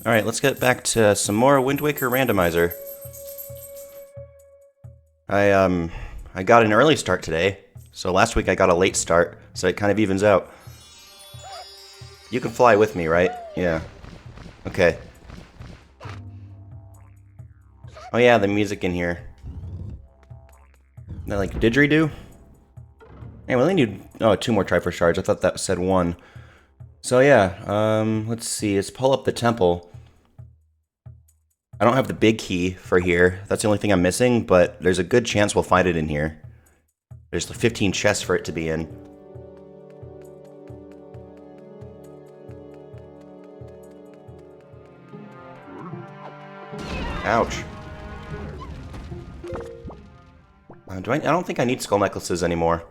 Alright, let's get back to some more Wind Waker Randomizer. I got an early start today, so last week I got a late start, so it kind of evens out. You can fly with me, right? Yeah. Okay. Oh yeah, the music in here. That like didgeridoo? Hey, we only need 2 more Triforce shards. I thought that said 1. So yeah, let's see. Let's pull up the temple. I don't have the big key for here. That's the only thing I'm missing, but there's a good chance we'll find it in here. There's 15 chests for it to be in. Ouch. I don't think I need skull necklaces anymore.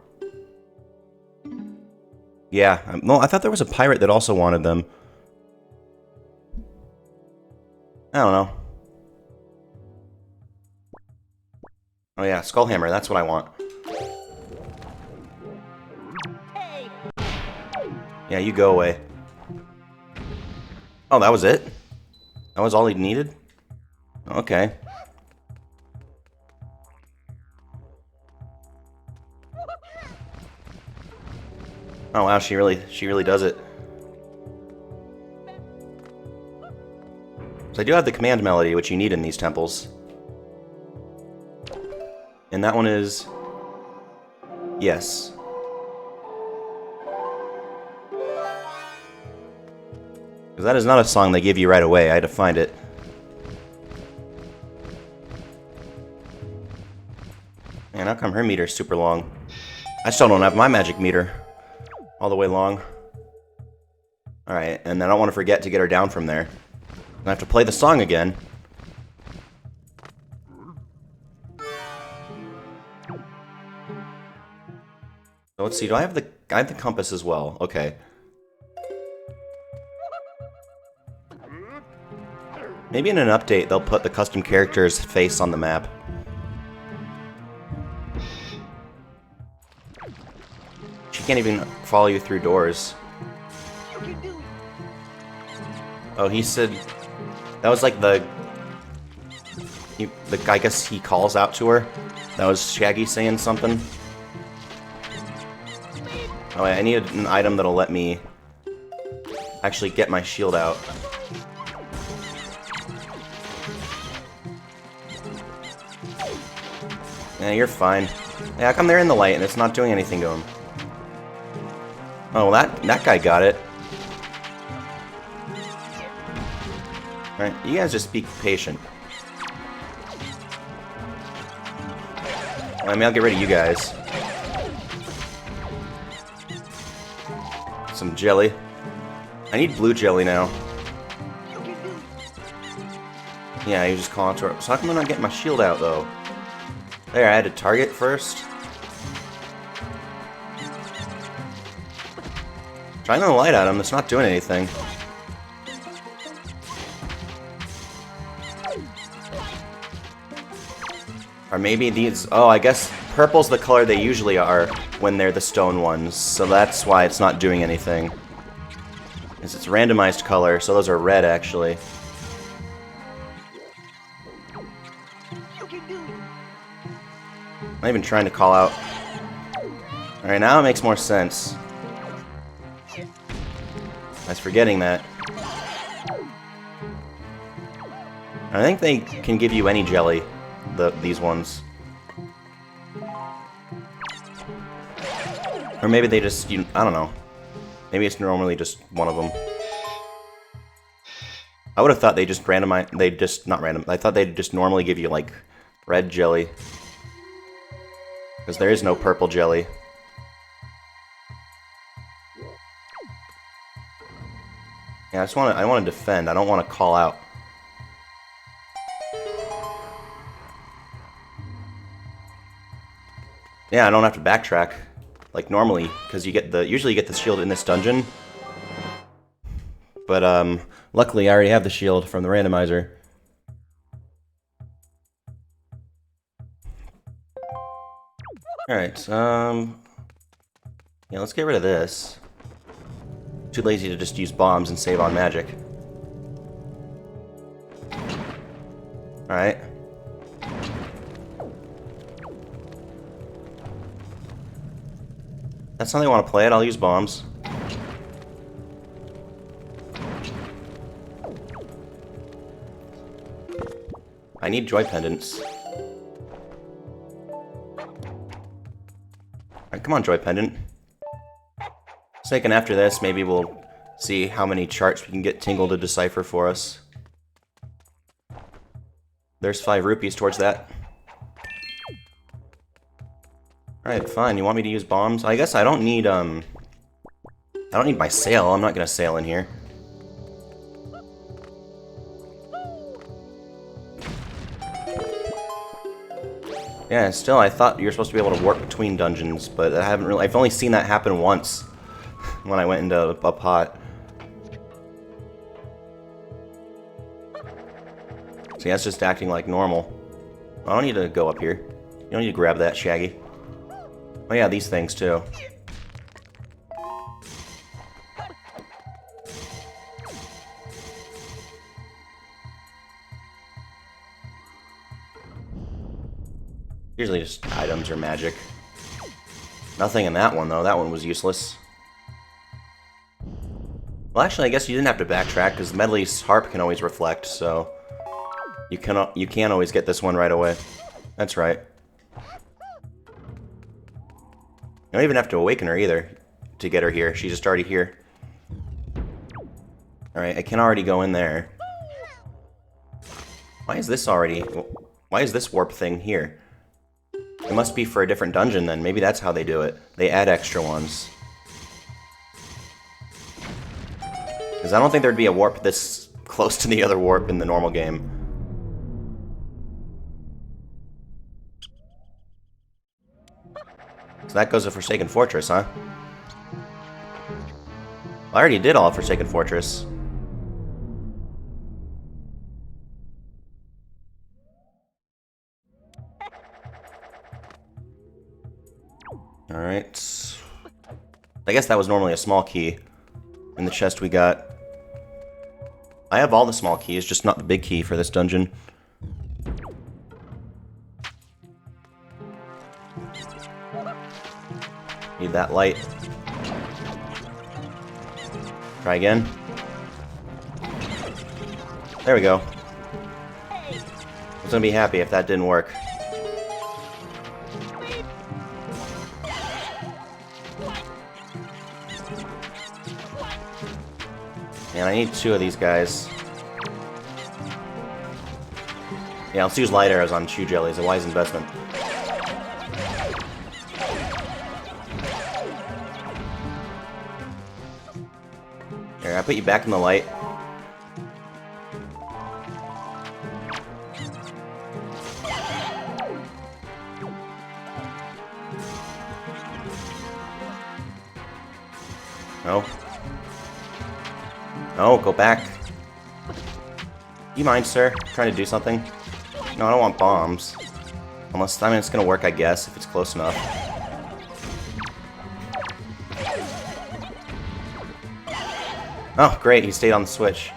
Yeah, no, I thought there was a pirate that also wanted them. I don't know. Oh yeah, skull hammer, that's what I want. Yeah, you go away. Oh, that was it? That was all he needed? Okay. Oh wow, she really does it. So I do have the command melody, which you need in these temples. And that one is... yes. Because that is not a song they give you right away, I had to find it. Man, how come her meter's super long? I still don't have my magic meter all the way long. Alright, and I don't want to forget to get her down from there. I have to play the song again. So let's see, I have the compass as well. Okay. Maybe in an update they'll put the custom character's face on the map. She can't even follow you through doors. Oh, he said... that was like the I guess he calls out to her. That was Shaggy saying something. Oh, I need an item that'll let me actually get my shield out. Yeah, you're fine. Yeah, how come they're in the light and it's not doing anything to him? Oh, well, that guy got it. Alright, you guys just be patient. I mean, I'll get rid of you guys. Some jelly. I need blue jelly now. Yeah, you just call it to her. So how come I'm not getting my shield out, though? There, I had to target first. Trying the light at him, it's not doing anything. Or maybe these... oh, I guess purple's the color they usually are when they're the stone ones, so that's why it's not doing anything. It's randomized color, so those are red, actually. I'm not even trying to call out. Alright, now it makes more sense. I was forgetting that. I think they can give you any jelly, these ones. Or maybe they just, I don't know. Maybe it's normally just one of them. I would have thought they just I thought they'd just normally give you, like, red jelly. Because there is no purple jelly. Yeah, I want to defend. I don't want to call out. Yeah, I don't have to backtrack like normally, because usually you get the shield in this dungeon. But luckily I already have the shield from the randomizer. Alright, yeah, let's get rid of this. Too lazy to just use bombs and save on magic. Alright. That's how they want to play it. I'll use bombs. I need joy pendants. Alright, come on, joy pendant. Second after this, maybe we'll see how many charts we can get Tingle to decipher for us. There's 5 rupees towards that. Alright, fine. You want me to use bombs? I guess I don't need my sail. I'm not gonna sail in here. Yeah, still, I thought you were supposed to be able to warp between dungeons, but I've only seen that happen once when I went into a pot. See, that's just acting like normal. I don't need to go up here. You don't need to grab that, Shaggy. Oh yeah, these things too. Usually just items or magic. Nothing in that one though, that one was useless. Well actually I guess you didn't have to backtrack because Medley's harp can always reflect, so you can always get this one right away. That's right. You don't even have to awaken her either to get her here. She's just already here. Alright, I can already go in there. Why is this warp thing here? It must be for a different dungeon then. Maybe that's how they do it. They add extra ones. Because I don't think there'd be a warp this close to the other warp in the normal game. So that goes to Forsaken Fortress, huh? I already did all of Forsaken Fortress. Alright. I guess that was normally a small key in the chest we got. I have all the small keys, just not the big key for this dungeon. Need that light. Try again. There we go. I was gonna be happy if that didn't work. Man, I need 2 of these guys. Yeah, let's use light arrows on chew jellies, a wise investment. Here, I put you back in the light. No. No, go back. You mind, sir? Trying to do something? No, I don't want bombs. Unless, I mean, it's gonna work, I guess, if it's close enough. Oh, great, he stayed on the switch.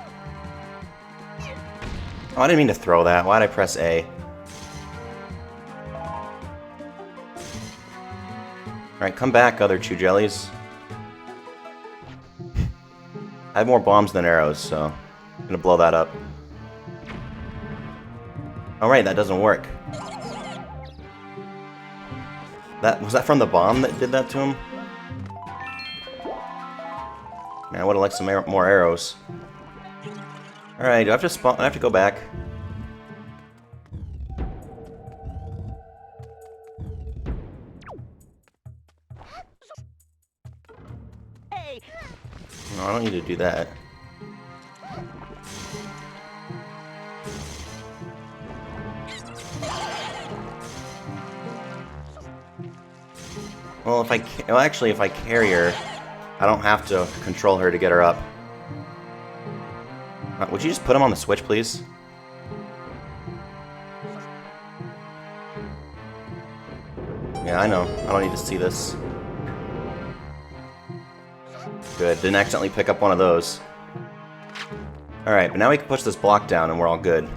Oh, I didn't mean to throw that. Why'd I press A? Alright, come back, other chew jellies. I have more bombs than arrows, so I'm gonna blow that up. Alright, that doesn't work. Was that from the bomb that did that to him? Man, I would've liked some more arrows. Alright, do I have to spawn? I have to go back. No, I don't need to do that. Well, actually, if I carry her, I don't have to control her to get her up. Would you just put him on the switch, please? Yeah, I know. I don't need to see this. Good. Didn't accidentally pick up one of those. Alright, but now we can push this block down and we're all good.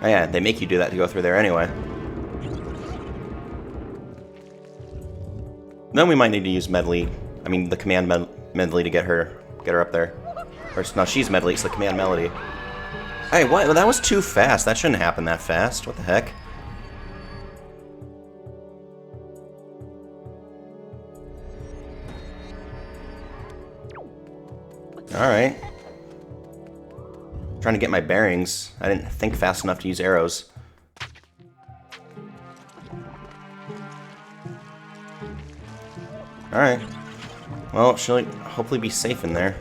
Oh yeah, they make you do that to go through there anyway. Then we might need to use medley. I mean, the command medley to get her up there. Or no, she's medley. It's the command melody. Hey, what? Well, that was too fast. That shouldn't happen that fast. What the heck? Alright. Trying to get my bearings. I didn't think fast enough to use arrows. Alright. Well, she'll hopefully be safe in there.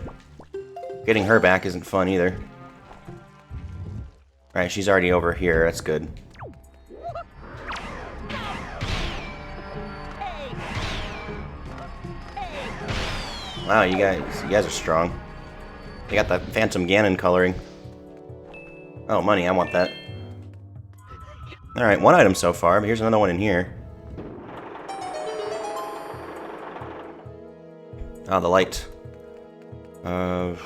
Getting her back isn't fun either. Alright, she's already over here. That's good. Wow, you guys are strong. They got the Phantom Ganon coloring. Oh, money, I want that. Alright, one item so far, but here's another one in here. Oh, the light. Well,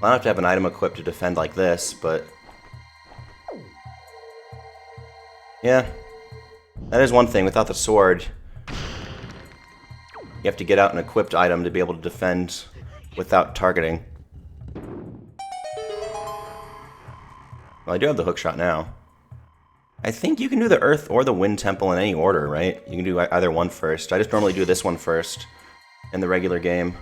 I don't have to have an item equipped to defend like this, but... yeah. That is one thing. Without the sword, you have to get out an equipped item to be able to defend without targeting. Well, I do have the hookshot now. I think you can do the Earth or the Wind Temple in any order, right? You can do either one first. I just normally do this one first in the regular game.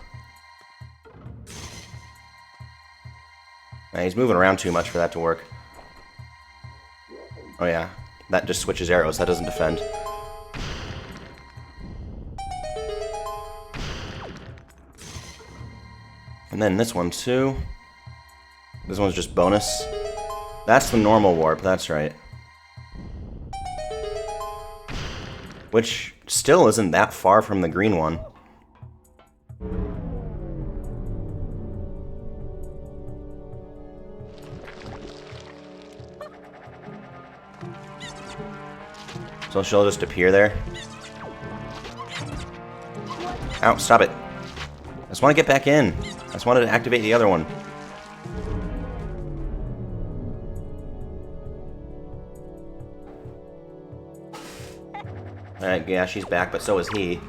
He's moving around too much for that to work. Oh yeah, that just switches arrows. That doesn't defend. And then this one too. This one's just bonus. That's the normal warp, that's right. Which still isn't that far from the green one. So she'll just appear there. Ow, stop it. I just want to get back in. I just wanted to activate the other one. Alright, yeah, she's back, but so is he.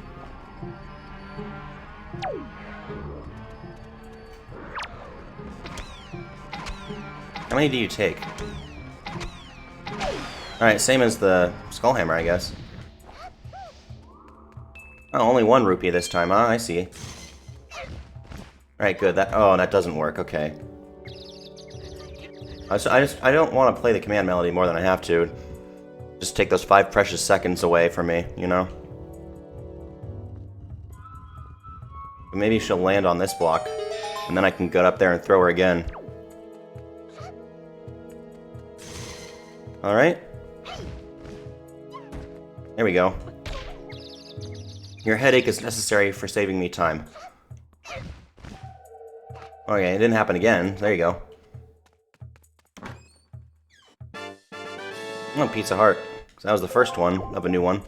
How many do you take? Alright, same as the Skull Hammer, I guess. Oh, only one rupee this time, huh? I see. Alright, good. That doesn't work. Okay. I don't want to play the command melody more than I have to. Just take those 5 precious seconds away from me, you know? But maybe she'll land on this block, and then I can get up there and throw her again. Alright. There we go. Your headache is necessary for saving me time. Okay, it didn't happen again. There you go. Oh, Pizza Heart. So that was the first one of a new one.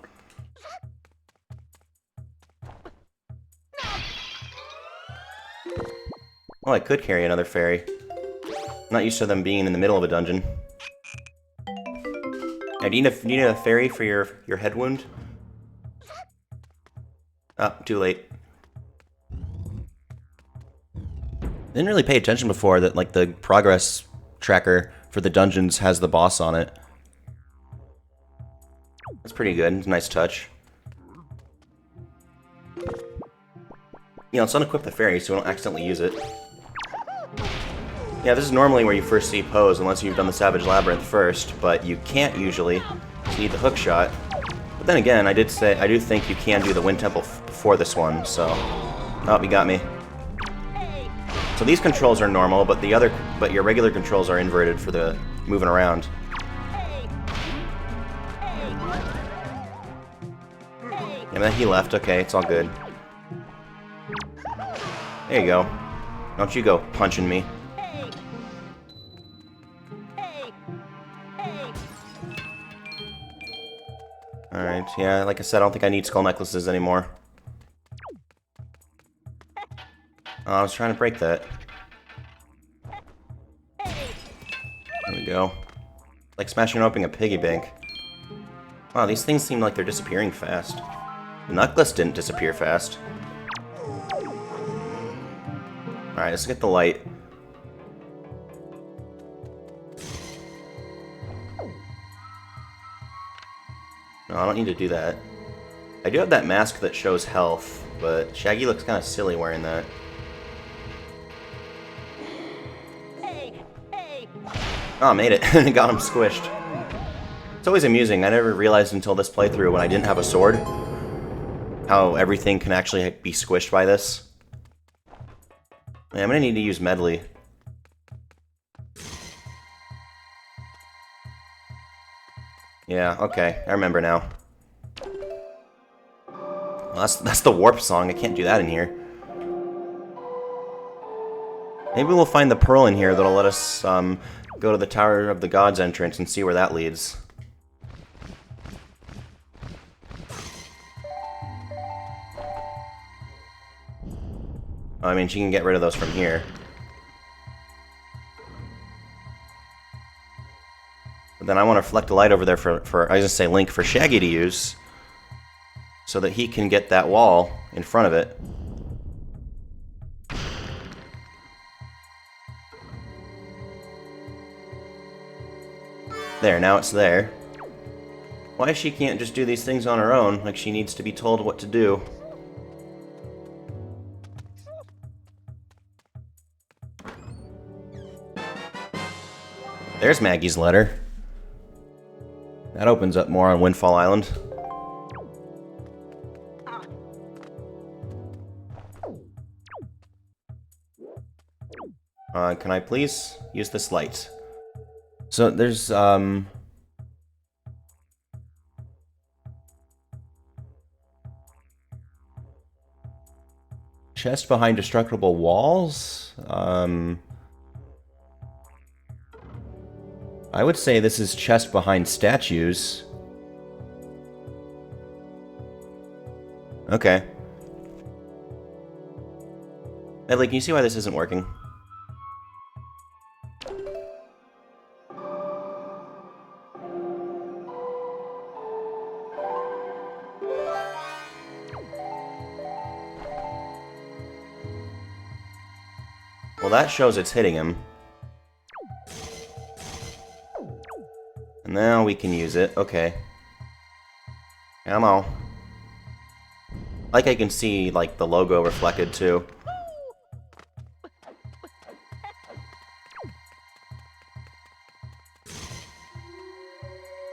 Well, I could carry another fairy. I'm not used to them being in the middle of a dungeon. Now, do you need a fairy for your head wound? Oh, too late. Didn't really pay attention before that, like, the progress tracker for the dungeons has the boss on it. That's pretty good. It's a nice touch. You know, let's unequip the fairy so we don't accidentally use it. Yeah, this is normally where you first see Pose, unless you've done the Savage Labyrinth first, but you can't usually. You need the hook shot. But then again, I do think you can do the Wind Temple before this one, so... Oh, you got me. So these controls are normal, but your regular controls are inverted for the moving around. Yeah, then he left. Okay, it's all good. There you go. Don't you go punching me. Alright, yeah, like I said, I don't think I need skull necklaces anymore. Oh, I was trying to break that. go. Like smashing open a piggy bank. Wow, these things seem like they're disappearing fast. The necklace didn't disappear fast. Alright, let's get the light. No, I don't need to do that. I do have that mask that shows health, but Shaggy looks kind of silly wearing that. Oh, made it. Got him squished. It's always amusing. I never realized until this playthrough when I didn't have a sword how everything can actually be squished by this. Yeah, I'm gonna need to use Medley. Yeah, okay. I remember now. Well, that's the warp song. I can't do that in here. Maybe we'll find the pearl in here that'll let us go to the Tower of the Gods entrance and see where that leads. I mean, she can get rid of those from here. But then I want to reflect a light over there for I was gonna say Link, for Shaggy to use, so that he can get that wall in front of it. There, now it's there. Why she can't just do these things on her own, like she needs to be told what to do. There's Maggie's letter. That opens up more on Windfall Island. Can I please use this light? So there's, chest behind destructible walls? I would say this is chest behind statues. Okay. Medley, can you see why this isn't working? Well, that shows it's hitting him. Now we can use it. Okay. Ammo. Like I can see, like, the logo reflected, too.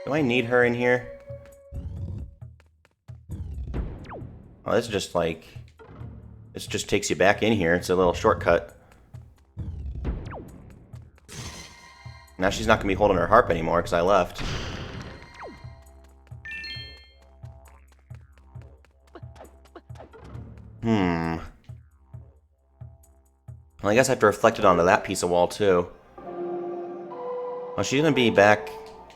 Do I need her in here? Oh, this is just, like... This just takes you back in here. It's a little shortcut. Now she's not going to be holding her harp anymore because I left. Well, I guess I have to reflect it onto that piece of wall, too. Oh, she's going to be back...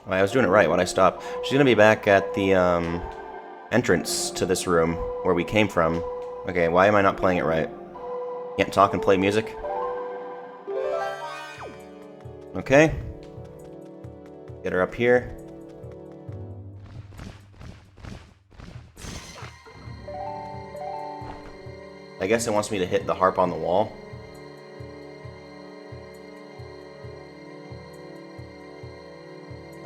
Oh, I was doing it right when I stopped. She's going to be back at the entrance to this room where we came from. Okay, why am I not playing it right? Can't talk and play music? Okay. Get her up here. I guess it wants me to hit the harp on the wall.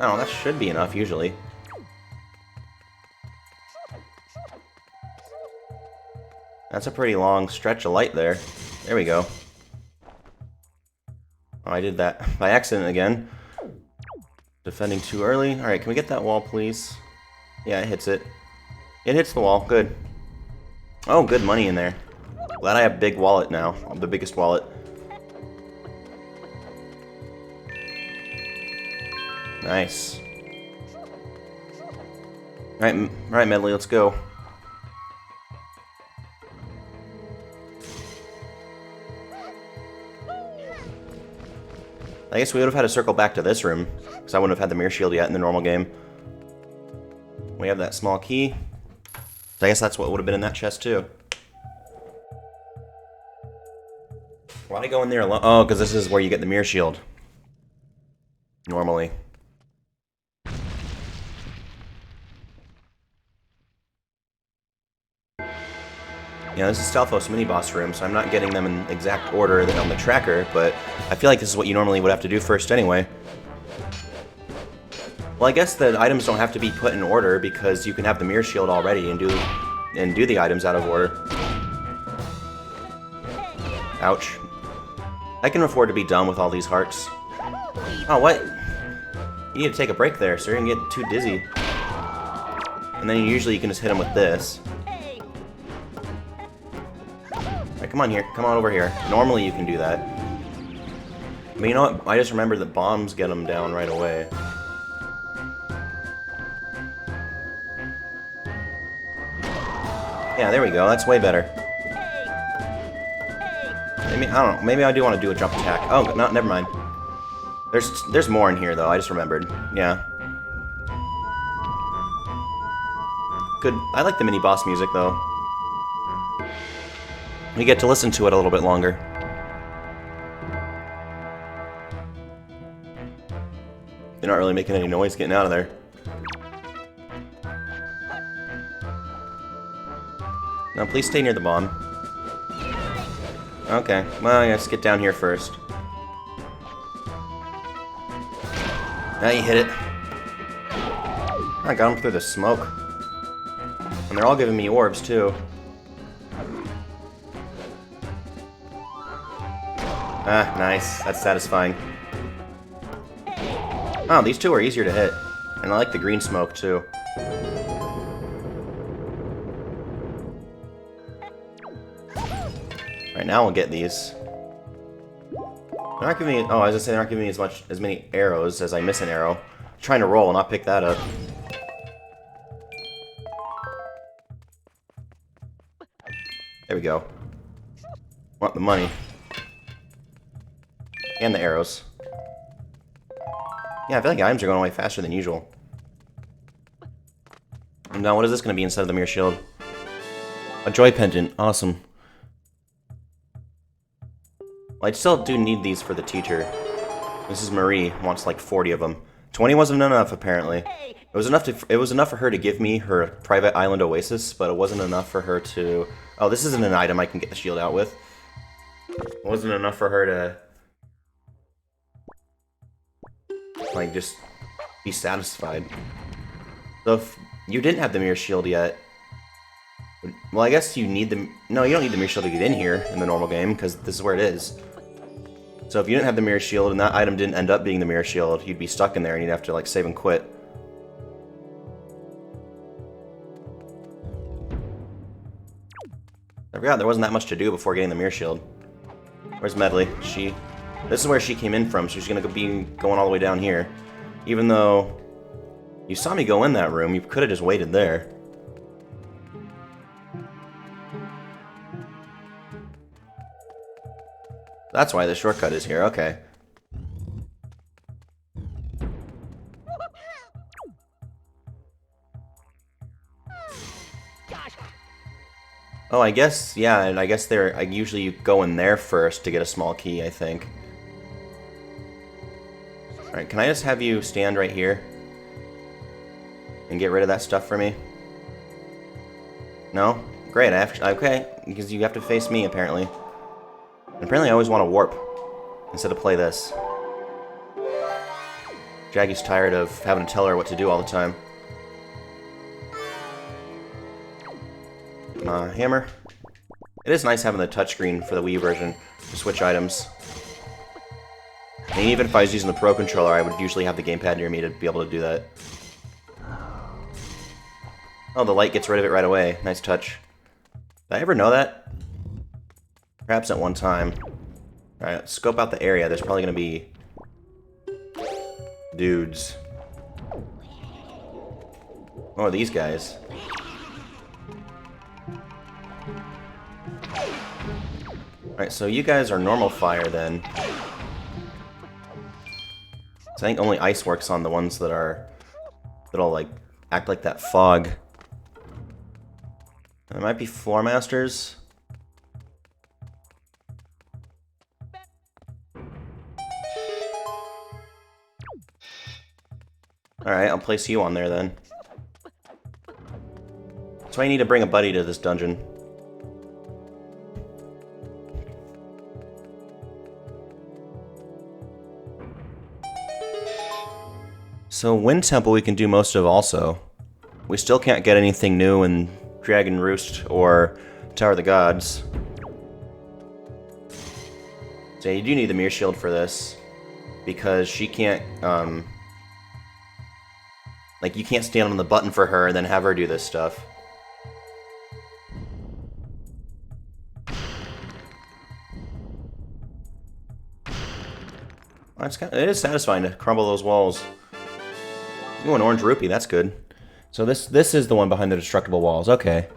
I don't know, that should be enough usually. That's a pretty long stretch of light there. There we go. Oh, I did that by accident again. Defending too early. Alright, can we get that wall, please? Yeah, it hits it. It hits the wall. Good. Oh, good money in there. Glad I have a big wallet now. I'm the biggest wallet. Nice. Alright, Medley, let's go. I guess we would have had to circle back to this room, because I wouldn't have had the mirror shield yet in the normal game. We have that small key. So I guess that's what would have been in that chest too. Why did I go in there alone? Oh, because this is where you get the mirror shield. normally. Yeah, this is Stalfos mini-boss room, so I'm not getting them in exact order on the tracker, but I feel like this is what you normally would have to do first anyway. Well, I guess the items don't have to be put in order because you can have the mirror shield already and do the items out of order. Ouch. I can afford to be done with all these hearts. Oh, what? You need to take a break there, sir. You can get too dizzy. And then usually you can just hit him with this. Alright, come on here. Come on over here. Normally you can do that. But you know what? I just remembered that bombs get him down right away. Yeah, there we go. That's way better. Maybe, I don't know. Maybe I do want to do a jump attack. Oh, no, never mind. There's more in here, though. I just remembered. Yeah. Good. I like the mini-boss music, though. We get to listen to it a little bit longer. They're not really making any noise getting out of there. Now, please stay near the bomb. Okay, well, let's get down here first. Now you hit it. I got him through the smoke. And they're all giving me orbs, too. Ah, nice. That's satisfying. Oh, these two are easier to hit. And I like the green smoke, too. Alright, now we'll get these. They're not giving me... Oh, I was gonna say they're not giving me as many arrows as I miss an arrow. I'm trying to roll and not pick that up. There we go. Want the money. And the arrows. Yeah, I feel like items are going away faster than usual. And now what is this going to be instead of the mirror shield? A joy pendant. Awesome. Well, I still do need these for the teacher. Mrs. Marie wants like 40 of them. 20 wasn't enough, apparently. It was enough for her to give me her private island oasis, but it wasn't enough for her to... Oh, this isn't an item I can get the shield out with. It wasn't enough for her to... like, just be satisfied. So if you didn't have the mirror shield yet... Well, I guess you need the... No, you don't need the mirror shield to get in here in the normal game, because this is where it is. So if you didn't have the mirror shield and that item didn't end up being the mirror shield, you'd be stuck in there and you'd have to, like, save and quit. I forgot there wasn't that much to do before getting the mirror shield. Where's Medley? This is where she came in from, so she's gonna be going all the way down here. Even though you saw me go in that room, you could have just waited there. That's why the shortcut is here, okay. Oh, I guess, yeah, and I guess I usually go in there first to get a small key, I think. Alright, can I just have you stand right here? And get rid of that stuff for me? No? Great, okay, because you have to face me, apparently. And apparently I always want to warp, instead of play this. Jaggy's tired of having to tell her what to do all the time. Hammer. It is nice having the touchscreen for the Wii version to switch items. And even if I was using the Pro Controller, I would usually have the gamepad near me to be able to do that. Oh, the light gets rid of it right away. Nice touch. Did I ever know that? Perhaps at one time. Alright, let's scope out the area. There's probably going to be... dudes. Oh, these guys. Alright, so you guys are normal fire then. So I think only ice works on the ones that'll like act like that fog. There might be floor masters. Alright, I'll place you on there then. So I need to bring a buddy to this dungeon. So Wind Temple we can do most of also. We still can't get anything new in Dragon Roost or Tower of the Gods. So you do need the Mirror Shield for this. Because she can't, like, you can't stand on the button for her and then have her do this stuff. Well, it is satisfying to crumble those walls. Ooh, an orange rupee, that's good. So this is the one behind the destructible walls, okay.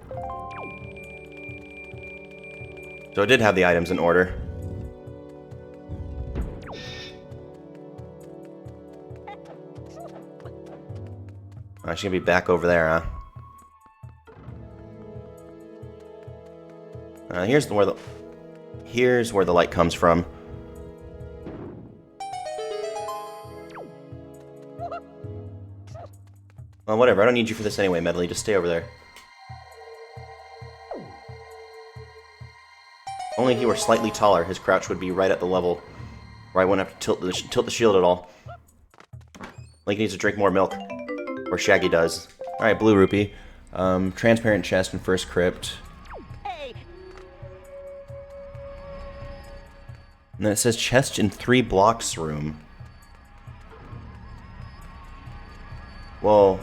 So it did have the items in order. Oh, she's gonna be back over there, huh? Here's where the light comes from. Well, whatever. I don't need you for this anyway, Medley. Just stay over there. Only if he were slightly taller, his crouch would be right at the level where I wouldn't have to tilt the shield at all. Link needs to drink more milk. Or Shaggy does. Alright, blue rupee. Transparent chest and first crypt. And then it says chest in 3 blocks room. Well,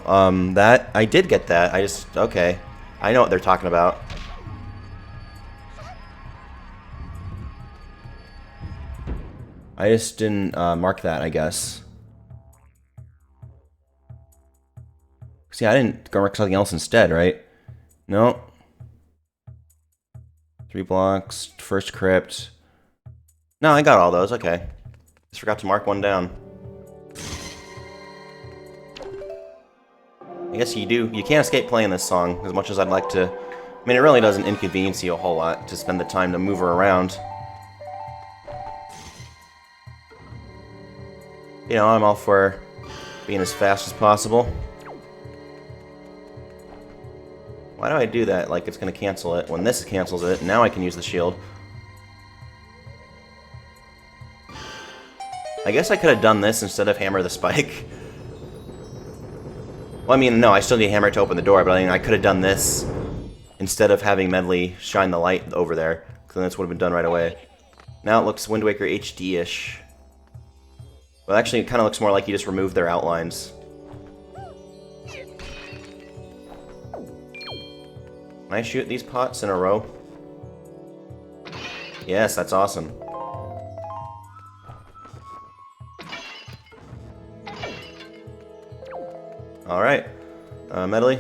that... I did get that. I just... Okay. I know what they're talking about. I just didn't mark that, I guess. See, I didn't go mark something else instead, right? No. 3 blocks, first crypt. No, I got all those, okay. Just forgot to mark one down. I guess you can't escape playing this song as much as I'd like to. I mean, it really doesn't inconvenience you a whole lot to spend the time to move her around. You know, I'm all for being as fast as possible. Why do I do that like it's going to cancel it when this cancels it? Now I can use the shield. I guess I could have done this instead of hammer the spike. Well, I mean, no, I still need hammer to open the door, but I mean, I could have done this instead of having Medley shine the light over there, because then this would have been done right away. Now it looks Wind Waker HD-ish. Well, actually, it kind of looks more like you just removed their outlines. Can I shoot these pots in a row? Yes, that's awesome. Alright. Medley,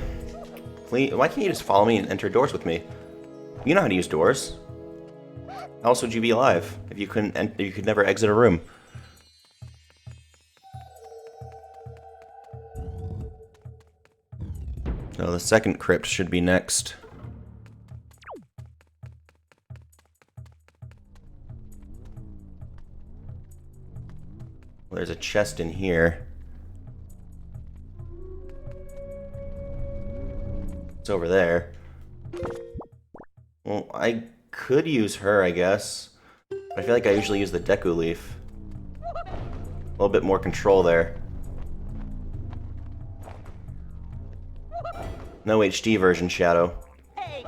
please, why can't you just follow me and enter doors with me? You know how to use doors. How else would you be alive if you could never exit a room? So the second crypt should be next. Well, there's a chest in here. It's over there. Well, I could use her, I guess. But I feel like I usually use the Deku Leaf. A little bit more control there. No HD version, Shadow. I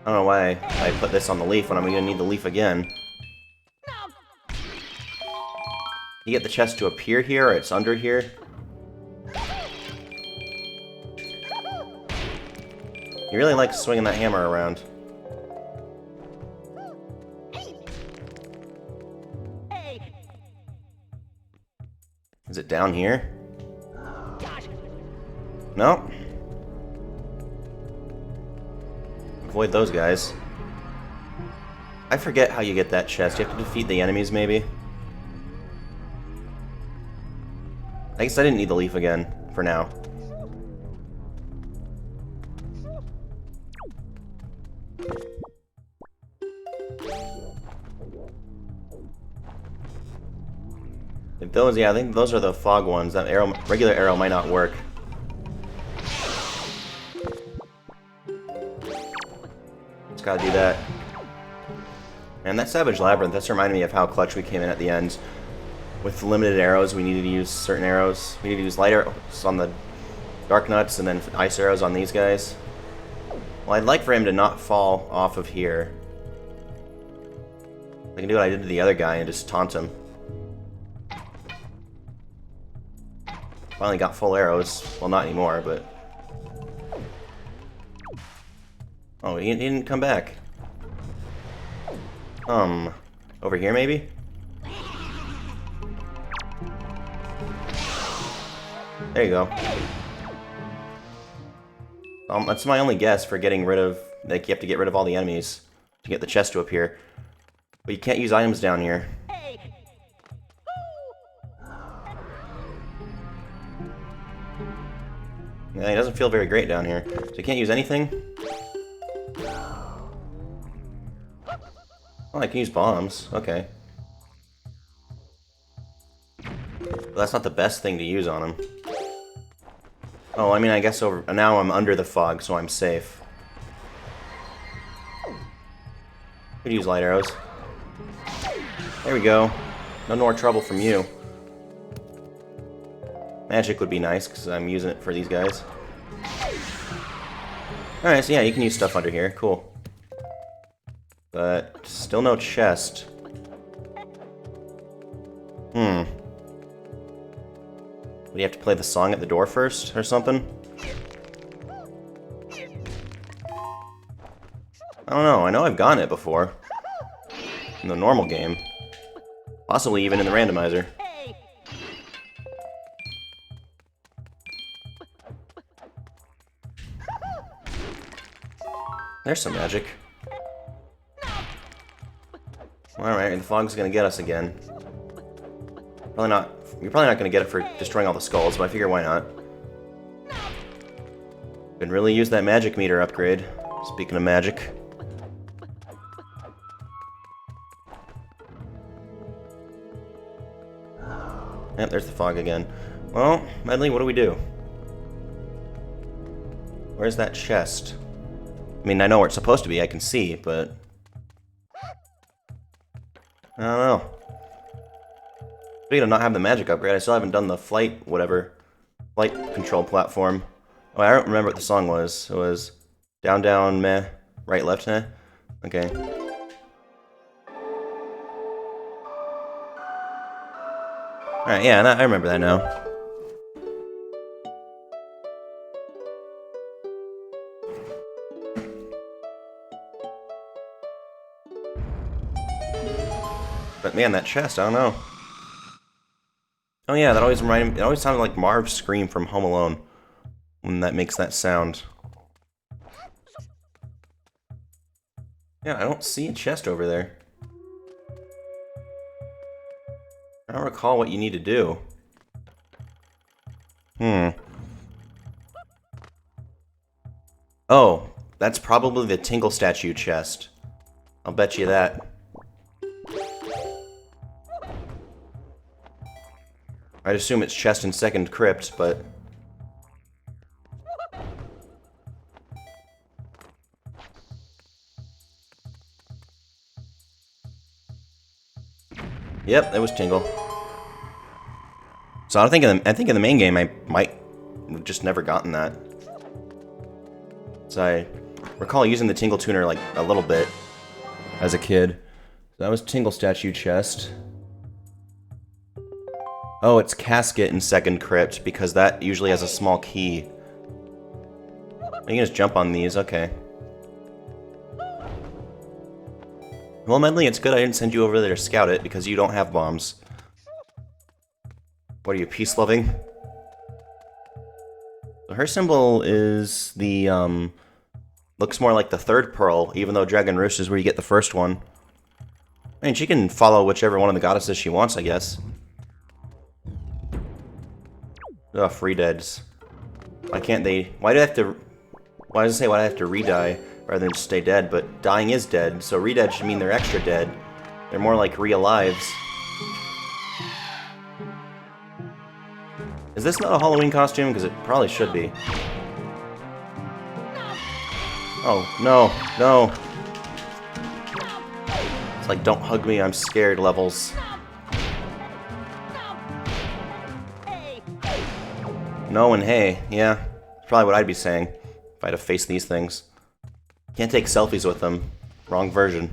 don't know why I put this on the leaf when I'm gonna need the leaf again. You get the chest to appear here, or it's under here. You really like swinging that hammer around. Is it down here? No. Avoid those guys. I forget how you get that chest. You have to defeat the enemies, maybe? I guess I didn't need the leaf again, for now. If those, yeah, I think those are the fog ones. That arrow, regular arrow might not work. Just gotta do that. And that Savage Labyrinth, that's reminding me of how clutch we came in at the end. With limited arrows, we needed to use certain arrows. We needed to use light arrows on the Dark Nuts and then ice arrows on these guys. Well, I'd like for him to not fall off of here. I can do what I did to the other guy and just taunt him. Finally got full arrows. Well, not anymore, but... Oh, he didn't come back. Over here maybe? There you go. That's my only guess for getting rid of... Like, you have to get rid of all the enemies to get the chest to appear. But you can't use items down here. Yeah, he doesn't feel very great down here. So you can't use anything? Oh, I can use bombs. Okay. But that's not the best thing to use on him. Oh, I mean, I guess now I'm under the fog, so I'm safe. Could use light arrows. There we go. No more trouble from you. Magic would be nice, because I'm using it for these guys. Alright, so yeah, you can use stuff under here. Cool. But still no chest. Would you have to play the song at the door first, or something? I don't know. I know I've gotten it before. In the normal game. Possibly even in the randomizer. There's some magic. Alright, the fog's gonna get us again. Probably not. You're probably not gonna get it for destroying all the skulls, but I figure why not. Could really use that magic meter upgrade. Speaking of magic. Yep, there's the fog again. Well, Medley, what do we do? Where's that chest? I mean, I know where it's supposed to be, I can see, but... I don't know. Speaking of not having the magic upgrade, I still haven't done the flight, whatever. Flight control platform. Oh, I don't remember what the song was. It was... Down, down, meh. Right, left, meh. Okay. Alright, yeah, I remember that now. But man, that chest, I don't know. Oh yeah, that always reminded me, it always sounded like Marv's scream from Home Alone when that makes that sound. Yeah, I don't see a chest over there. I don't recall what you need to do. Oh, that's probably the Tingle statue chest. I'll bet you that. I'd assume it's chest and second crypt, but... Yep, that was Tingle. So I think in the main game I might have just never gotten that. So I recall using the Tingle tuner like a little bit as a kid. So that was Tingle statue chest. Oh, it's casket in second crypt because that usually has a small key. You can just jump on these, okay. Well, Medley, it's good I didn't send you over there to scout it, because you don't have bombs. What are you, peace-loving? So her symbol is the, looks more like the third pearl, even though Dragon Roost is where you get the first one. I mean, she can follow whichever one of the goddesses she wants, I guess. Ugh, free deads. Why can't they... Why do I have to... Why does it say why do I have to re-die rather than just stay dead? But dying is dead, so re-dead should mean they're extra dead. They're more like re-alives. Is this not a Halloween costume? Because it probably should be. Oh, no, no. It's like, don't hug me, I'm scared levels. No and hey, yeah. That's probably what I'd be saying if I had to face these things. Can't take selfies with them. Wrong version.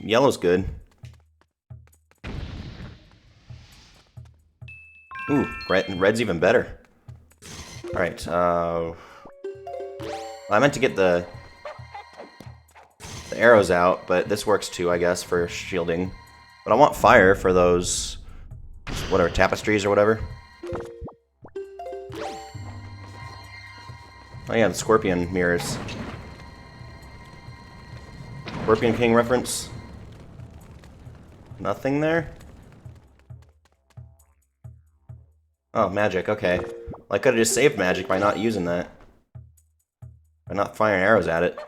Yellow's good. Ooh, red's even better. Alright, I meant to get the arrows out, but this works too, I guess, for shielding. But I want fire for those, whatever, tapestries or whatever. Oh yeah, the Scorpion mirrors. Scorpion King reference. Nothing there? Oh, magic, okay. Well, I could've just saved magic by not using that. By not firing arrows at it.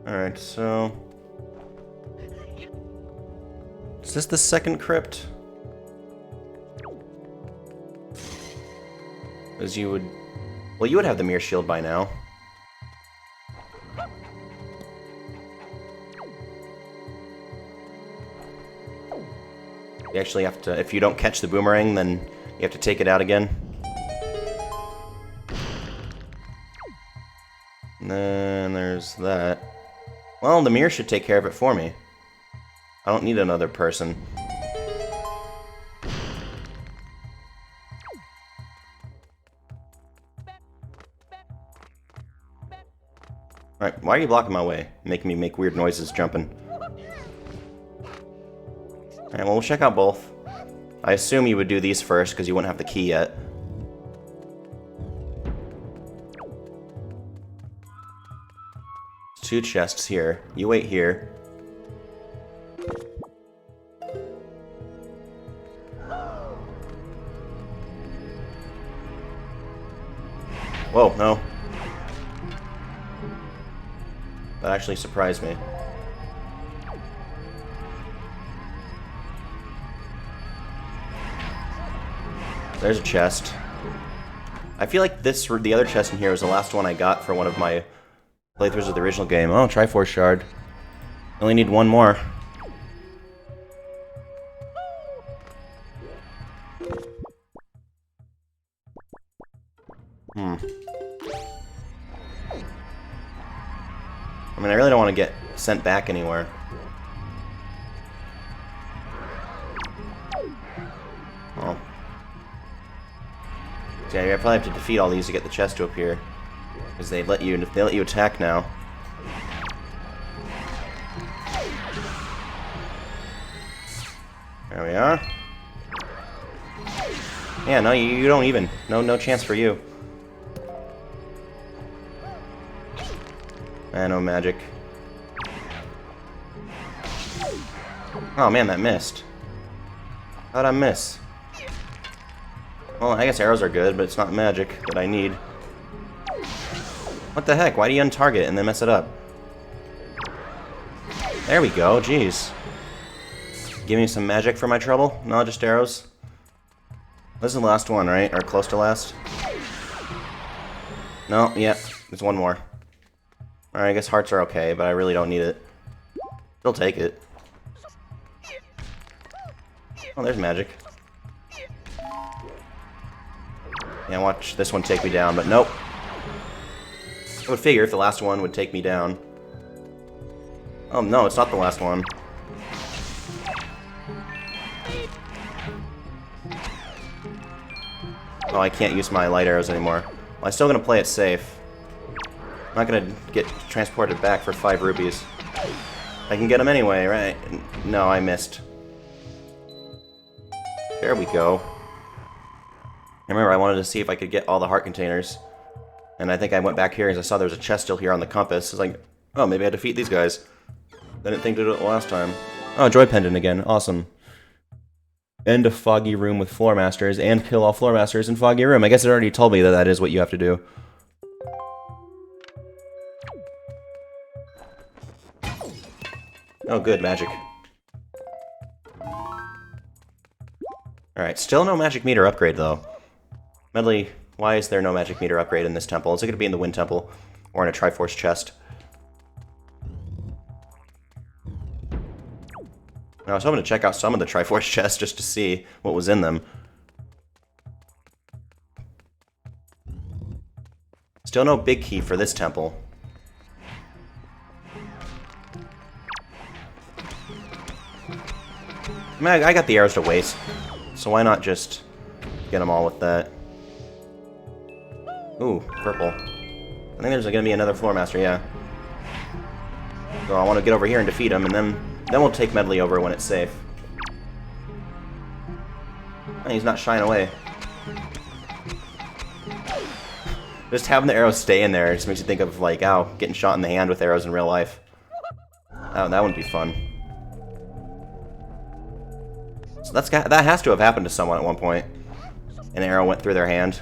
Alright, so... Is this the second crypt? As you would... Well, you would have the mirror shield by now. You actually have to... If you don't catch the boomerang, then you have to take it out again. And then there's that. Well, the mirror should take care of it for me. I don't need another person. Alright, why are you blocking my way? Making me make weird noises jumping. Alright, well, we'll check out both. I assume you would do these first, because you wouldn't have the key yet. Two chests here. You wait here. Whoa, no. That actually surprised me. There's a chest. I feel like the other chest in here was the last one I got for one of my playthroughs of the original game. Oh, Triforce Shard. Only need one more. I mean, I really don't want to get sent back anywhere. Oh. So yeah, I probably have to defeat all these to get the chest to appear. Because they let you attack now. There we are. Yeah, no, you don't even. No chance for you. No magic. Oh man, that missed. How'd I miss? Well, I guess arrows are good, but it's not magic that I need. What the heck? Why do you untarget and then mess it up? There we go, jeez. Give me some magic for my trouble? No, just arrows? This is the last one, right? Or close to last? No, yeah, there's one more. Alright, I guess hearts are okay, but I really don't need it. Still take it. Oh, there's magic. Yeah, watch this one take me down, but nope. I would figure if the last one would take me down. Oh no, it's not the last one. Oh, I can't use my light arrows anymore. Well, I'm still gonna play it safe. I'm not gonna get transported back for 5 rupees. I can get them anyway, right? No, I missed. There we go. I remember I wanted to see if I could get all the heart containers. And I think I went back here because I saw there was a chest still here on the compass. I was like, oh, maybe I defeat these guys. I didn't think to do it last time. Oh, Joy Pendant again. Awesome. End a foggy room with floor masters and kill all floor masters in foggy room. I guess it already told me that that is what you have to do. Oh, good, magic. Alright, still no magic meter upgrade, though. Medley, why is there no magic meter upgrade in this temple? Is it going to be in the Wind Temple? Or in a Triforce chest? I was hoping to check out some of the Triforce chests just to see what was in them. Still no big key for this temple. I mean, I got the arrows to waste, so why not just get them all with that? Ooh, purple. I think there's going to be another Floor Master, yeah. So I want to get over here and defeat him, and then we'll take Medley over when it's safe. Oh, he's not shying away. Just having the arrows stay in there just makes you think of, like, ow, getting shot in the hand with arrows in real life. Oh, that wouldn't be fun. So that has to have happened to someone at one point. An arrow went through their hand.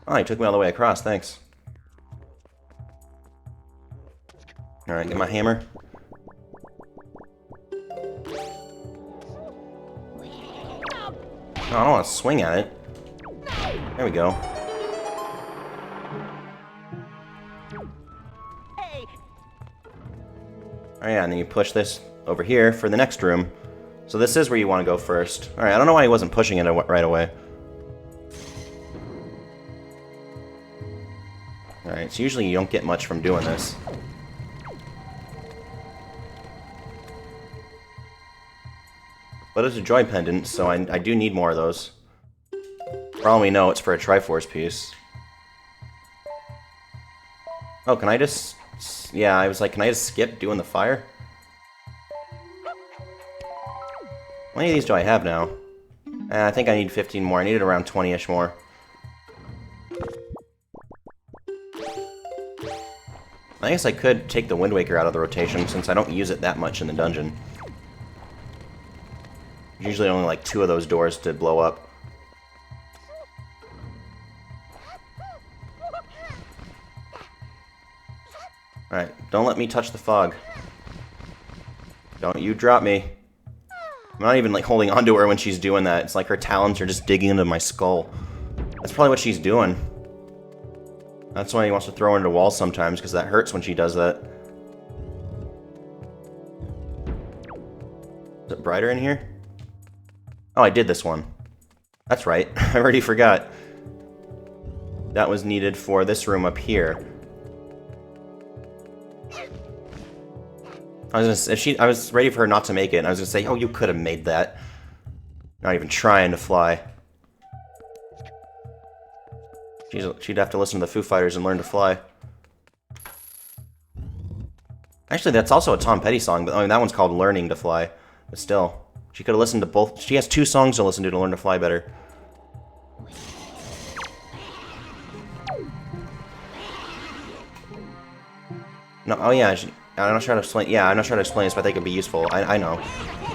Oh, he took me all the way across, thanks. Alright, get my hammer. Oh, I don't want to swing at it. There we go. Oh yeah, and then you push this over here for the next room. So this is where you want to go first. Alright, I don't know why he wasn't pushing it right away. Alright, so usually you don't get much from doing this. But it's a joy pendant, so I do need more of those. For all we know, it's for a Triforce piece. Oh, can I just... Yeah, I was like, can I just skip doing the fire? How many of these do I have now? I think I need 15 more. I needed around 20-ish more. I guess I could take the Wind Waker out of the rotation, since I don't use it that much in the dungeon. Usually only like 2 of those doors to blow up. Alright, don't let me touch the fog. Don't you drop me. I'm not even like holding onto her when she's doing that. It's like her talons are just digging into my skull. That's probably what she's doing. That's why he wants to throw her into walls sometimes, because that hurts when she does that. Is it brighter in here? Oh, I did this one. That's right. I already forgot. That was needed for this room up here. I was ready for her not to make it, and I was gonna say, oh, you could have made that. Not even trying to fly. She'd have to listen to the Foo Fighters and learn to fly. Actually, that's also a Tom Petty song, but I mean, that one's called Learning to Fly. But still, she could have listened to both. She has 2 songs to listen to learn to fly better. No, oh yeah, I'm not trying to explain. Yeah, I'm not trying to explain this, but I think it'd be useful. I know.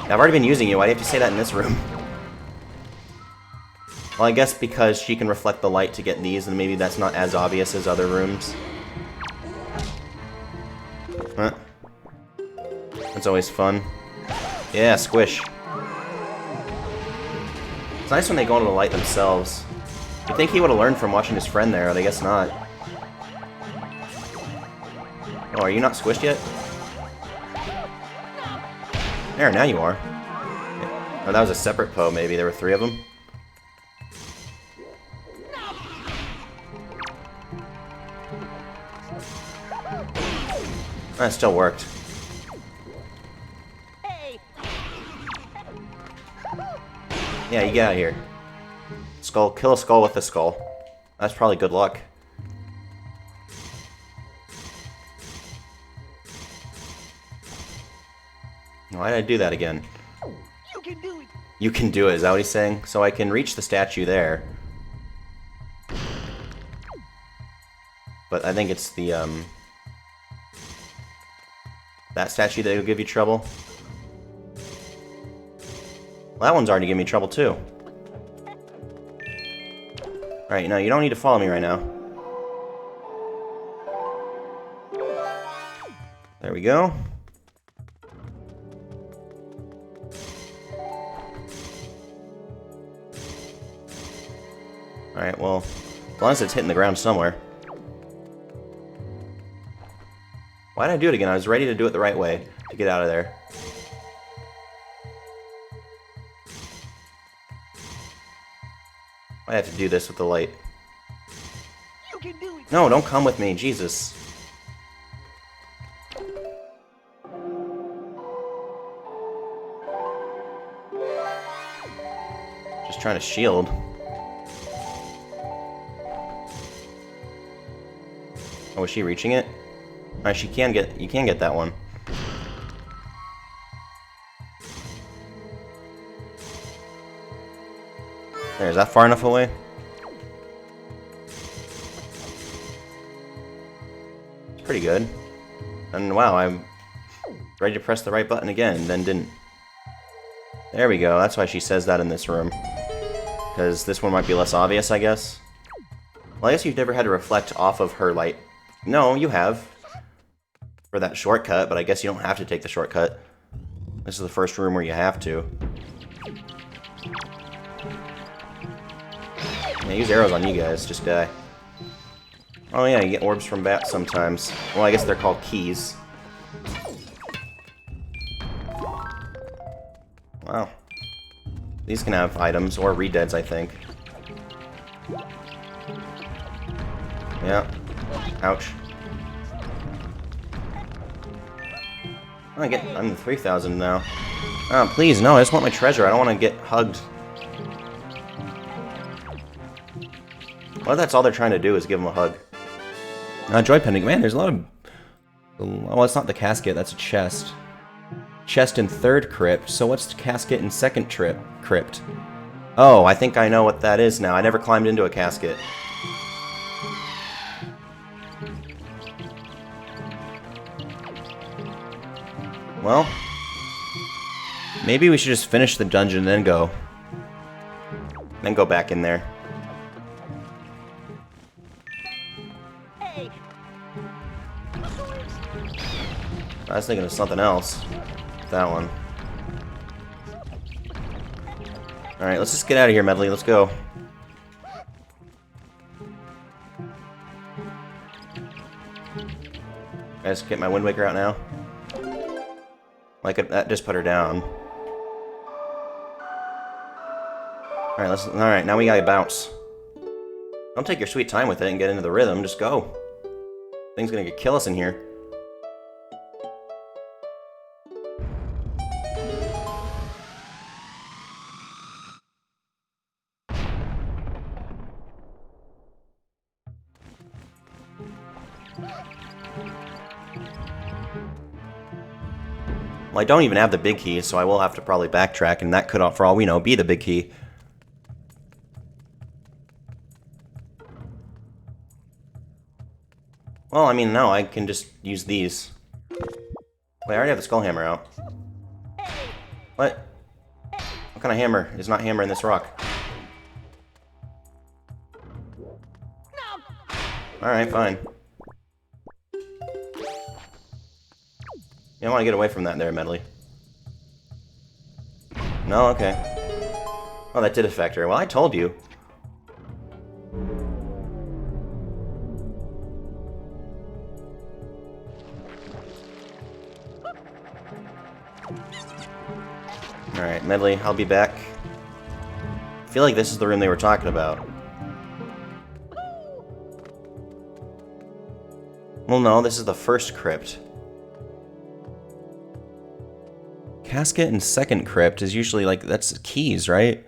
I've already been using you. Why do you have to say that in this room? Well, I guess because she can reflect the light to get these, and maybe that's not as obvious as other rooms. Huh? That's always fun. Yeah, squish. It's nice when they go into the light themselves. You'd think he would have learned from watching his friend there, but I guess not. Oh, are you not squished yet? There, now you are. Oh, that was a separate Poe, maybe. There were 3 of them. That still worked. Yeah, you get out of here. Skull, kill a skull with a skull. That's probably good luck. Why did I do that again? You can do it. You can do it, is that what he's saying? So I can reach the statue there. But I think it's the, that statue that'll give you trouble. Well, that one's already giving me trouble, too. Alright, no, you don't need to follow me right now. There we go. Alright, well, as long as it's hitting the ground somewhere. Why did I do it again? I was ready to do it the right way to get out of there. I have to do this with the light. You can do it. No, don't come with me, Jesus. Just trying to shield. Oh, is she reaching it? Alright, she can get, you can get that one. There, is that far enough away? It's pretty good. And wow, I'm ready to press the right button again, then didn't. There we go, that's why she says that in this room. Because this one might be less obvious, I guess. Well, I guess you've never had to reflect off of her light. No, you have. For that shortcut, but I guess you don't have to take the shortcut. This is the first room where you have to. Yeah, use arrows on you guys, just die. Oh yeah, you get orbs from bats sometimes. Well, I guess they're called keys. Wow. These can have items, or redeads, I think. Yeah. Ouch. I'm the 3,000 now. Oh, please, no, I just want my treasure. I don't want to get hugged. Well, that's all they're trying to do is give him a hug. Joy pending. Man, there's a lot of... Oh, it's not the casket, that's a chest. Chest in third crypt, so what's the casket in second crypt? Oh, I think I know what that is now. I never climbed into a casket. Well, maybe we should just finish the dungeon and then go. Then go back in there. Hey. I was thinking of something else. That one. Alright, let's just get out of here, Medley. Let's go. I just get my Wind Waker out now. Like, that just put her down. Alright, now we gotta bounce. Don't take your sweet time with it and get into the rhythm, just go. Thing's gonna kill us in here. Well, I don't even have the big key, so I will have to probably backtrack, and that could, for all we know, be the big key. Well, I mean, no, I can just use these. Wait, I already have the skull hammer out. What? What kind of hammer is not hammering this rock? Alright, fine. You don't want to get away from that there, Medley. No? Okay. Oh, that did affect her. Well, I told you. Alright, Medley, I'll be back. I feel like this is the room they were talking about. Well, no, this is the first crypt. Casket in second crypt is usually like, that's keys, right?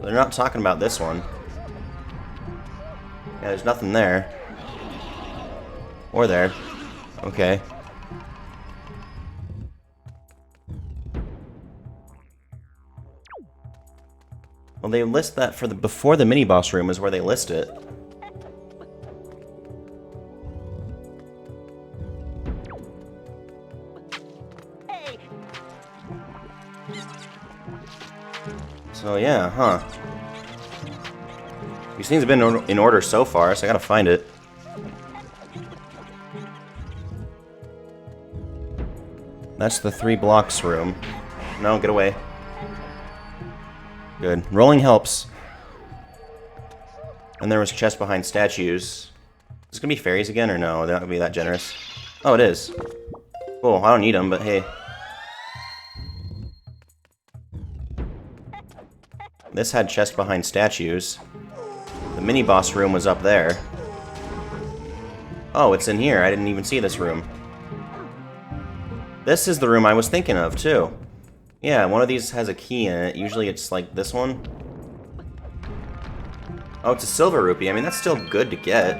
They're not talking about this one. Yeah, there's nothing there. Or there. Okay. Well, they list that for the before the mini boss room is where they list it. So yeah, huh. These things have been in order so far, so I gotta find it. That's the 3 blocks room. No, get away. Good. Rolling helps. And there was chest behind statues. Is this gonna be fairies again, or no? They're not gonna be that generous. Oh, it is. Cool, I don't need them, but hey. This had chest behind statues. The mini-boss room was up there. Oh, it's in here. I didn't even see this room. This is the room I was thinking of, too. Yeah, one of these has a key in it. Usually it's like this one. Oh, it's a silver rupee. I mean, that's still good to get.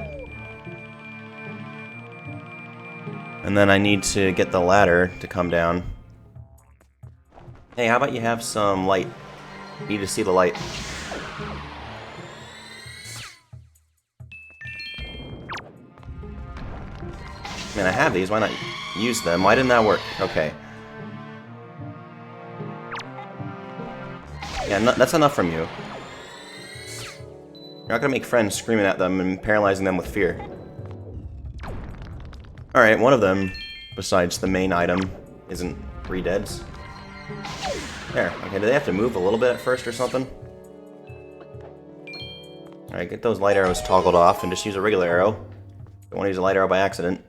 And then I need to get the ladder to come down. Hey, how about you have some light? Need to see the light. Man, I have these. Why not use them? Why didn't that work? Okay. Yeah, no, that's enough from you. You're not gonna make friends screaming at them and paralyzing them with fear. Alright, one of them, besides the main item, isn't 3 deads. There. Okay, do they have to move a little bit at first or something? Alright, get those light arrows toggled off and just use a regular arrow. Don't want to use a light arrow by accident.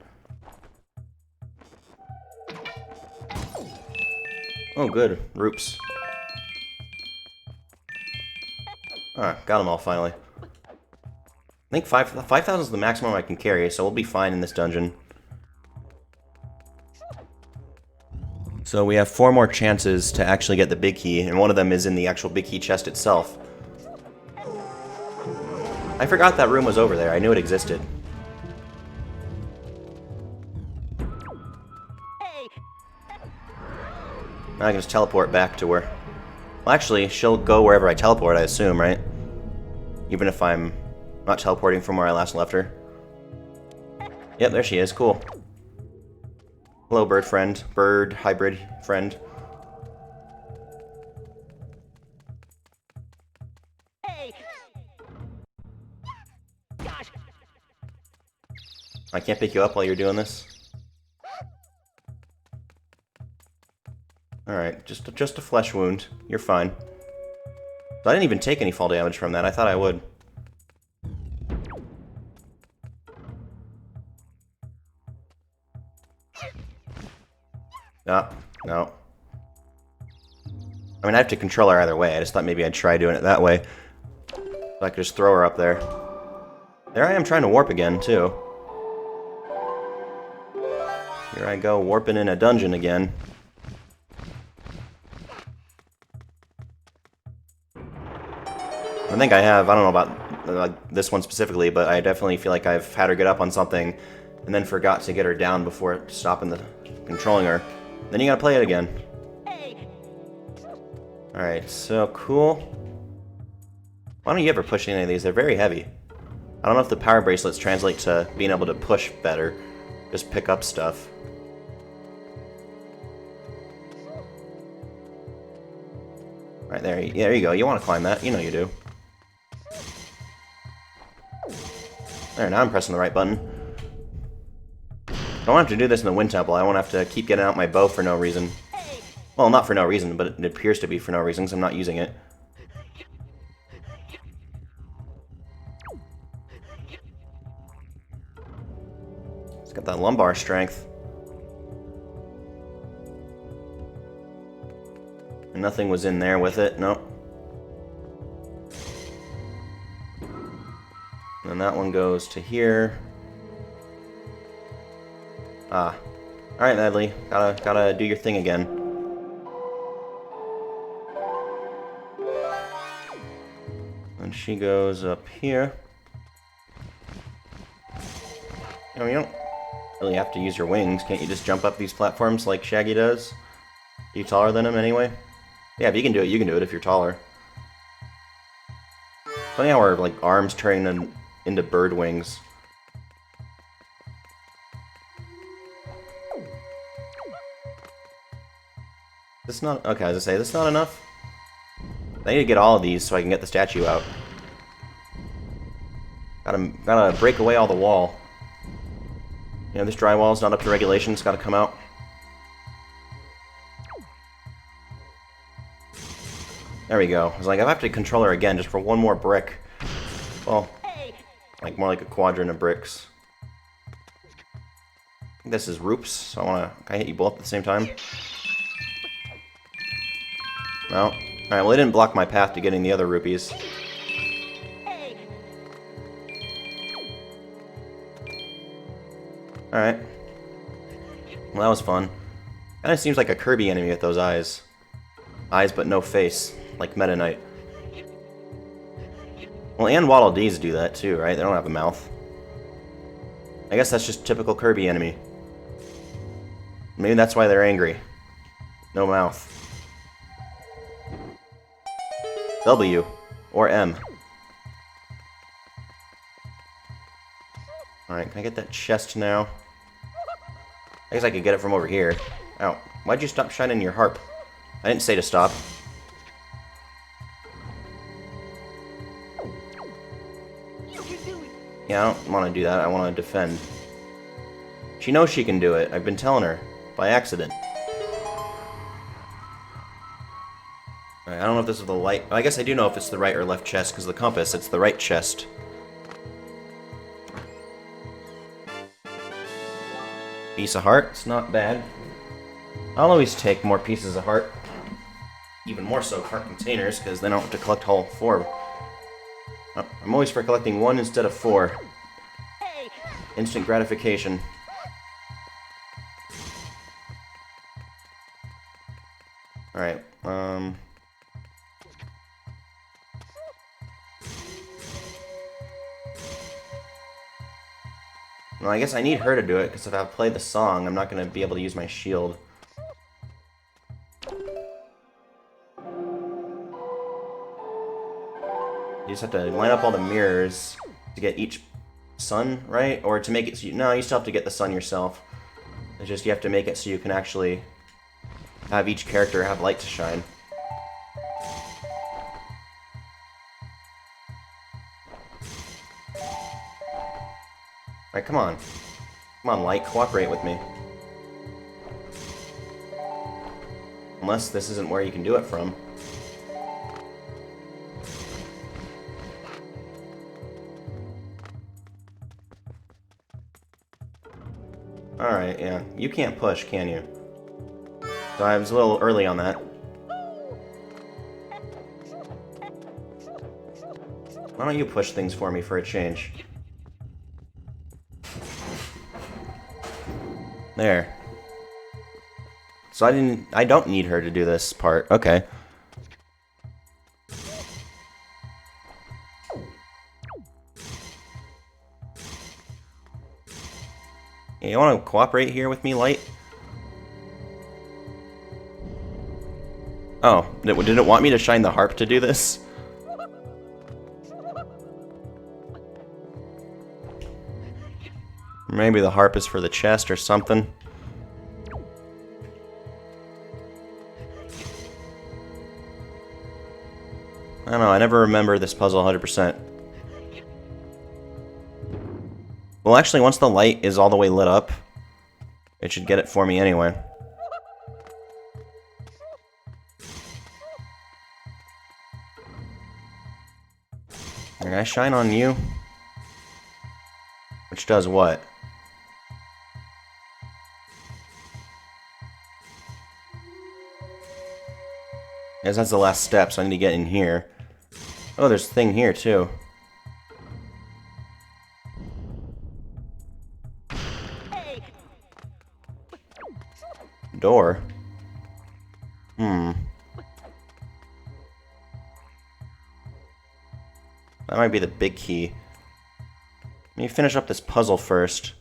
Oh, good. Roops. Alright, got them all finally. I think 5,000 is the maximum I can carry, so we'll be fine in this dungeon. So we have 4 more chances to actually get the big key, and one of them is in the actual big key chest itself. I forgot that room was over there. I knew it existed. Hey. Now I can just teleport back to where... Well, actually, she'll go wherever I teleport, I assume, right? Even if I'm not teleporting from where I last left her. Yep, there she is. Cool. Hello, bird friend. Bird hybrid friend. Hey. Gosh. I can't pick you up while you're doing this. Alright, just a flesh wound. You're fine. So I didn't even take any fall damage from that. I thought I would. Ah, no. I mean, I have to control her either way. I just thought maybe I'd try doing it that way. So I could just throw her up there. There I am trying to warp again, too. Here I go, warping in a dungeon again. I think I have, I don't know about this one specifically, but I definitely feel like I've had her get up on something and then forgot to get her down before stopping the controlling her. Then you gotta play it again. Hey. Alright, so cool. Why don't you ever push any of these? They're very heavy. I don't know if the power bracelets translate to being able to push better. Just pick up stuff. Right there, there you go. You want to climb that. You know you do. There, now I'm pressing the right button. I don't have to do this in the Wind Temple. I won't have to keep getting out my bow for no reason. Well, not for no reason, but it appears to be for no reason, because I'm not using it. It's got that lumbar strength. And nothing was in there with it, nope. And that one goes to here. Ah. Alright, Medley. Gotta do your thing again. And she goes up here. You know, you don't really have to use your wings. Can't you just jump up these platforms like Shaggy does? Are you taller than him anyway? Yeah, if you can do it if you're taller. Funny how our like arms turn into bird wings. This not okay. As I say, this not enough. I need to get all of these so I can get the statue out. Gotta break away all the wall. You know, this drywall is not up to regulation. It's gotta come out. There we go. I was like, I have to control her again just for one more brick. Well, Like, more like a quadrant of bricks. I think this is roops, so can I hit you both at the same time? No? Alright, well, they didn't block my path to getting the other rupees. Hey. Alright. Well, that was fun. Kinda seems like a Kirby enemy with those eyes. Eyes but no face, like Meta Knight. Well, and Waddle Dees do that too, right? They don't have a mouth. I guess that's just typical Kirby enemy. Maybe that's why they're angry. No mouth. W. Or M. Alright, can I get that chest now? I guess I could get it from over here. Ow. Why'd you stop shining your harp? I didn't say to stop. You can do it. Yeah, I don't want to do that. I want to defend. She knows she can do it. I've been telling her. By accident. Alright, I don't know if this is the light... I guess I do know if it's the right or left chest, because the compass, it's the right chest. Piece of heart, it's not bad. I'll always take more pieces of heart. Even more so heart containers, because then I don't have to collect all 4. Oh, I'm always for collecting 1 instead of 4. Hey. Instant gratification. Alright, well, I guess I need her to do it, because if I play the song, I'm not going to be able to use my shield. You just have to line up all the mirrors to get each sun, right? Or to make it so you... No, you still have to get the sun yourself. It's just you have to make it so you can actually have each character have light to shine. Alright, come on. Come on, light, cooperate with me. Unless this isn't where you can do it from. Alright, yeah. You can't push, can you? So I was a little early on that. Why don't you push things for me for a change? There. So I don't need her to do this part. Okay. Hey, you want to cooperate here with me, Light? Oh, did it want me to shine the harp to do this? Maybe the harp is for the chest or something. I don't know, I never remember this puzzle 100%. Well, actually, once the light is all the way lit up, it should get it for me anyway. Can I shine on you? Which does what? As that's the last step, so I need to get in here. Oh, there's a thing here, too. Hey. Door? Hmm. That might be the big key. Let me finish up this puzzle first.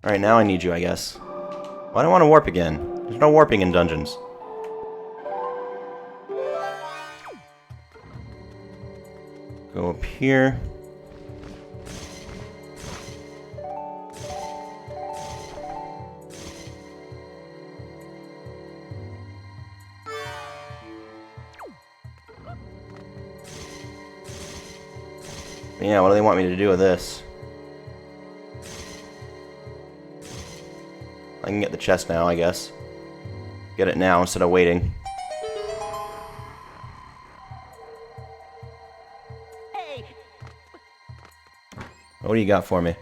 Alright, now I need you, I guess. Well, I don't want to warp again. There's no warping in dungeons. Go up here. Yeah, what do they want me to do with this? I can get the chest now, I guess. Get it now instead of waiting. Hey. What do you got for me?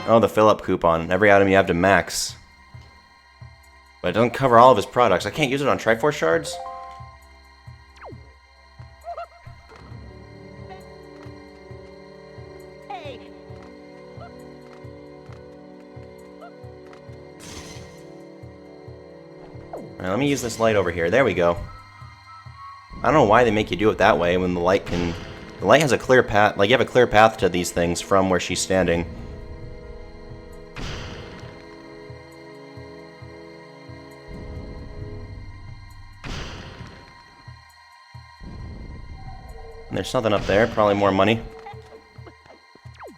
Oh, the fill-up coupon. Every item you have to max. But it doesn't cover all of his products. I can't use it on Triforce shards? Hey. Alright, let me use this light over here. There we go. I don't know why they make you do it that way when the light can... The light has a clear path... Like, you have a clear path to these things from where she's standing. And there's something up there. Probably more money.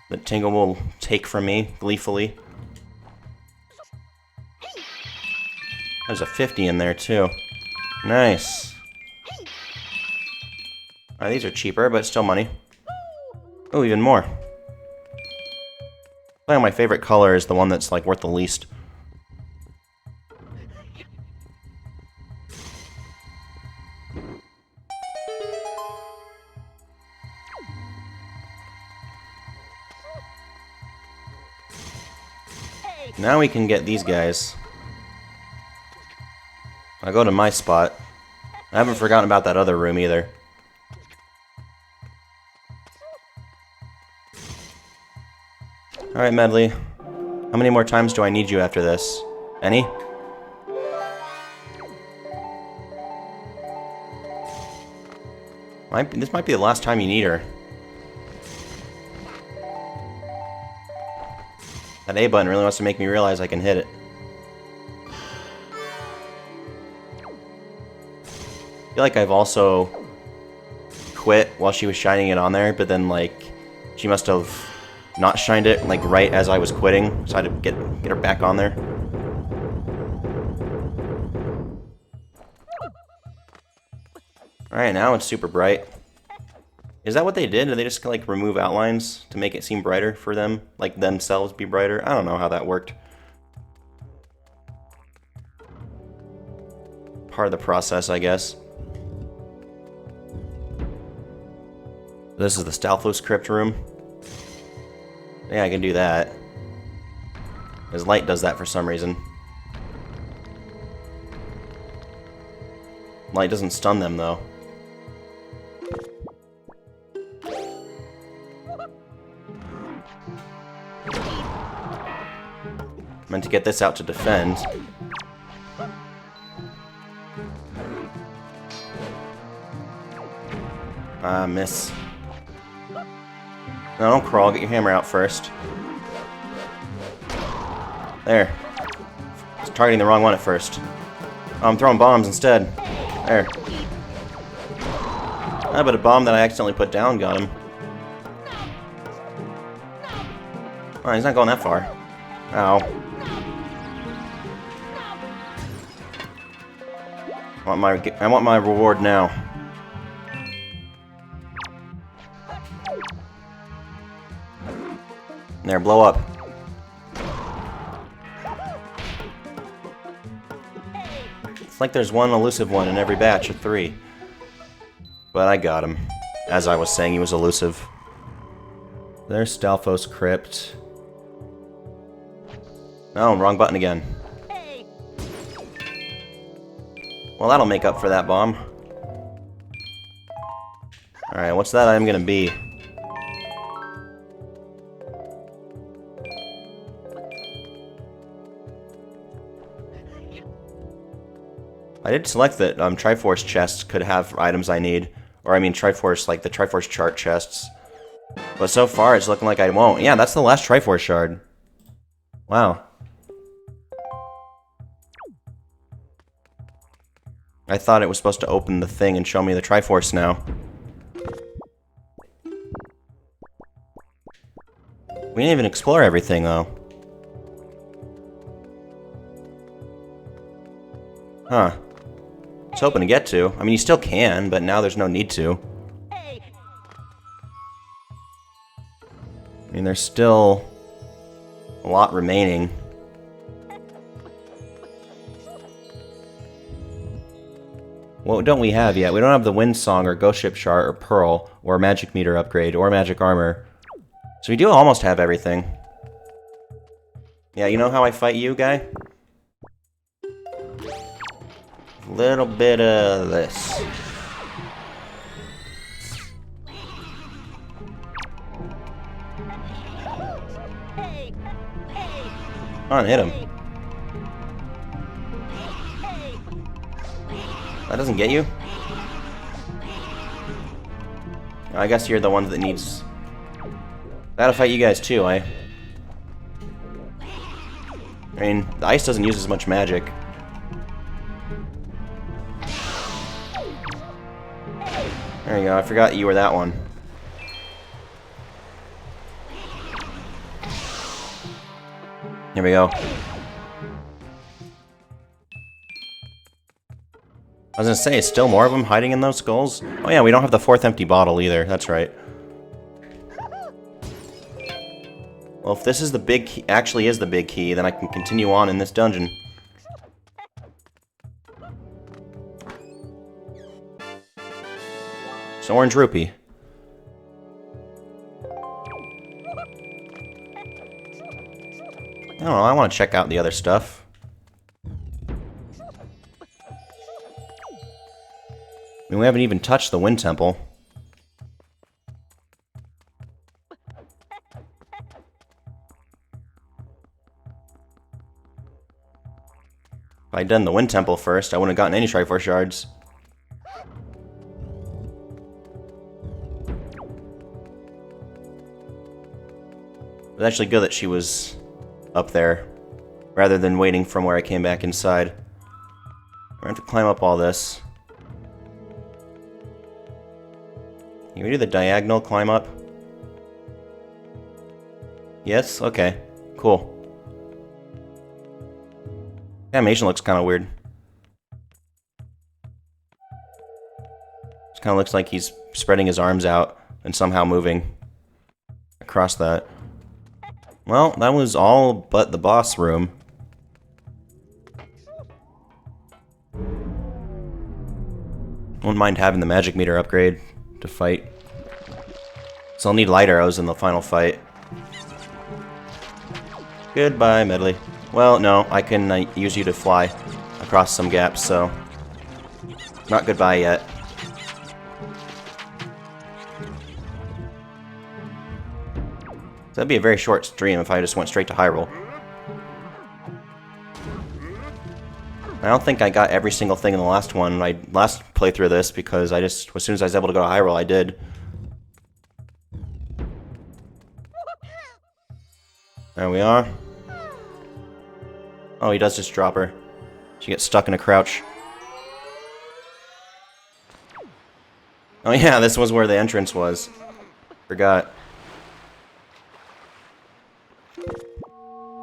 That Tingle will take from me, gleefully. There's a 50 in there, too. Nice. Alright, these are cheaper, but still money. Oh, even more. I think my favorite color is the one that's, like, worth the least. Now we can get these guys. I'll go to my spot. I haven't forgotten about that other room either. Alright, Medley. How many more times do I need you after this? Any? This might be the last time you need her. That A button really wants to make me realize I can hit it. I feel like I've also quit while she was shining it on there, but then, like, she must have not shined it, like, right as I was quitting, so I had to get her back on there. Alright, now it's super bright. Is that what they did? Did they just, like, remove outlines to make it seem brighter for them? Like, themselves be brighter? I don't know how that worked. Part of the process, I guess. This is the Stalfos Crypt room. Yeah, I can do that. His light does that for some reason. Light doesn't stun them, though. Meant to get this out to defend. Ah, miss. No, don't crawl. Get your hammer out first. There. I was targeting the wrong one at first. Oh, I'm throwing bombs instead. There. Ah, but a bomb that I accidentally put down got him. Oh, he's not going that far. Ow. I want my reward now. There, blow up. It's like there's one elusive one in every batch of 3. But I got him. As I was saying, he was elusive. There's Stalfos Crypt. Oh, wrong button again. Well, that'll make up for that bomb. Alright, what's that item gonna be? I did select that Triforce chests could have items I need. Or I mean Triforce, like the Triforce chart chests. But so far it's looking like I won't. Yeah, that's the last Triforce shard. Wow. I thought it was supposed to open the thing and show me the Triforce now. We didn't even explore everything, though. Huh. I was hoping to get to. I mean, you still can, but now there's no need to. I mean, there's still a lot remaining. What don't we have yet? We don't have the Wind Song or Ghost Ship Chart or Pearl or Magic Meter upgrade or Magic Armor. So we do almost have everything. Yeah, you know how I fight you, guy? A little bit of this. Hey! Hey! Come on, hit him. Hey! That doesn't get you? I guess you're the one that needs... Gotta fight you guys too, I mean, the ice doesn't use as much magic. There you go, I forgot you were that one. Here we go. I was gonna say, still more of them hiding in those skulls? Oh yeah, we don't have the fourth empty bottle either, that's right. Well, if this is the big key, actually is the big key, then I can continue on in this dungeon. It's an orange rupee. I don't know, I want to check out the other stuff. I mean, we haven't even touched the Wind Temple. If I'd done the Wind Temple first, I wouldn't have gotten any Triforce Shards. It was actually good that she was up there, rather than waiting from where I came back inside. I have to climb up all this. Can we do the diagonal climb up? Yes? Okay. Cool. Animation looks kind of weird. It kind of looks like he's spreading his arms out and somehow moving across that. Well, that was all but the boss room. Wouldn't mind having the magic meter upgrade to fight. So I'll need light arrows in the final fight. Goodbye, Medley. Well, no, I can use you to fly across some gaps, so... Not goodbye yet. So that'd be a very short stream if I just went straight to Hyrule. I don't think I got every single thing in the last one, my last playthrough of this, because I just, as soon as I was able to go to Hyrule, I did. There we are. Oh, he does just drop her. She gets stuck in a crouch. Oh yeah, this was where the entrance was. Forgot.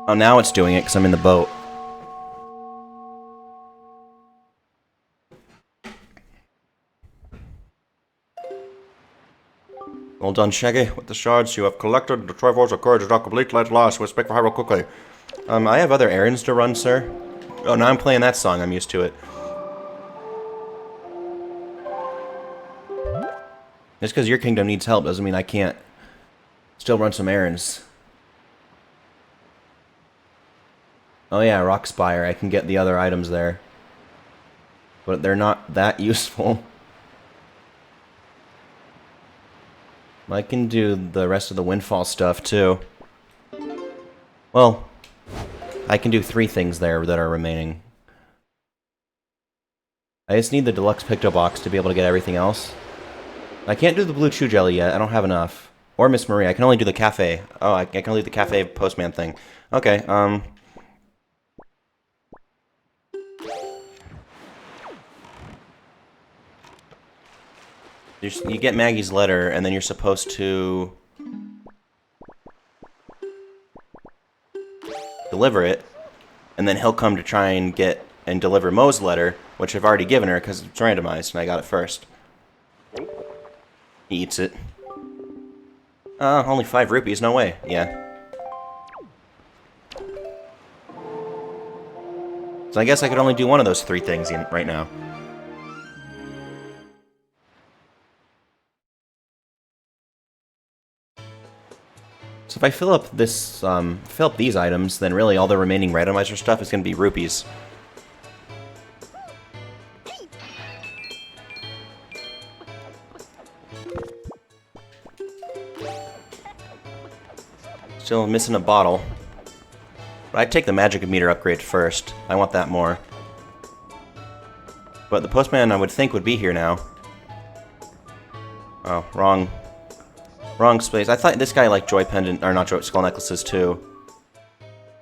Oh, now it's doing it because I'm in the boat. Well done, Shaggy. With the shards you have collected, the Triforce of Courage is not completely at last. We expect for Hyrule quickly. I have other errands to run, sir. Oh, now I'm playing that song. I'm used to it. Just because your kingdom needs help doesn't mean I can't still run some errands. Oh yeah, Rock Spire. I can get the other items there. But they're not that useful. I can do the rest of the Windfall stuff, too. Well, I can do 3 things there that are remaining. I just need the Deluxe Picto Box to be able to get everything else. I can't do the Blue Chew Jelly yet, I don't have enough. Or Miss Marie, I can only do the cafe. Oh, I can only do the cafe postman thing. Okay, you get Maggie's letter, and then you're supposed to deliver it, and then he'll come to try and get and deliver Mo's letter, which I've already given her because it's randomized, and I got it first. He eats it. Only 5 rupees, no way. Yeah. So I guess I could only do one of those 3 things right now. So if I fill up this, fill up these items, then really all the remaining randomizer stuff is going to be rupees. Still missing a bottle. But I'd take the magic meter upgrade first. I want that more. But the postman I would think would be here now. Oh, wrong space. I thought this guy liked joy pendant, or not joy, skull necklaces too.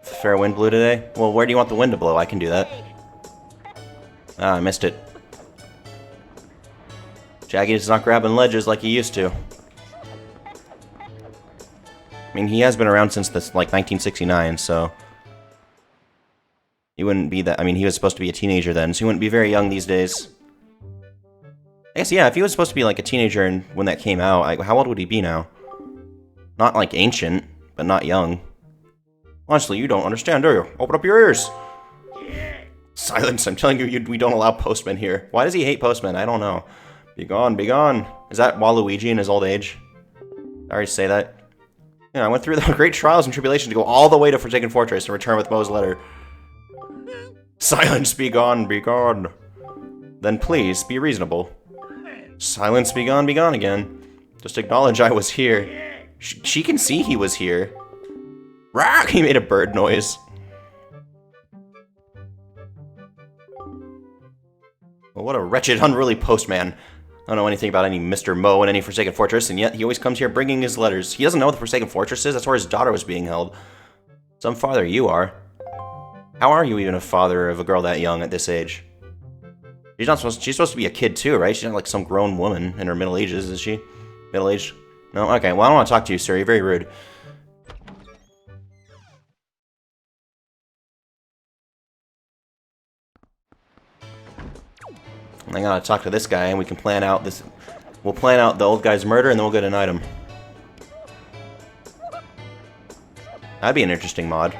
Fair wind blew today? Well, where do you want the wind to blow? I can do that. Ah, I missed it. Jaggy's not grabbing ledges like he used to. I mean, he has been around since this, like, 1969, so... He wouldn't be that... I mean, he was supposed to be a teenager then, so he wouldn't be very young these days. I guess, yeah, if he was supposed to be, like, a teenager and when that came out, how old would he be now? Not, like, ancient, but not young. Honestly, you don't understand, do you? Open up your ears! Silence, I'm telling you, we don't allow postmen here. Why does he hate postmen? I don't know. Be gone, be gone. Is that Waluigi in his old age? Did I already say that? Yeah, I went through the great trials and tribulations to go all the way to Forsaken Fortress and return with Mo's letter. Silence, be gone, be gone. Then please, be reasonable. Silence, be gone again. Just acknowledge I was here. She can see he was here. Rock! He made a bird noise. Well, what a wretched, unruly postman. I don't know anything about any Mr. Mo in any Forsaken Fortress, and yet he always comes here bringing his letters. He doesn't know what the Forsaken Fortress is. That's where his daughter was being held. Some father you are. How are you even a father of a girl that young at this age? She's supposed to be a kid too, right? She's not like some grown woman in her middle ages, is she? Middle-aged? No? Okay, well, I don't want to talk to you, sir. You're very rude. I gotta talk to this guy, and we can plan out this... We'll plan out the old guy's murder, and then we'll get an item. That'd be an interesting mod.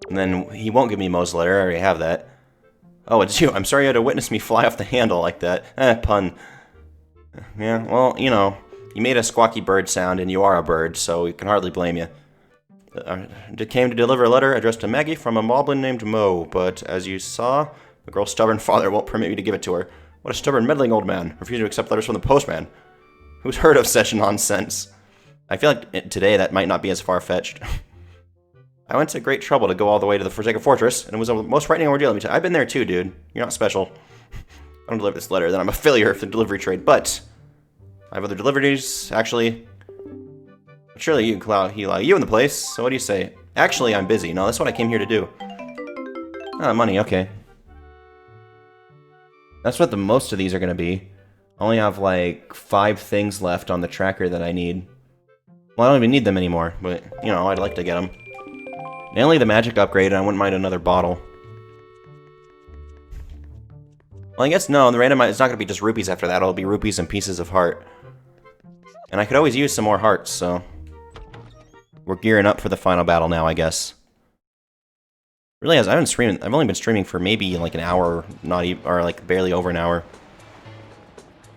And then he won't give me Mo's letter, I already have that. Oh, it's you. I'm sorry you had to witness me fly off the handle like that. Pun. Yeah, well, you know, you made a squawky bird sound, and you are a bird, so we can hardly blame you. Came to deliver a letter addressed to Maggie from a moblin named Mo, but as you saw, the girl's stubborn father won't permit me to give it to her. What a stubborn, meddling old man, refusing to accept letters from the postman. Who's heard of such nonsense? I feel like today that might not be as far-fetched. I went to great trouble to go all the way to the Forsaken Fortress, and it was a most frightening ordeal. Let me tell you. I've been there too, dude. You're not special. I don't deliver this letter, then I'm a failure of the delivery trade, but I have other deliveries, actually. Surely you can allow you in the place, so what do you say? Actually, I'm busy. No, that's what I came here to do. Ah, money, okay. That's what the most of these are going to be. I only have, like, 5 things left on the tracker that I need. Well, I don't even need them anymore, but, you know, I'd like to get them. Mainly the magic upgrade, and I wouldn't mind another bottle. Well, I guess no, the randomizer, it's not going to be just rupees after that, it'll be rupees and pieces of heart. And I could always use some more hearts, so... We're gearing up for the final battle now, I guess. Really, I've only been streaming for maybe like an hour, not even, or like barely over an hour.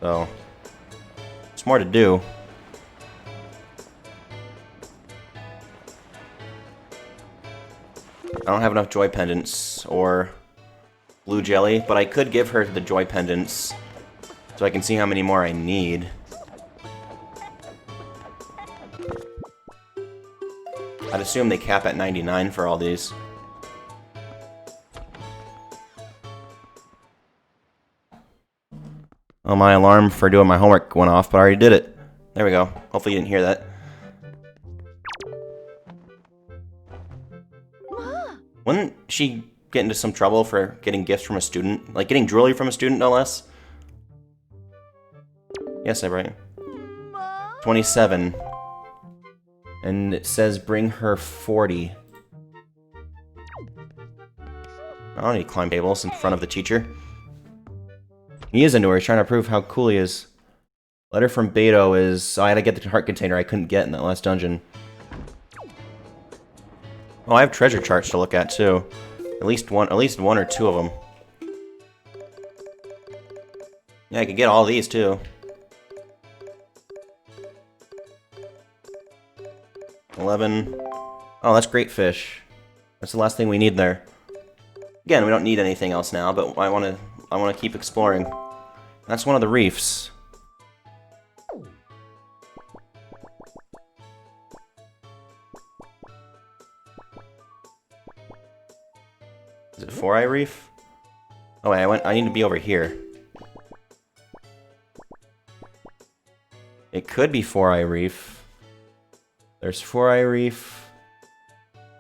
So... There's more to do. I don't have enough joy pendants, or... blue jelly, but I could give her the joy pendants so I can see how many more I need. I'd assume they cap at 99 for all these. Oh, my alarm for doing my homework went off, but I already did it. There we go. Hopefully you didn't hear that. Wouldn't she get into some trouble for getting gifts from a student? Like getting jewelry from a student, no less? Yes, I'm right. 27. And it says bring her 40. I don't need to climb tables in front of the teacher. He is into her. He's trying to prove how cool he is. Letter from Beto is... Oh, I had to get the heart container I couldn't get in that last dungeon. Oh, I have treasure charts to look at too. At least one or two of them. Yeah, I could get all these too. 11. Oh, that's great fish. That's the last thing we need there. Again, we don't need anything else now, but I want to keep exploring. That's one of the reefs. Is it Four-Eye Reef? Oh wait, I need to be over here. It could be Four-Eye Reef. There's Four-Eye Reef,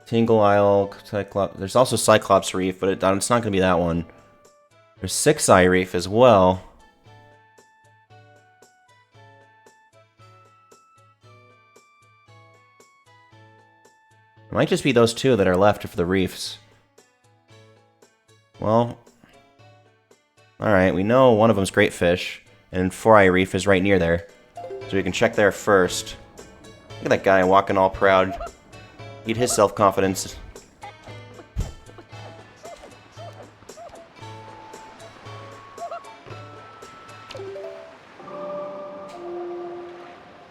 Tingle Isle, Cyclops. There's also Cyclops Reef, but it's not going to be that one. There's Six-Eye Reef as well. It might just be those two that are left for the reefs. Well, alright, we know one of them's Great Fish, and Four-Eye Reef is right near there. So we can check there first. Look at that guy walking all proud. Eat his self-confidence.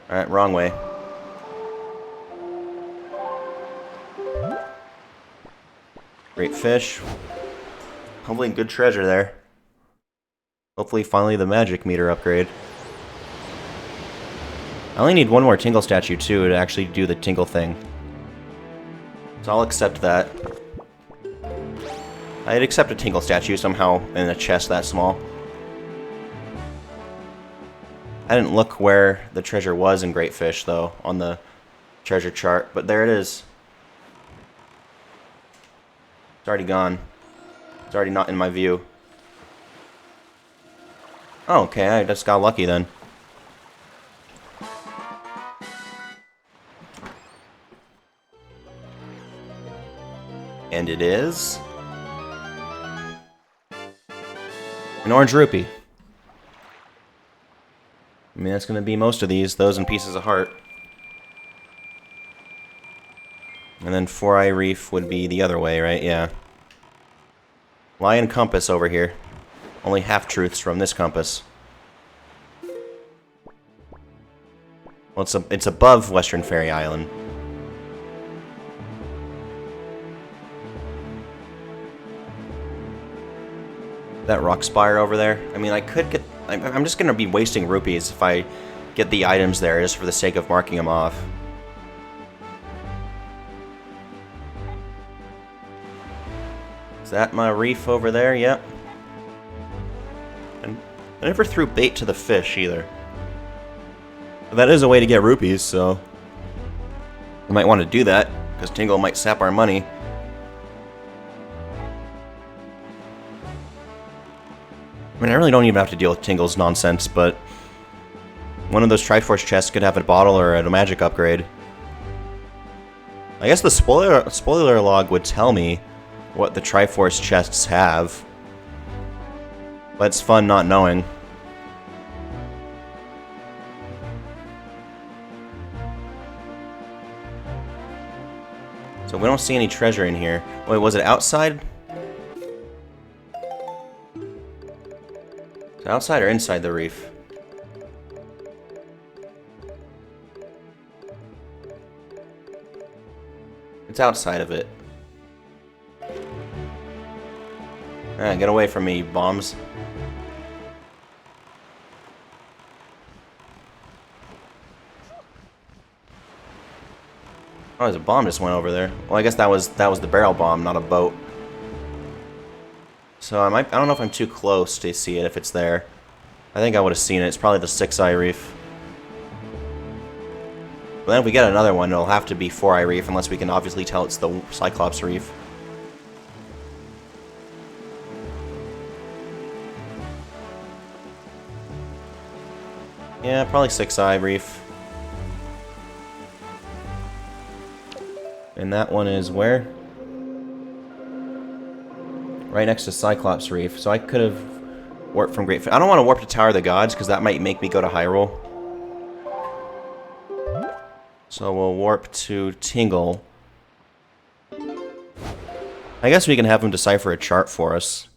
Alright, wrong way. Great fish. Hopefully good treasure there. Hopefully finally the magic meter upgrade. I only need one more Tingle statue too to actually do the Tingle thing. So I'll accept that. I'd accept a Tingle statue somehow in a chest that small. I didn't look where the treasure was in Great Fish though, on the treasure chart, but there it is. It's already gone. It's already not in my view. Oh, okay, I just got lucky then. And it is... an orange rupee. I mean, that's going to be most of these, those and pieces of heart. And then Four-Eye Reef would be the other way, right? Yeah. Lion compass over here. Only half-truths from this compass. Well, it's above Western Fairy Island. That rock spire over there. I mean, I could get... I'm just going to be wasting rupees if I get the items there just for the sake of marking them off. Is that my reef over there? Yep. And I never threw bait to the fish either. But that is a way to get rupees, so... we might want to do that, because Tingle might sap our money. I mean, I really don't even have to deal with Tingle's nonsense, but... one of those Triforce chests could have a bottle or a magic upgrade. I guess the spoiler log would tell me what the Triforce chests have. But it's fun not knowing. So we don't see any treasure in here. Wait, was it outside? Is it outside or inside the reef? It's outside of it. Alright, get away from me, you bombs. Oh, there's a bomb just went over there. Well, I guess that was the barrel bomb, not a boat. So I don't know if I'm too close to see it if it's there. I think I would have seen it. It's probably the Six-Eye Reef. But then if we get another one, it'll have to be Four-Eye Reef, unless we can obviously tell it's the Cyclops Reef. Yeah, probably Six-Eye Reef. And that one is where? Right next to Cyclops Reef. So I could have warped from Great Fish. I don't want to warp to Tower of the Gods, because that might make me go to Hyrule. So we'll warp to Tingle. I guess we can have him decipher a chart for us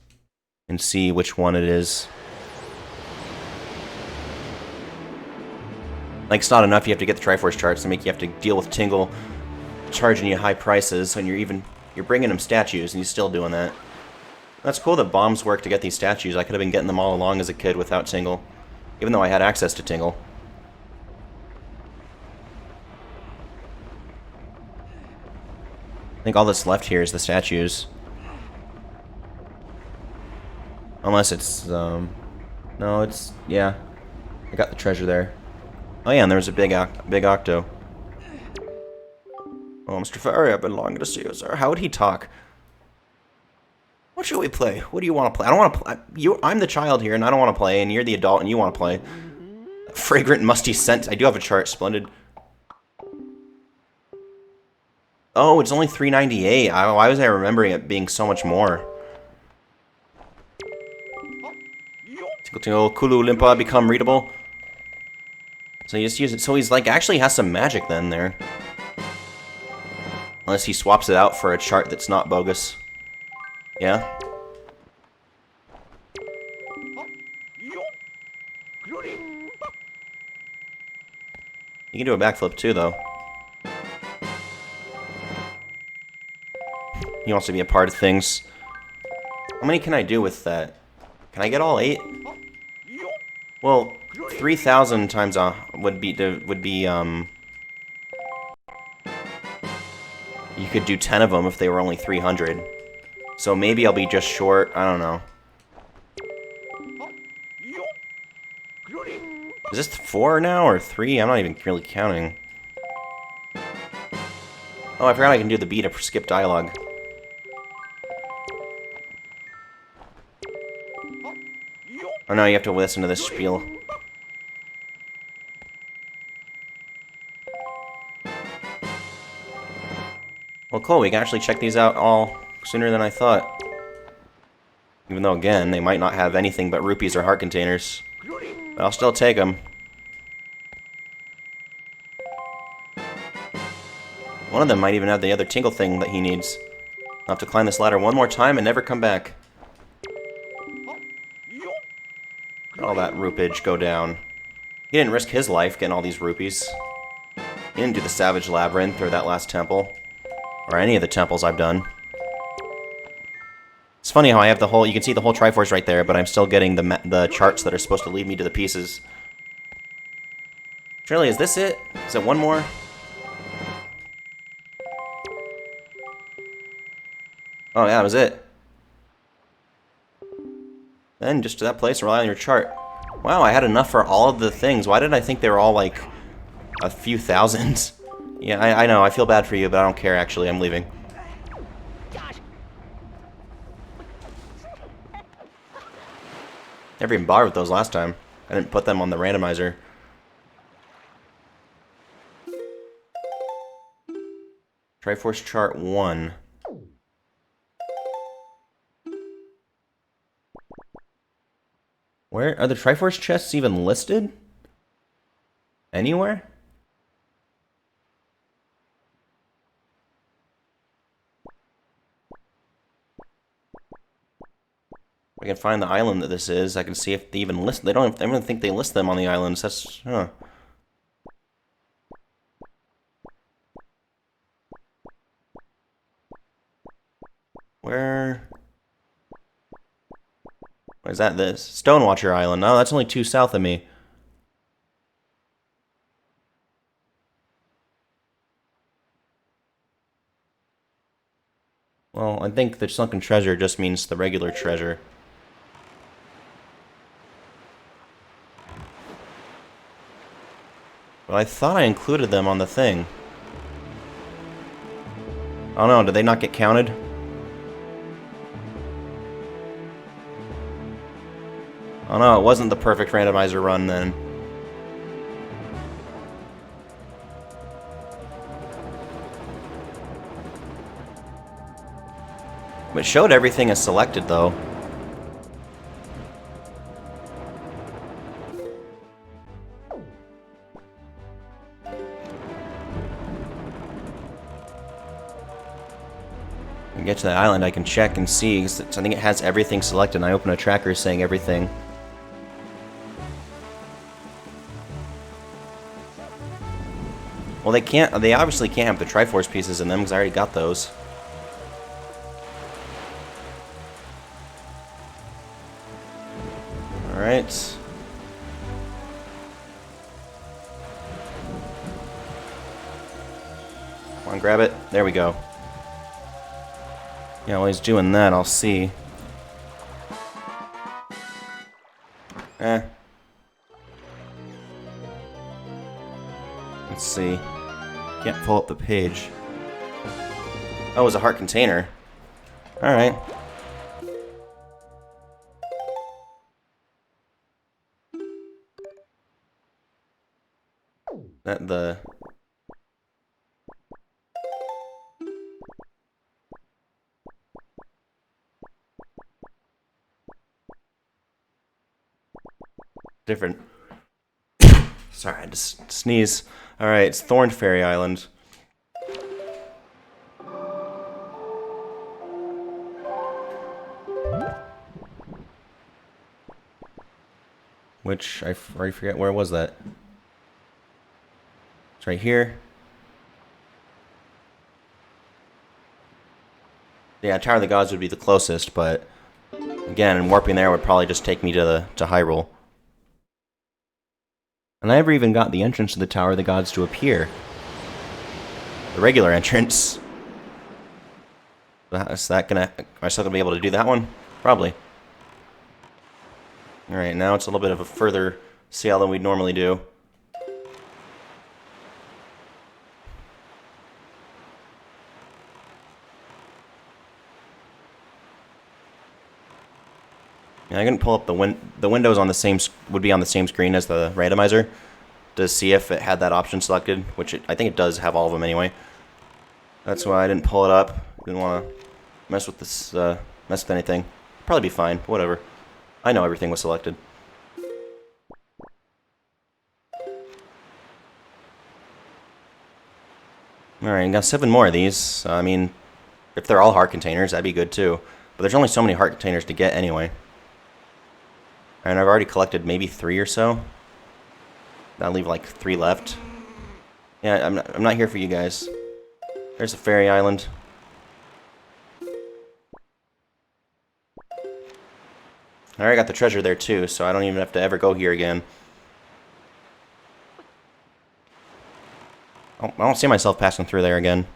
and see which one it is. Like, it's not enough you have to get the Triforce charts to make you have to deal with Tingle charging you high prices when you're bringing him statues and he's still doing that. That's cool that bombs work to get these statues. I could have been getting them all along as a kid without Tingle, even though I had access to Tingle. I think all that's left here is the statues. Unless it's, no, it's, yeah. I got the treasure there. Oh yeah, and there was a big octo. Oh, Mr. Fairy, I've been longing to see you, sir. How would he talk? What should we play? What do you want to play? I don't want to play. I'm the child here, and I don't want to play, and you're the adult, and you want to play. Fragrant, musty scent. I do have a chart. Splendid. Oh, it's only $3.98. Why was I remembering it being so much more? Tingle Tingle, Kulu Limpa, become readable. So you just use it. So he's like actually has some magic then there. Unless he swaps it out for a chart that's not bogus. Yeah? You can do a backflip too, though. He wants to be a part of things. How many can I do with that? Can I get all 8? Well, 3,000 times would be you could do 10 of them if they were only 300. So maybe I'll be just short. I don't know. Is this 4 now or 3? I'm not even really counting. Oh, I forgot I can do the B to skip dialogue. Oh no, you have to listen to this spiel. Well, cool, we can actually check these out all sooner than I thought. Even though, again, they might not have anything but rupees or heart containers. But I'll still take them. One of them might even have the other Tingle thing that he needs. I'll have to climb this ladder one more time and never come back. All that rupage go down. He didn't risk his life getting all these rupees. He didn't do the Savage Labyrinth or that last temple. Or any of the temples I've done. It's funny how I have the whole... You can see the whole Triforce right there, but I'm still getting the charts that are supposed to lead me to the pieces. Surely, is this it? Is it one more? Oh, yeah, that was it. Then, just to that place, rely on your chart. Wow, I had enough for all of the things. Why did I think they were all, like, a few thousand? Yeah, I know, I feel bad for you, but I don't care, actually. I'm leaving. Never even bothered with those last time. I didn't put them on the randomizer. Triforce chart 1. Where are the Triforce chests even listed? Anywhere? I can find the island that this is. I can see if they even list. They don't. I don't think they list them on the islands. That's huh. Where? What is that? This Stonewatcher Island. No, that's only 2 south of me. Well, I think the sunken treasure just means the regular treasure. But I thought I included them on the thing. Oh no, did they not get counted? Oh no, it wasn't the perfect randomizer run then. It showed everything as selected though. get to that island, I can check and see. 'Cause I think it has everything selected, and I open a tracker saying everything. Well, they can't. They obviously can't have the Triforce pieces in them because I already got those. All right. Come on, grab it. There we go. Yeah, while he's doing that, I'll see. Let's see. Can't pull up the page. Oh, it was a heart container. Alright. The... Different. Sorry, I just sneeze. Alright, it's Thorn Fairy Island. Which, I already forget, where was that? It's right here. Yeah, Tower of the Gods would be the closest, but... Again, warping there would probably just take me to Hyrule. And I never even got the entrance to the Tower of the Gods to appear. The regular entrance. Is that gonna... Am I still gonna be able to do that one? Probably. Alright, now it's a little bit of a further sail than we'd normally do. Yeah, I can pull up the windows on the same would be on the same screen as the randomizer to see if it had that option selected, which I think it does have all of them anyway. That's why I didn't pull it up. Didn't want to mess with this, mess with anything. Probably be fine. Whatever. I know everything was selected. Alright, got 7 more of these. I mean, if they're all heart containers, that'd be good too. But there's only so many heart containers to get anyway. And I've already collected maybe 3 or so. That'll leave like 3 left. Yeah, I'm not here for you guys. There's a fairy island. I already got the treasure there too, so I don't even have to ever go here again. I don't see myself passing through there again.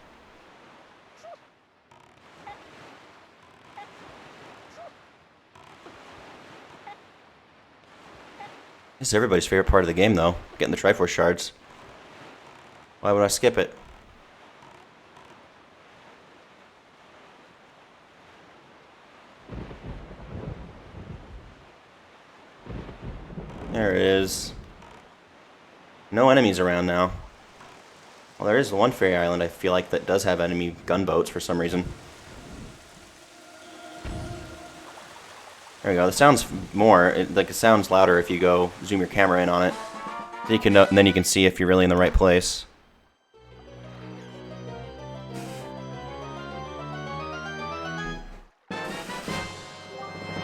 This is everybody's favorite part of the game, though. Getting the Triforce shards. Why would I skip it? There it is. No enemies around now. Well, there is the one fairy island I feel like that does have enemy gunboats for some reason. There we go. The sounds more, it sounds louder if you go zoom your camera in on it. So you can and then you can see if you're really in the right place.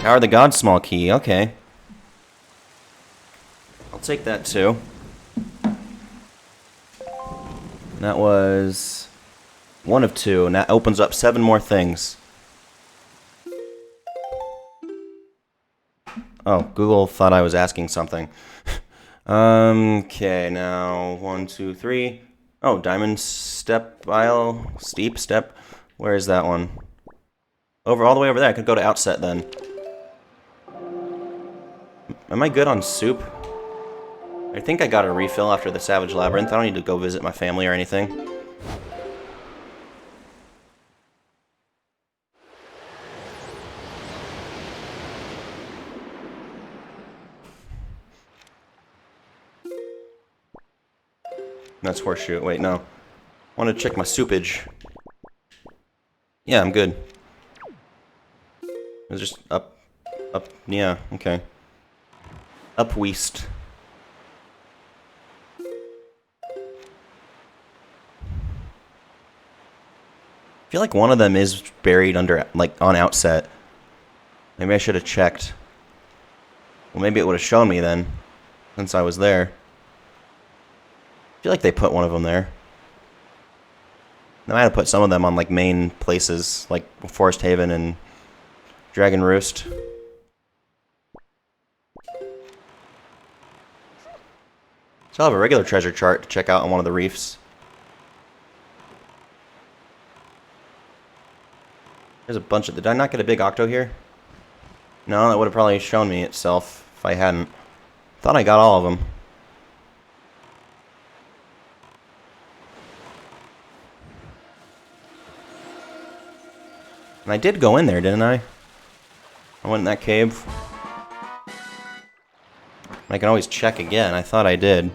Tower of the Gods small key. Okay. I'll take that too. And that was 1 of 2, and that opens up 7 more things. Oh, Google thought I was asking something. Okay, now 1, 2, 3. Oh, Diamond Step Isle, Steep Step. Where is that one? All the way over there. I could go to Outset then. Am I good on soup? I think I got a refill after the Savage Labyrinth. I don't need to go visit my family or anything. That's horseshoe. Wait, no. I want to check my soupage. Yeah, I'm good. It's just up, yeah, okay. Up west. I feel like one of them is buried under, like, on outset. Maybe I should have checked. Well, maybe it would have shown me then, since I was there. I feel like they put one of them there. They might have put some of them on, like, main places, like Forest Haven and Dragon Roost. So I'll have a regular treasure chart to check out on one of the reefs. There's a bunch of... Did I not get a big octo here? No, that would have probably shown me itself if I hadn't. Thought I got all of them. And I did go in there, didn't I? I went in that cave. I can always check again. I thought I did.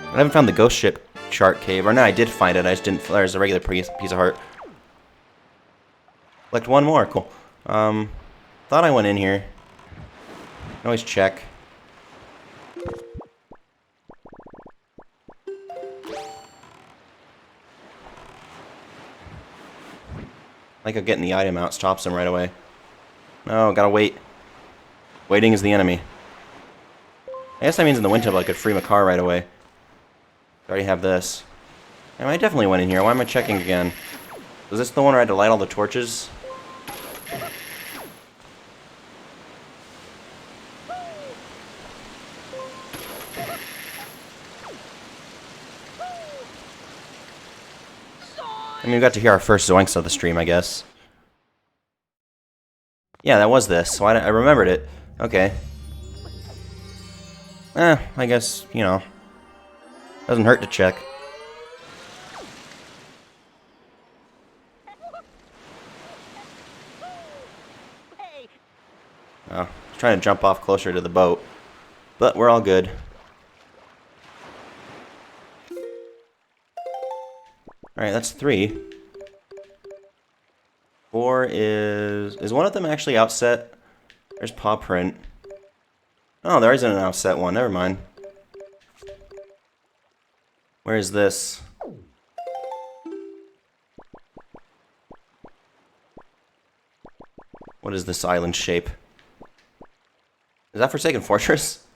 I haven't found the ghost ship chart cave. Or no, I did find it. I just didn't... There's a regular piece of heart. Collect one more. Cool. Thought I went in here. Can always check. I think getting the item out stops him right away. No, gotta wait. Waiting is the enemy. I guess that means in the wind temple I could free my car right away. I already have this. I definitely went in here. Why am I checking again? Was this the one where I had to light all the torches? I mean, we got to hear our first zoinks of the stream, I guess. Yeah, that was this, so I remembered it. Okay. I guess, you know, doesn't hurt to check. Hey. Oh, I was trying to jump off closer to the boat, but we're all good. Alright, that's 3. 4 is one of them actually outset? There's paw print. Oh, there isn't an outset one. Never mind. Where is this? What is this island shape? Is that Forsaken Fortress?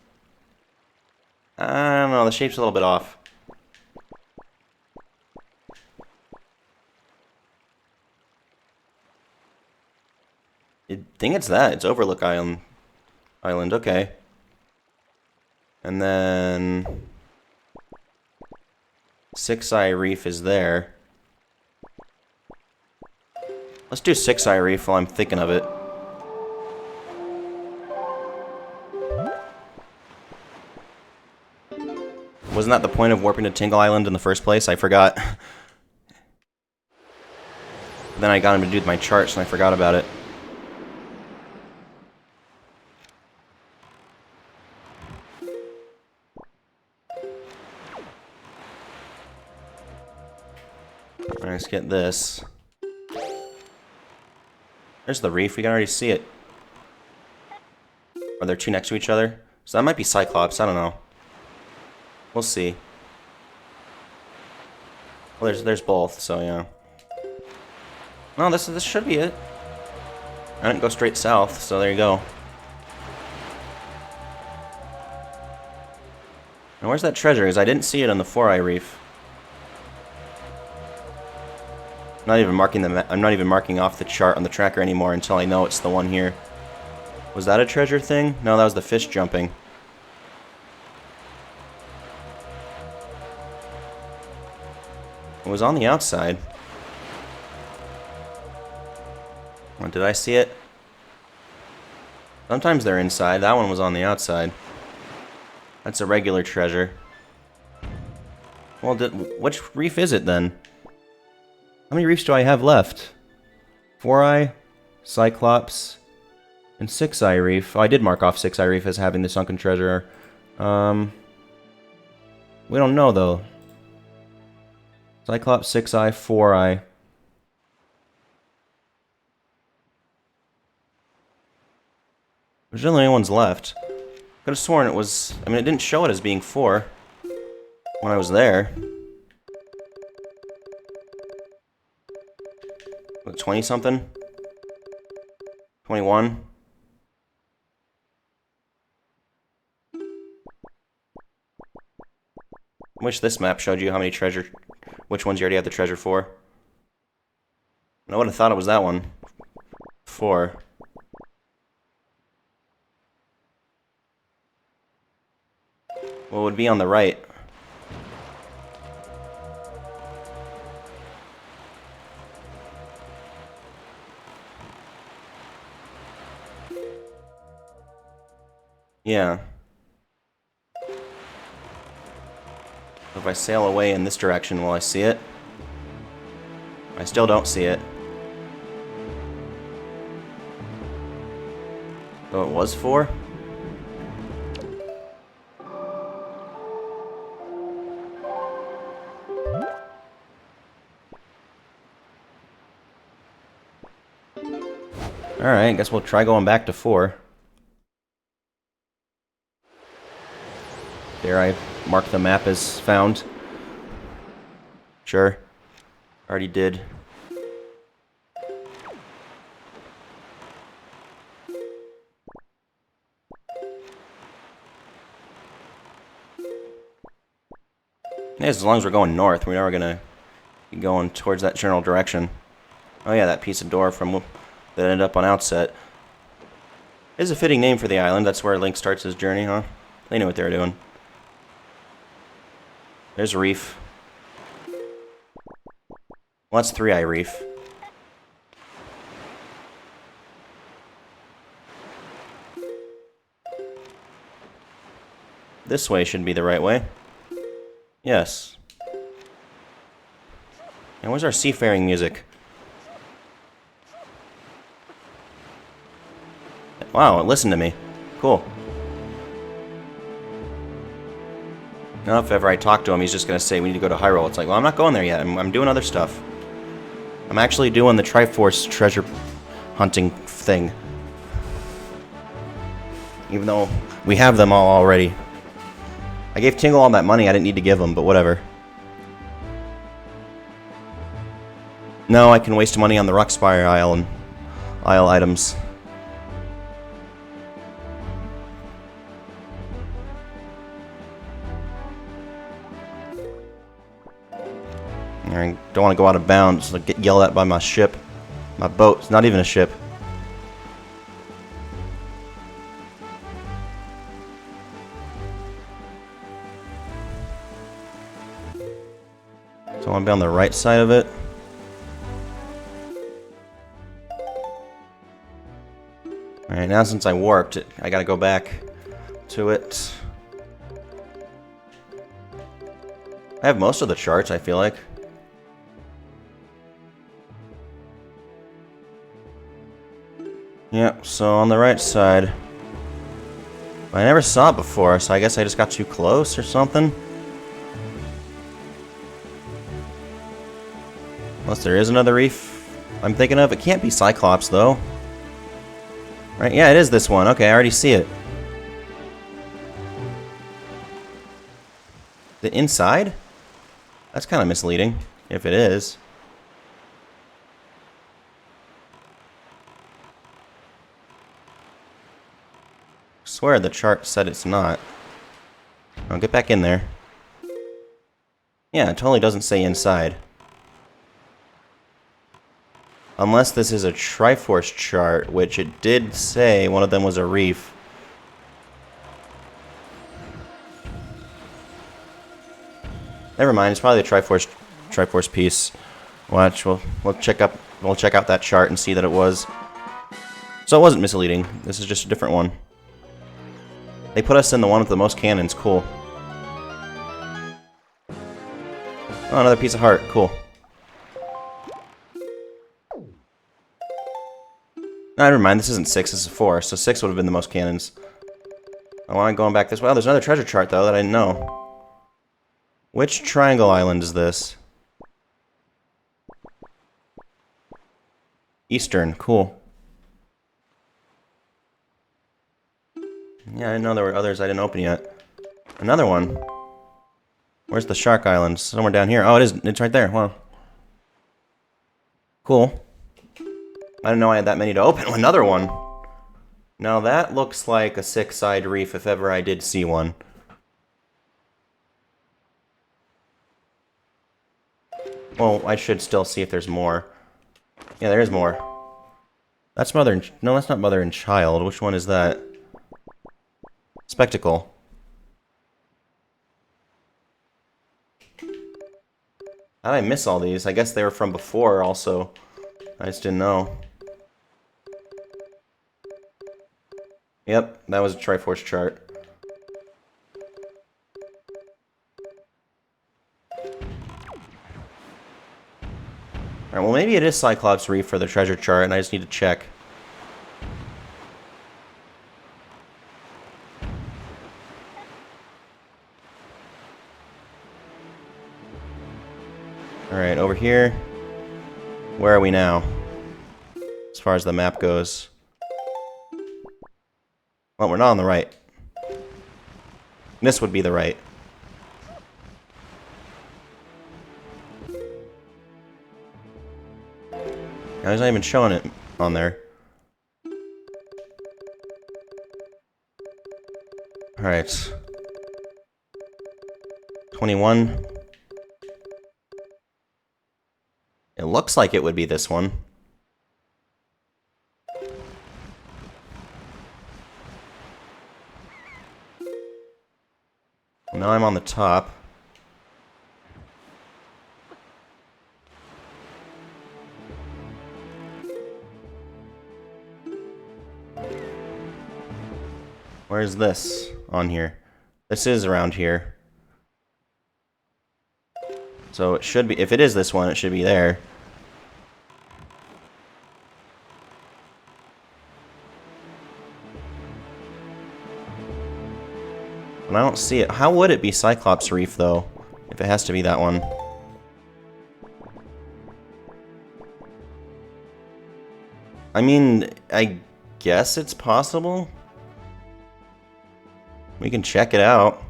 I don't know. The shape's a little bit off. I think it's that. It's Overlook Island. Okay. And then... Six Eye Reef is there. Let's do Six Eye Reef while I'm thinking of it. Wasn't that the point of warping to Tingle Island in the first place? I forgot. Then I got him to do my charts and I forgot about it. Alright, let's get this. There's the reef, we can already see it. Are there two next to each other? So that might be Cyclops, I don't know. We'll see. Well, there's both, so yeah. No, this should be it. I didn't go straight south, so there you go. Now where's that treasure? Because I didn't see it on the Four Eye Reef. I'm not even marking off the chart on the tracker anymore until I know it's the one here. Was that a treasure thing? No, that was the fish jumping. It was on the outside. What, did I see it? Sometimes they're inside. That one was on the outside. That's a regular treasure. Well, which reef is it then? How many reefs do I have left? Four Eye, Cyclops, and Six Eye Reef. Oh, I did mark off Six Eye Reef as having the sunken treasure. We don't know though. Cyclops, Six Eye, Four Eye. There's the only ones left. Could have sworn it was... I mean, it didn't show it as being 4 when I was there. What, 20 something? 21? I wish this map showed you how many treasure, which ones you already have the treasure for. I would have thought it was that one. 4. What would be on the right? Yeah. If I sail away in this direction, will I see it? I still don't see it. Oh, it was 4? Alright, guess we'll try going back to 4. There, I mark the map as found. Sure. Already did. Yeah, as long as we're going north, we know we're gonna be going towards that general direction. Oh yeah, that piece of door from that ended up on Outset. Is a fitting name for the island. That's where Link starts his journey, huh? They knew what they were doing. There's Reef. Well, that's Three-Eye Reef. This way should be the right way. Yes. And where's our seafaring music? Wow, listen to me. Cool. Now, if ever I talk to him, he's just going to say, we need to go to Hyrule. It's like, well, I'm not going there yet. I'm doing other stuff. I'm actually doing the Triforce treasure hunting thing. Even though we have them all already. I gave Tingle all that money I didn't need to give him, but whatever. No, I can waste money on the Rockspire Isle and Isle items. I don't want to go out of bounds, like get yelled at by my ship. My boat. It's not even a ship. So I want to be on the right side of it. Alright, now since I warped it, I gotta go back to it. I have most of the charts, I feel like. Yep, so on the right side. I never saw it before, so I guess I just got too close or something. Unless there is another reef I'm thinking of. It can't be Cyclops, though. Right, yeah, it is this one. Okay, I already see it. The inside? That's kind of misleading, if it is. I swear the chart said it's not. I'll get back in there. Yeah, it totally doesn't say inside. Unless this is a Triforce chart, which it did say one of them was a reef. Never mind, it's probably a Triforce piece. Watch, we'll check out that chart and see that it was. So it wasn't misleading. This is just a different one. They put us in the one with the most cannons. Cool. Oh, another piece of heart. Cool. No, never mind. This isn't 6. This is 4. So 6 would have been the most cannons. I want going back this way. Oh, there's another treasure chart, though, that I didn't know. Which triangle island is this? Eastern. Cool. Yeah, I didn't know there were others I didn't open yet. Another one. Where's the Shark Island? Somewhere down here. Oh, it is. It's right there. Wow. Cool. I didn't know I had that many to open. Another one. Now that looks like a six-eyed reef if ever I did see one. Well, I should still see if there's more. Yeah, there is more. That's mother and... No, that's not mother and child. Which one is that? Spectacle. How did I miss all these? I guess they were from before also. I just didn't know. Yep, that was a Triforce chart. Alright, well maybe it is Cyclops Reef for the treasure chart, and I just need to check. Alright, over here. Where are we now? As far as the map goes. Well, we're not on the right. This would be the right. Now, he's not even showing it on there. Alright. 21. It looks like it would be this one. Now I'm on the top. Where's this on here? This is around here. So it should be, if it is this one, it should be there. And I don't see it. How would it be Cyclops Reef, though? If it has to be that one. I mean, I guess it's possible. We can check it out.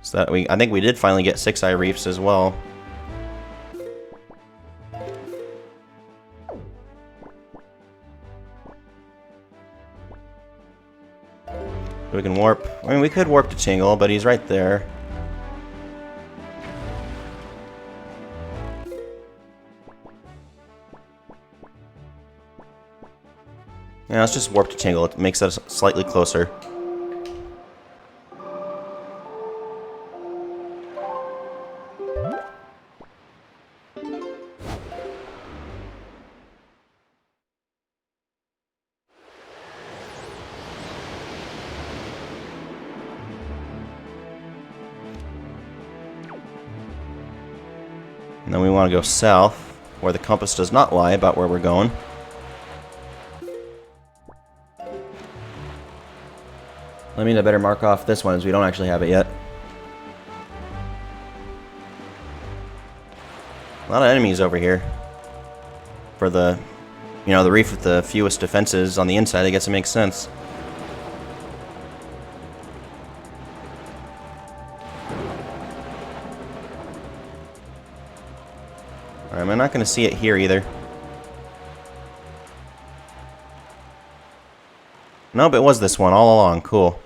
So that I think we did finally get six-eye reefs as well. We can warp. I mean, we could warp to Tingle, but he's right there. Yeah, let's just warp to Tingle. It makes us slightly closer. And then we want to go south, where the compass does not lie about where we're going. That means I better mark off this one, as we don't actually have it yet. A lot of enemies over here. For the, you know, the reef with the fewest defenses on the inside, I guess it makes sense. Alright, I'm not going to see it here either. Nope, it was this one all along. Cool.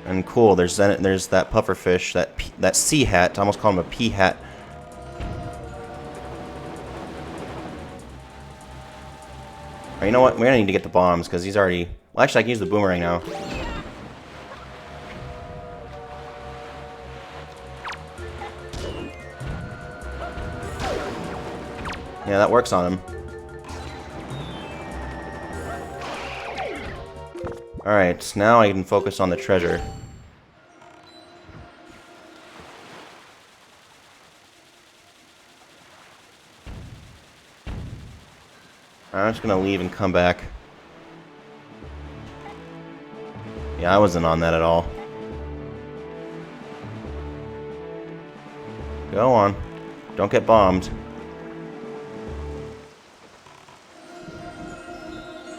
And cool, there's that pufferfish, that sea hat. I almost call him a pea hat. Alright, you know what? We're gonna need to get the bombs because he's already. Well, actually, I can use the boomerang now. Yeah, that works on him. Alright, now I can focus on the treasure. I'm just gonna leave and come back. Yeah, I wasn't on that at all. Go on. Don't get bombed.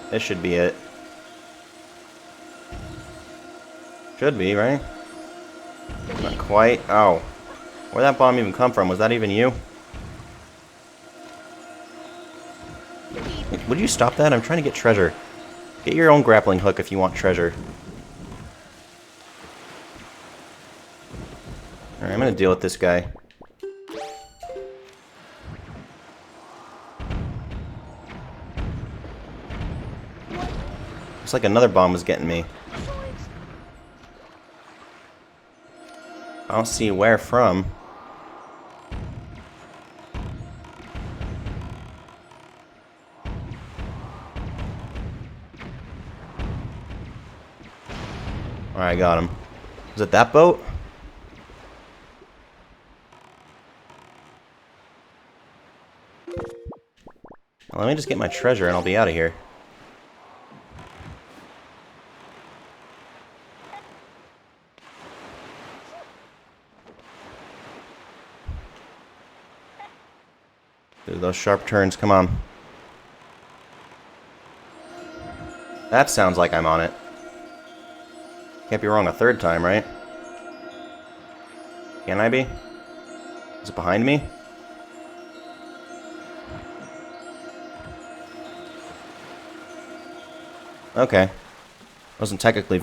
This should be it. Should be, right? Not quite. Oh. Where'd that bomb even come from? Was that even you? would you stop that? I'm trying to get treasure. Get your own grappling hook if you want treasure. Alright, I'm gonna deal with this guy. Looks like another bomb was getting me. I don't see where from. Alright, got him. Was it that boat? Well, let me just get my treasure and I'll be out of here. Dude, those sharp turns, come on. That sounds like I'm on it. Can't be wrong a third time, right? Can I be? Is it behind me? Okay. Wasn't technically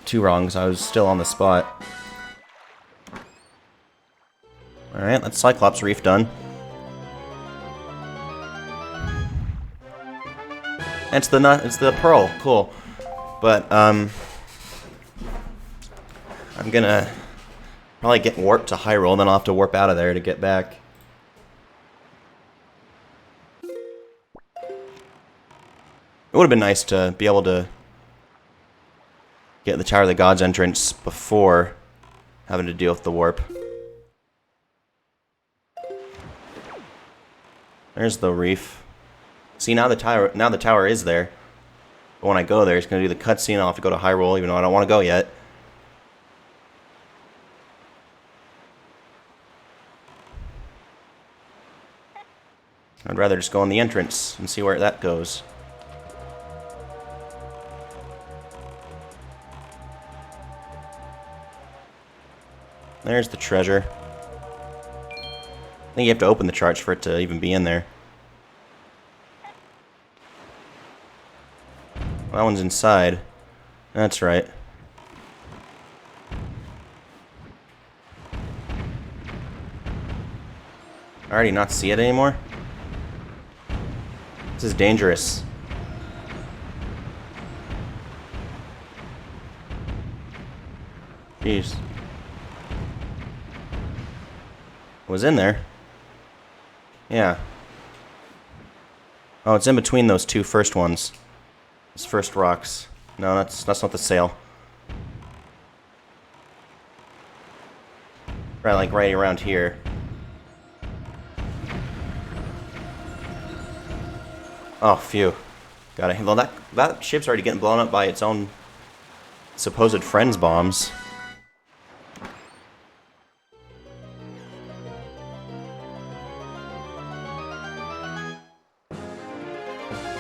too wrong, because I was still on the spot. Alright, that's Cyclops Reef done. It's the pearl, cool. But, I'm gonna probably get warped to Hyrule, and then I'll have to warp out of there to get back. It would have been nice to be able to get the Tower of the Gods entrance before having to deal with the warp. There's the reef. See, now the tower is there. But when I go there, it's going to do the cutscene. I'll have to go to Hyrule, even though I don't want to go yet. I'd rather just go in the entrance and see where that goes. There's the treasure. I think you have to open the charts for it to even be in there. That one's inside. That's right. I already not see it anymore? This is dangerous. Jeez. It was in there. Yeah. Oh, it's in between those two first ones. Those first rocks. No, that's not the sail. Right, like right around here. Oh, phew. Got it. Well, that ship's already getting blown up by its own supposed friends' bombs.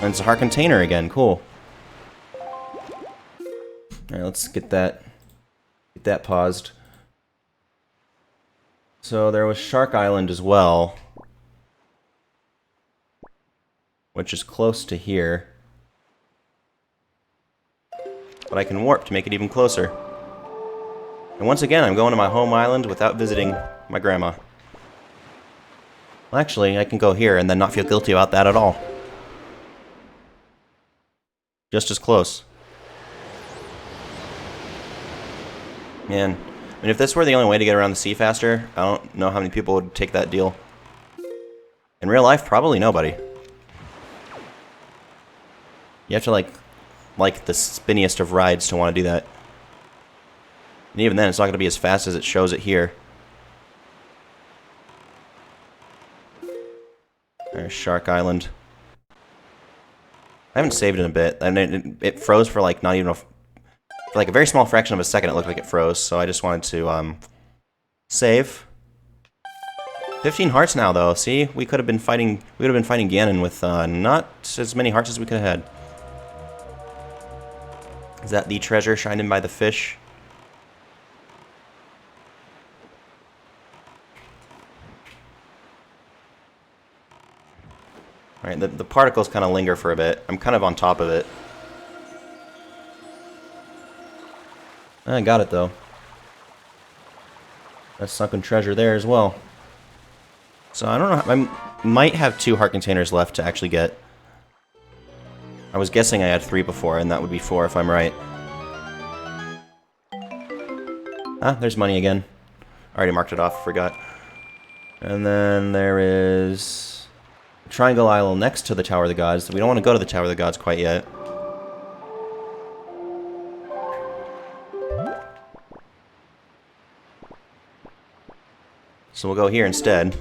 And it's our container again. Cool. Alright, let's get that paused. So there was Shark Island as well, which is close to here. But I can warp to make it even closer. And once again, I'm going to my home island without visiting my grandma. Well, actually, I can go here and then not feel guilty about that at all. Just as close. Man, I mean, if this were the only way to get around the sea faster, I don't know how many people would take that deal. In real life, probably nobody. You have to like the spinniest of rides to want to do that. And even then, it's not going to be as fast as it shows it here. There's Shark Island. I haven't saved in a bit. I mean, it froze for like not even for like a very small fraction of a second. It looked like it froze, so I just wanted to save. 15 hearts now, though. See, we could have been fighting. We would have been fighting Ganon with not as many hearts as we could have had. Is that the treasure shining by the fish? Alright, the particles kind of linger for a bit. I'm kind of on top of it. I got it, though. That's sunken treasure there as well. So I don't know. I might have 2 heart containers left to actually get. I was guessing I had 3 before, and that would be 4 if I'm right. Ah, there's money again. I already marked it off, forgot. And then there is a Triangle Isle next to the Tower of the Gods. We don't want to go to the Tower of the Gods quite yet. So we'll go here instead.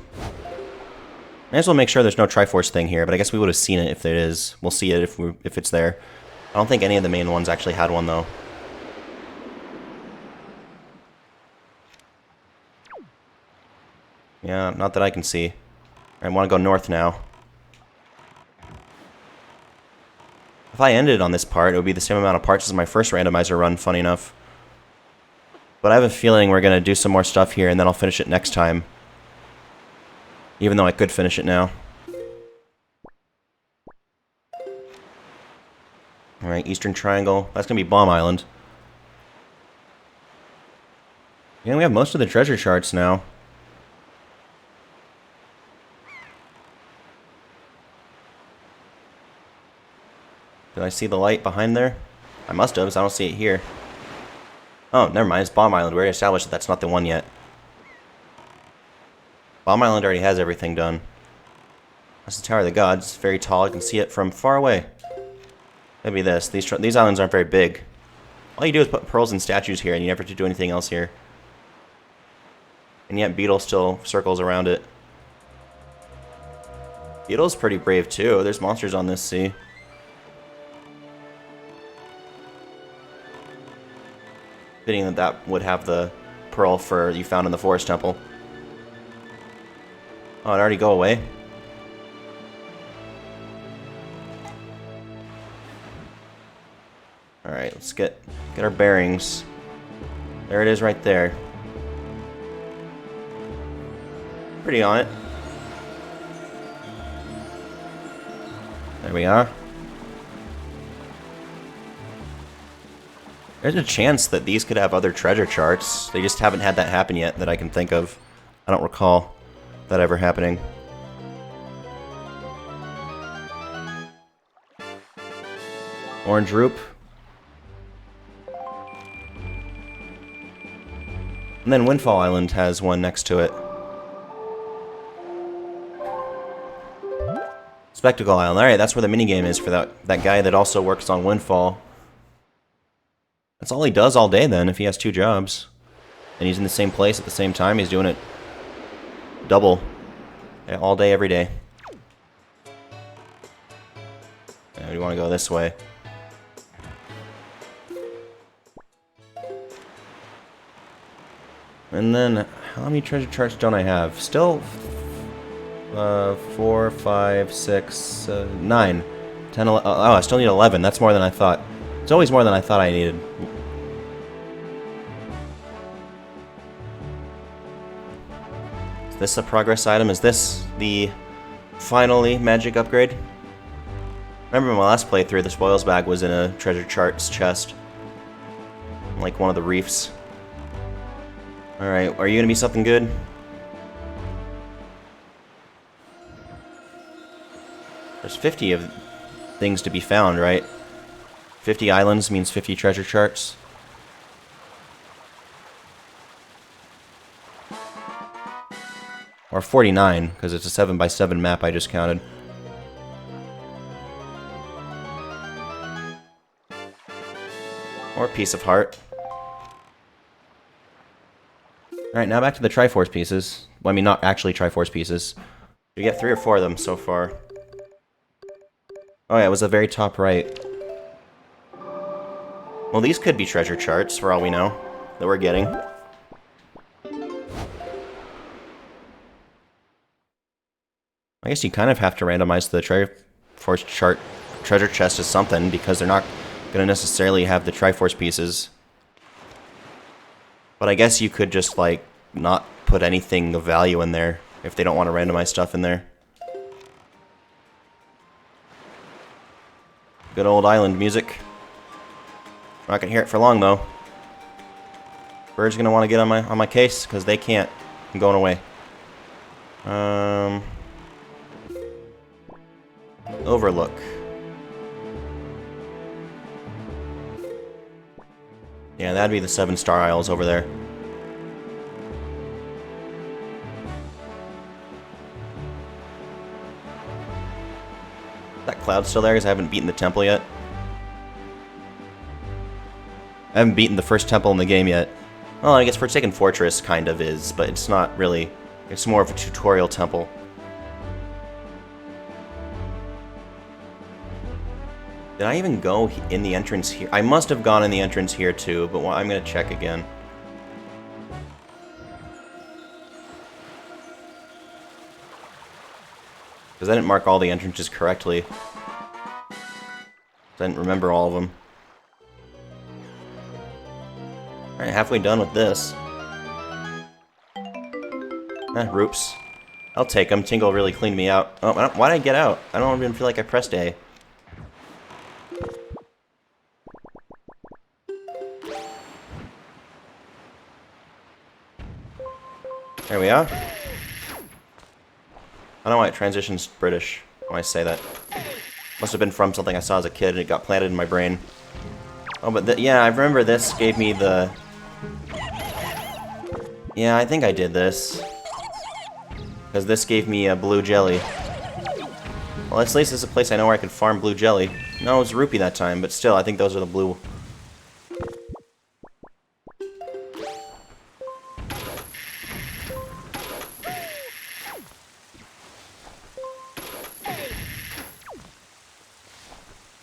May as well make sure there's no Triforce thing here, but I guess we would have seen it if there is. We'll see it if it's there. I don't think any of the main ones actually had one, though. Yeah, not that I can see. I want to go north now. If I ended on this part, it would be the same amount of parts as my first randomizer run, funny enough. But I have a feeling we're going to do some more stuff here, and then I'll finish it next time. Even though I could finish it now. Alright, Eastern Triangle. That's going to be Bomb Island. Yeah, we have most of the treasure charts now. Did I see the light behind there? I must have, because I don't see it here. Oh, never mind, it's Bomb Island. We already established that that's not the one yet. Bomb Island already has everything done. That's the Tower of the Gods. It's very tall. I can see it from far away. Maybe this. These islands aren't very big. All you do is put pearls and statues here, and you never have to do anything else here. And yet Beetle still circles around it. Beetle's pretty brave, too. There's monsters on this sea. Fitting that that would have the pearl for you found in the Forest Temple. Oh, it already go away? Alright, let's get our bearings. There it is right there. Pretty on it. There we are. There's a chance that these could have other treasure charts. They just haven't had that happen yet that I can think of. I don't recall that ever happening. Orange Roop. And then Windfall Island has one next to it. Spectacle Island. Alright, that's where the minigame is for that guy that also works on Windfall. That's all he does all day then, if he has 2 jobs. And he's in the same place at the same time, he's doing it double. Yeah, all day, every day. Yeah, we want to go this way. And then, how many treasure charts don't I have? Still 4, 5, 6, 9, 10, 11. Oh, I still need 11. That's more than I thought. It's always more than I thought I needed. Is this a progress item? Is this the finally magic upgrade? Remember in my last playthrough, the spoils bag was in a treasure charts chest. Like one of the reefs. Alright, are you gonna be something good? There's 50 of things to be found, right? 50 islands means 50 treasure charts. Or 49, because it's a 7x7 map I just counted. Or a piece of heart. Alright, now back to the Triforce pieces. Well, I mean, not actually Triforce pieces. We get 3 or 4 of them so far. Oh yeah, it was the very top right. Well, these could be treasure charts, for all we know, that we're getting. I guess you kind of have to randomize the Triforce chart treasure chest as something, because they're not going to necessarily have the Triforce pieces. But I guess you could just, like, not put anything of value in there, if they don't want to randomize stuff in there. Good old island music. Not gonna hear it for long though. Bird's gonna want to get on my case because they can't. I'm going away. Overlook. Yeah, that'd be the 7-star Isles over there. That cloud still there because I haven't beaten the temple yet. I haven't beaten the first temple in the game yet. Well, I guess Forsaken Fortress kind of is, but it's not really. It's more of a tutorial temple. Did I even go in the entrance here? I must have gone in the entrance here too, but I'm going to check again. Because I didn't mark all the entrances correctly. I didn't remember all of them. Alright, halfway done with this. Roops. I'll take them. Tingle really cleaned me out. Oh, why did I get out? I don't even feel like I pressed A. There we are. I don't know why it transitions British when I say that. Must have been from something I saw as a kid and it got planted in my brain. Oh, but yeah, I remember this gave me the... Yeah, I think I did this. Because this gave me a blue jelly. Well, at least this is a place I know where I can farm blue jelly. No, it was rupee that time, but still, I think those are the blue...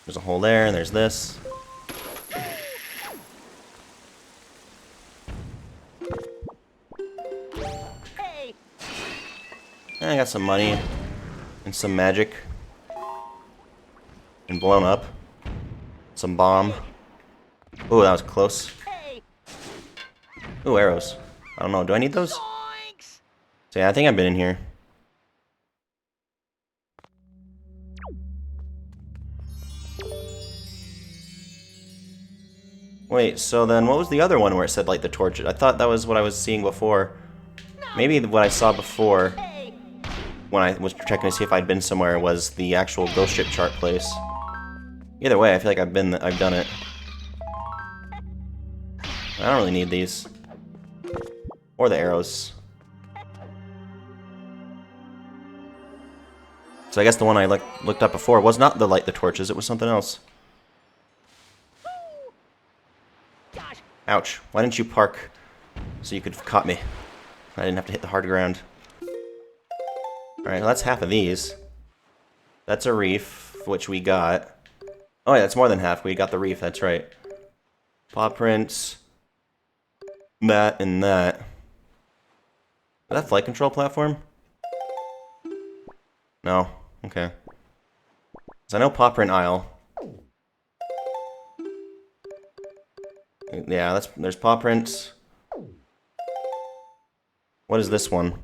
There's a hole there, and there's this. Hey. I got some money. And some magic. And blown up. Some bomb. Ooh, that was close. Hey. Ooh, arrows. I don't know, do I need those? Zoinks! So yeah, I think I've been in here. Wait, so then what was the other one where it said light the torch? I thought that was what I was seeing before. Maybe what I saw before Hey. when I was checking to see if I'd been somewhere was the actual ghost ship chart place. Either way, I feel like I've done it. I don't really need these. Or the arrows. So I guess the one I looked up before was not the light the torches, it was something else. Gosh. Ouch. Why didn't you park so you could have caught me? I didn't have to hit the hard ground. Alright, well that's half of these. That's a reef, which we got. Oh yeah, that's more than half. We got the reef, that's right. Paw prints. That and that. Is that flight control platform? No. Okay. So I know paw print aisle. Yeah, there's paw prints. What is this one?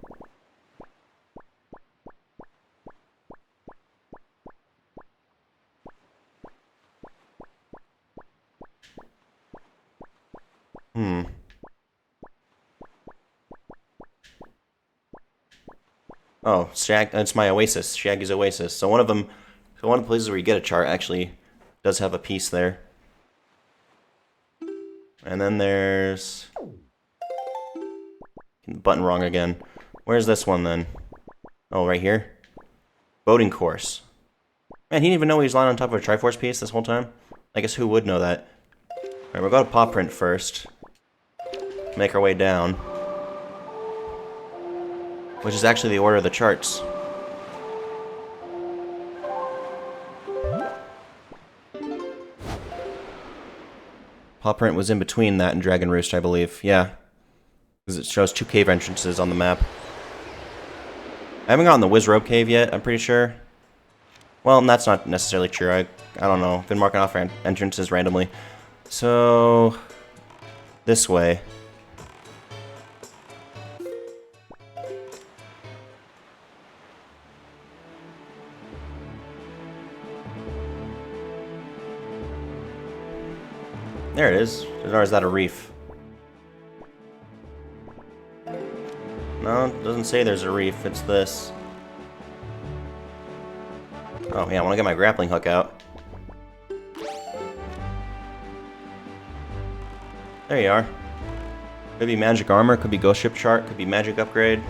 Oh, it's my oasis, Shaggy's oasis. So one of the places where you get a chart actually does have a piece there. And then there's... Button wrong again. Where's this one then? Oh, right here. Boating course. Man, he didn't even know he was lying on top of a Triforce piece this whole time? I guess who would know that? Alright, we'll go to paw print first. Make our way down. Which is actually the order of the charts. Paw print was in between that and Dragon Roost, I believe. Yeah. Because it shows 2 cave entrances on the map. I haven't gotten the Wizrobe cave yet, I'm pretty sure. Well, that's not necessarily true. I don't know. I've been marking off entrances randomly. So... this way. There it is. Or is that a reef? No, it doesn't say there's a reef. It's this. Oh, yeah, I want to get my grappling hook out. There you are. Could be magic armor, could be ghost ship chart, could be magic upgrade.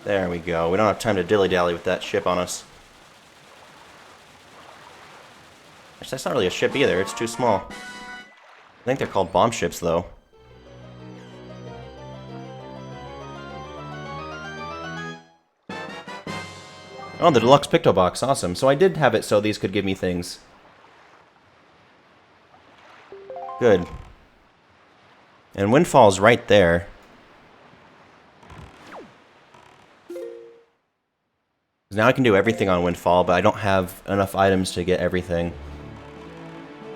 There we go. We don't have time to dilly-dally with that ship on us. Actually, that's not really a ship either. It's too small. I think they're called bomb ships, though. Oh, the deluxe picto box. Awesome. So I did have it so these could give me things. Good. And Windfall's right there. Now I can do everything on Windfall, but I don't have enough items to get everything.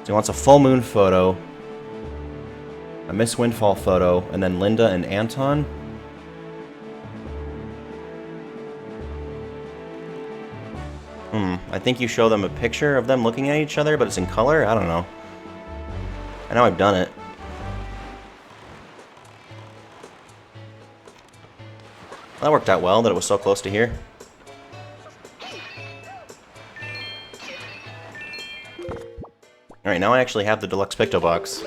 So he wants a full moon photo, a Miss Windfall photo, and then Linda and Anton. I think you show them a picture of them looking at each other, but it's in color? I don't know. I know I've done it. That worked out well, that it was so close to here. Alright, now I actually have the deluxe picto box.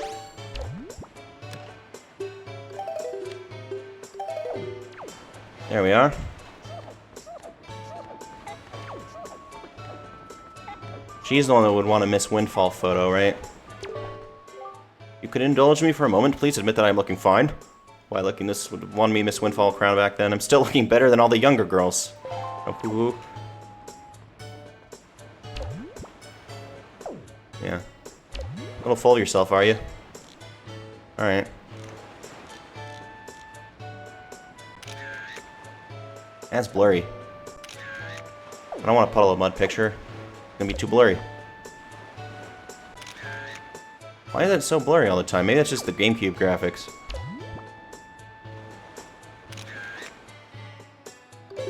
There we are. She's the one that would want a Miss Windfall photo, right? You could indulge me for a moment, please admit that I'm looking fine. Why, looking this would want me Miss Windfall crown back then. I'm still looking better than all the younger girls. Oh, poo-poo. Yeah. A little full of yourself, are you? Alright. That's blurry. I don't want a puddle of mud picture. It's gonna be too blurry. Why is it so blurry all the time? Maybe that's just the GameCube graphics.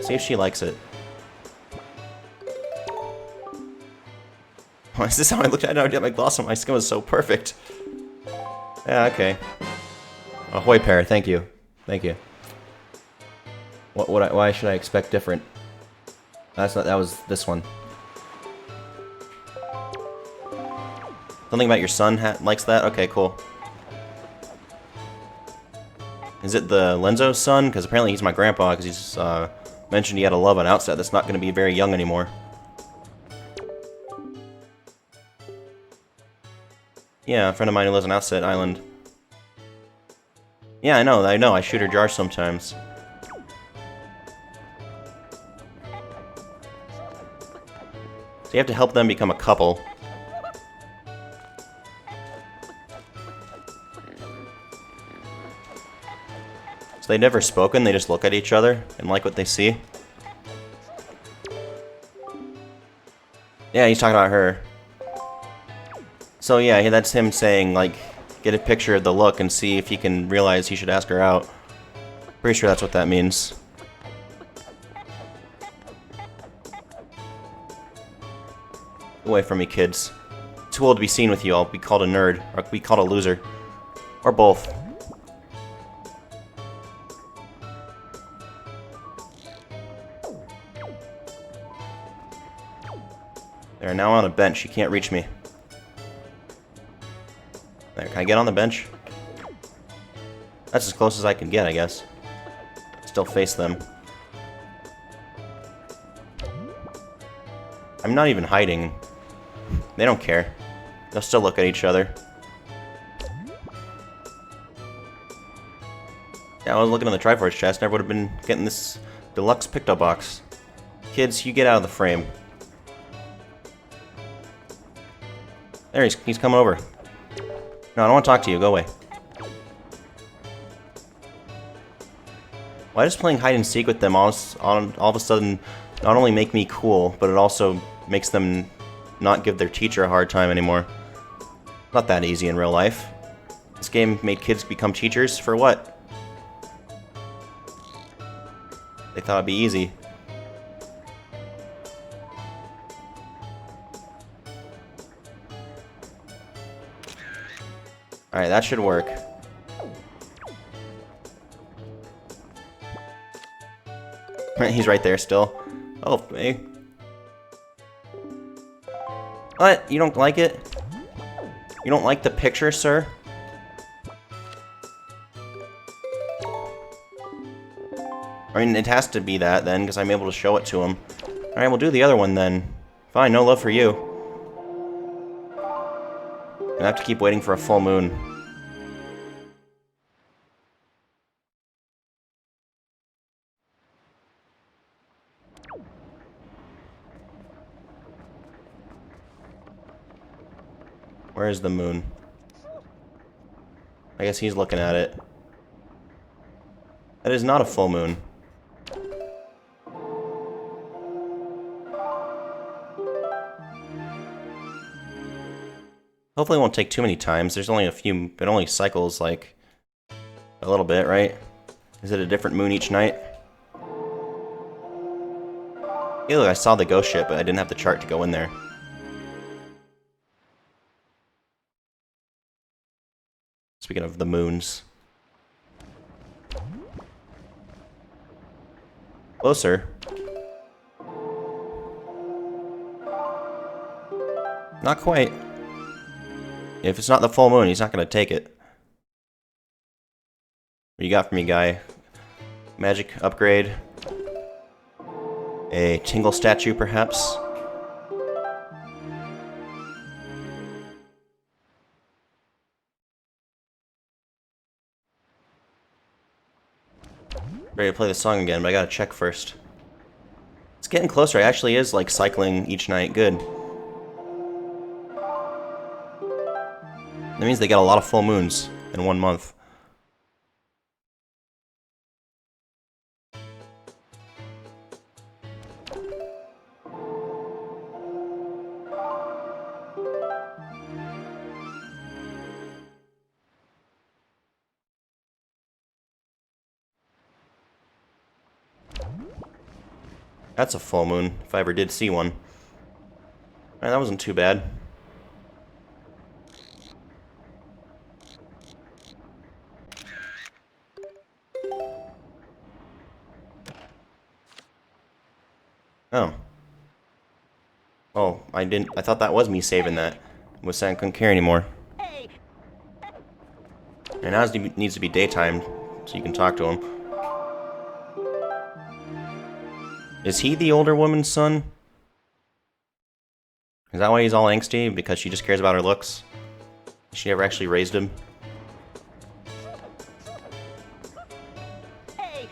See if she likes it. Why is this how I looked at it? I did my gloss on my skin was so perfect. Yeah, okay. Ahoy pair, thank you. Thank you. Why should I expect different? That's not, that was this one. Something about your son likes that? Okay, cool. Is it the Lenzo's son? Because apparently he's my grandpa, because he's mentioned he had a love on Outset that's not going to be very young anymore. Yeah, a friend of mine who lives on Outset Island. Yeah, I know, I shoot her jar sometimes. So you have to help them become a couple. So they've never spoken, they just look at each other and like what they see. Yeah, he's talking about her. So yeah, that's him saying, like, get a picture of the look and see if he can realize he should ask her out. Pretty sure that's what that means. Away from me, kids. Too old to be seen with you. I'll be called a nerd, or be called a loser. Or both. They're now on a bench. You can't reach me. There, can I get on the bench? That's as close as I can get, I guess. Still face them. I'm not even hiding. They don't care. They'll still look at each other. Yeah, I was looking in the Triforce chest, never would have been getting this deluxe picto box. Kids, you get out of the frame. There, he's coming over. No, I don't want to talk to you. Go away. Why does playing hide and seek with them all of a sudden not only make me cool, but it also makes them not give their teacher a hard time anymore? Not that easy in real life. This game made kids become teachers for what? They thought it'd be easy. Alright, that should work. He's right there still. Oh, hey. What? You don't like it? You don't like the picture, sir? I mean, it has to be that then, because I'm able to show it to him. Alright, we'll do the other one then. Fine, no love for you. I have to keep waiting for a full moon. Where is the moon? I guess he's looking at it. That is not a full moon. Hopefully it won't take too many times. There's only a few, it only cycles like a little bit, right? Is it a different moon each night? Hey, look, I saw the ghost ship, but I didn't have the chart to go in there. Speaking of the moons. Closer. Not quite. If it's not the full moon, he's not going to take it. What you got for me, guy? Magic upgrade. A tingle statue, perhaps? Ready to play the song again, but I gotta check first. It's getting closer. It actually is, like, cycling each night. Good. That means they get a lot of full moons in 1 month. That's a full moon, if I ever did see one. Alright, that wasn't too bad. Oh. Oh, I didn't. I thought that was me saving that. Was saying I couldn't care anymore. Hey! And now it needs to be daytime, so you can talk to him. Is he the older woman's son? Is that why he's all angsty? Because she just cares about her looks? She never actually raised him? Hey!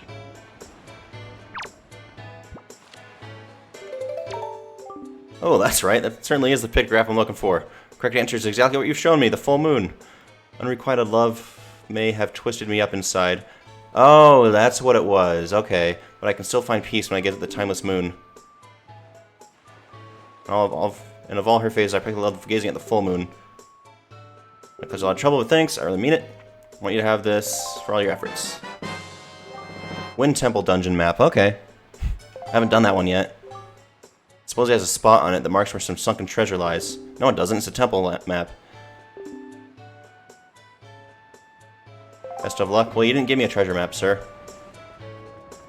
Oh, that's right. That certainly is the pictograph I'm looking for. Correct answer is exactly what you've shown me, the full moon. Unrequited love may have twisted me up inside. Oh, that's what it was. Okay. But I can still find peace when I get to the timeless moon. And of all her phases, I particularly love gazing at the full moon. If there's a lot of trouble with thanks, I really mean it. I want you to have this for all your efforts. Wind Temple Dungeon map. Okay. I haven't done that one yet. Suppose it has a spot on it that marks where some sunken treasure lies. No, it doesn't. It's a temple map. Best of luck. Well, you didn't give me a treasure map, sir.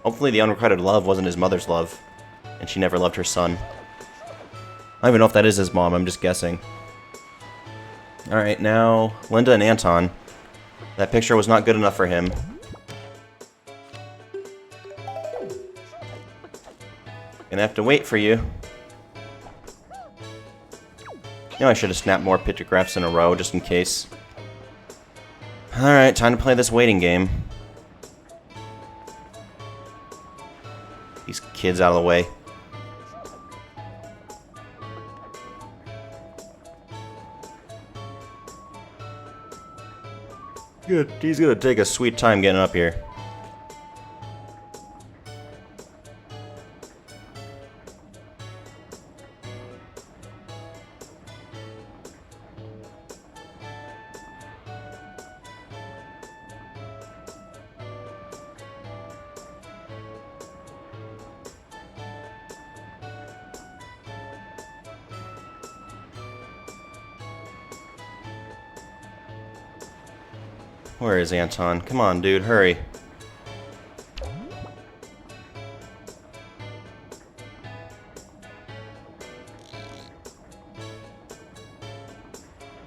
Hopefully the unrequited love wasn't his mother's love, and she never loved her son. I don't even know if that is his mom. I'm just guessing. Alright, now Linda and Anton. That picture was not good enough for him. Gonna have to wait for you. You know, I should have snapped more pictographs in a row, just in case. Alright, time to play this waiting game. These kids out of the way. Good. He's gonna take a sweet time getting up here. Where is Anton? Come on, dude, hurry.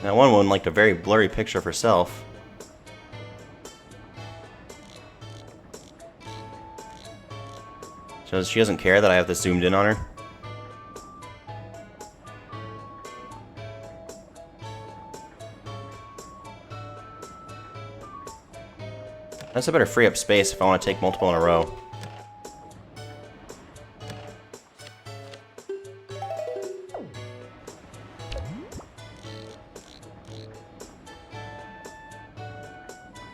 Now, one woman liked a very blurry picture of herself. So she doesn't care that I have this zoomed in on her. I guess I better free up space if I want to take multiple in a row.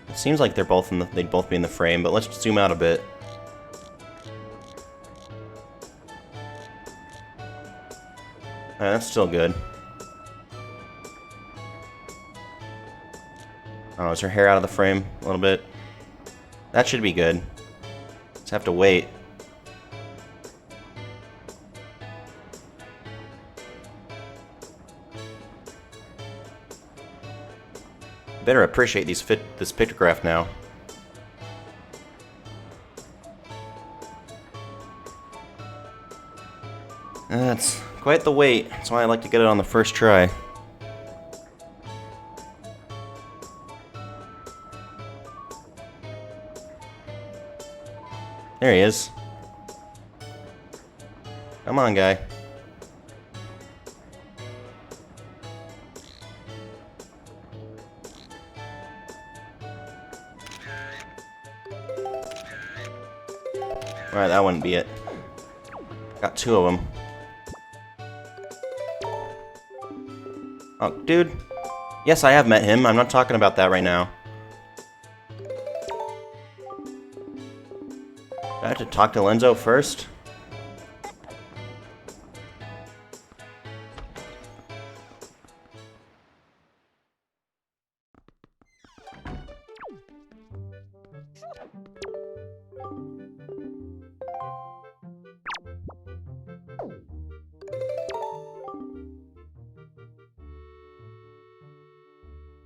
It seems like they'd both be in the frame, but let's zoom out a bit. That's still good. Oh, is her hair out of the frame a little bit? That should be good. Just have to wait. Better appreciate this pictograph now. That's quite the wait. That's why I like to get it on the first try. There he is. Come on, guy. Alright, that wouldn't be it. Got two of them. Oh, dude. Yes, I have met him. I'm not talking about that right now. I have to talk to Lenzo first?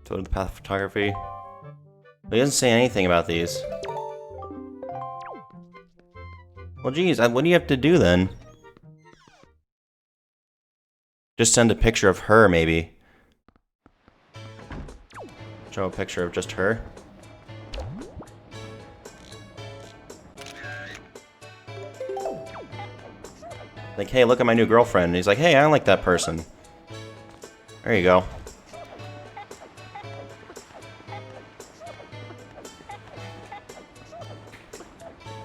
Go to the path of photography. He doesn't say anything about these. Well, geez, what do you have to do then? Just send a picture of her, maybe. Show a picture of just her. Like, hey, look at my new girlfriend. And he's like, hey, I don't like that person. There you go.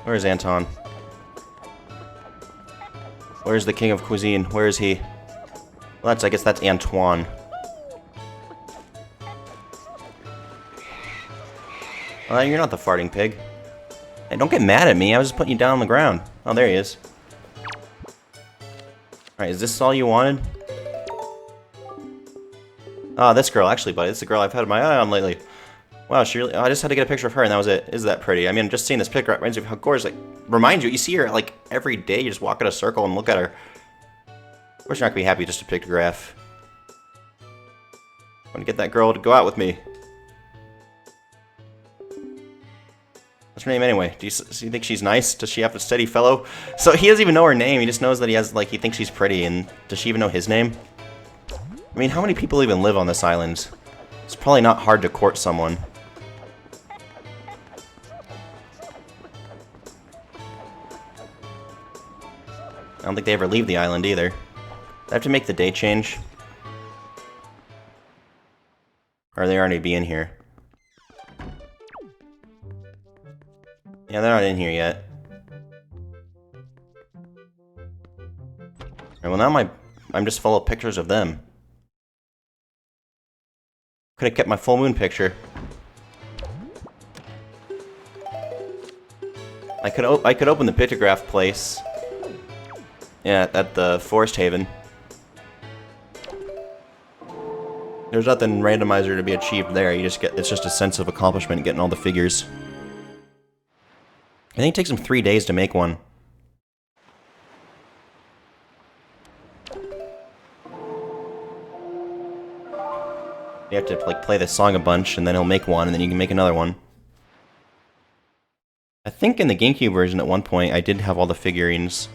Where's Anton? Where's the king of cuisine? Where is he? Well, I guess that's Antoine. You're not the farting pig. Hey, don't get mad at me. I was just putting you down on the ground. Oh, there he is. Alright, is this all you wanted? Oh, this girl, actually, buddy. This is the girl I've had my eye on lately. Wow, she really... Oh, I just had to get a picture of her, and that was it. Isn't that pretty? I mean, just seeing this picture reminds you of how gorgeous... Like, reminds you see her, like, every day. You just walk in a circle and look at her. Of course you're not going to be happy with just a pictograph. I want to get that girl to go out with me. What's her name anyway? Do you think she's nice? Does she have a steady fellow? So he doesn't even know her name. He just knows that he has, like, he thinks she's pretty. And does she even know his name? I mean, how many people even live on this island? It's probably not hard to court someone. I don't think they ever leave the island either. I have to make the day change. Or are they already be in here? Yeah, they're not in here yet. Alright, well now I'm just full of pictures of them. Could have kept my full moon picture. I could open the pictograph place. Yeah, at the Forest Haven. There's nothing randomizer to be achieved there. It's just a sense of accomplishment getting all the figures. I think it takes them 3 days to make one. Yeah, You have to like play this song a bunch, and then he'll make one, and then you can make another one. I think in the GameCube version at one point I did have all the figurines.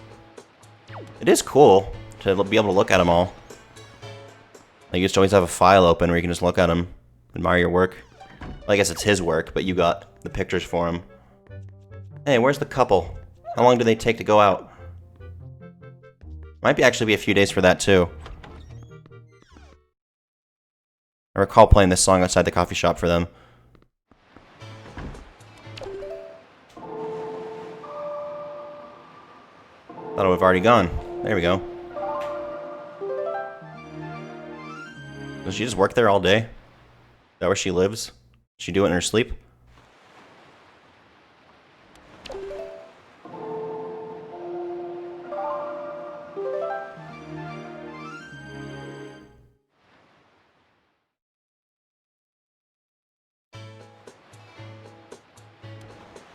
It is cool to be able to look at them all. Like, you just always have a file open where you can just look at them, admire your work. Well, I guess it's his work, but you got the pictures for him. Hey, where's the couple? How long do they take to go out? Might actually be a few days for that too. I recall playing this song outside the coffee shop for them. Thought it would have already gone. There we go. Does she just work there all day? Is that where she lives? Does she do it in her sleep?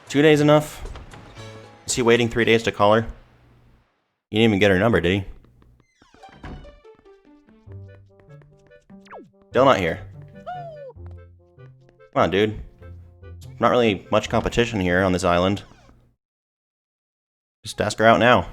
Two days enough? Is he waiting 3 days to call her? He didn't even get her number, did he? Still not here. Come on, dude. There's not really much competition here on this island. Just ask her out now.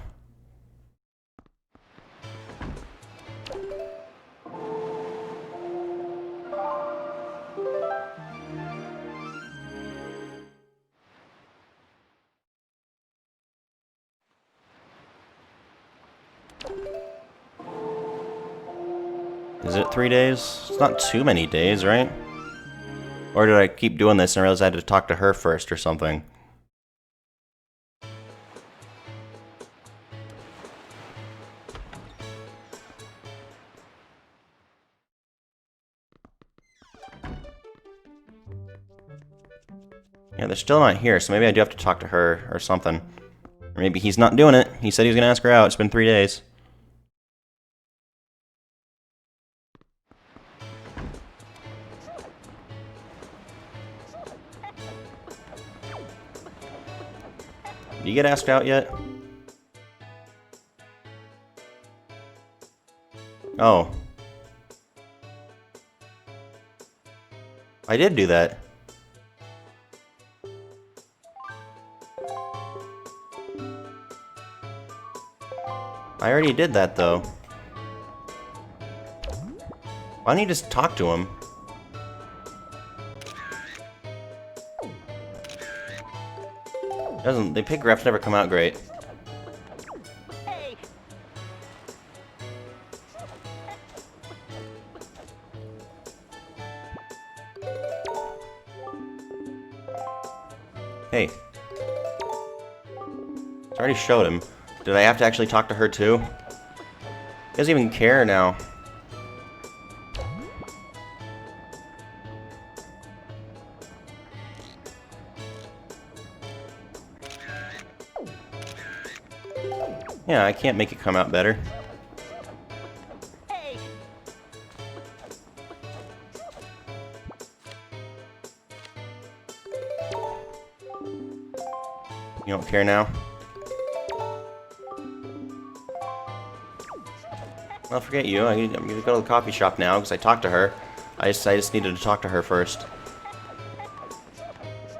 Is it 3 days? It's not too many days, right? Or did I keep doing this and I realized I had to talk to her first or something? Yeah, they're still not here, so maybe I do have to talk to her or something. Or maybe he's not doing it. He said he was going to ask her out. It's been 3 days. Did you get asked out yet? Oh. I did do that. I already did that, though. Why don't you just talk to him? The pig reps never come out great. Hey. Hey. I already showed him. Did I have to actually talk to her too? He doesn't even care now. Yeah, I can't make it come out better. Hey. You don't care now? Well, forget you. I'm gonna go to the coffee shop now because I talked to her. I just needed to talk to her first.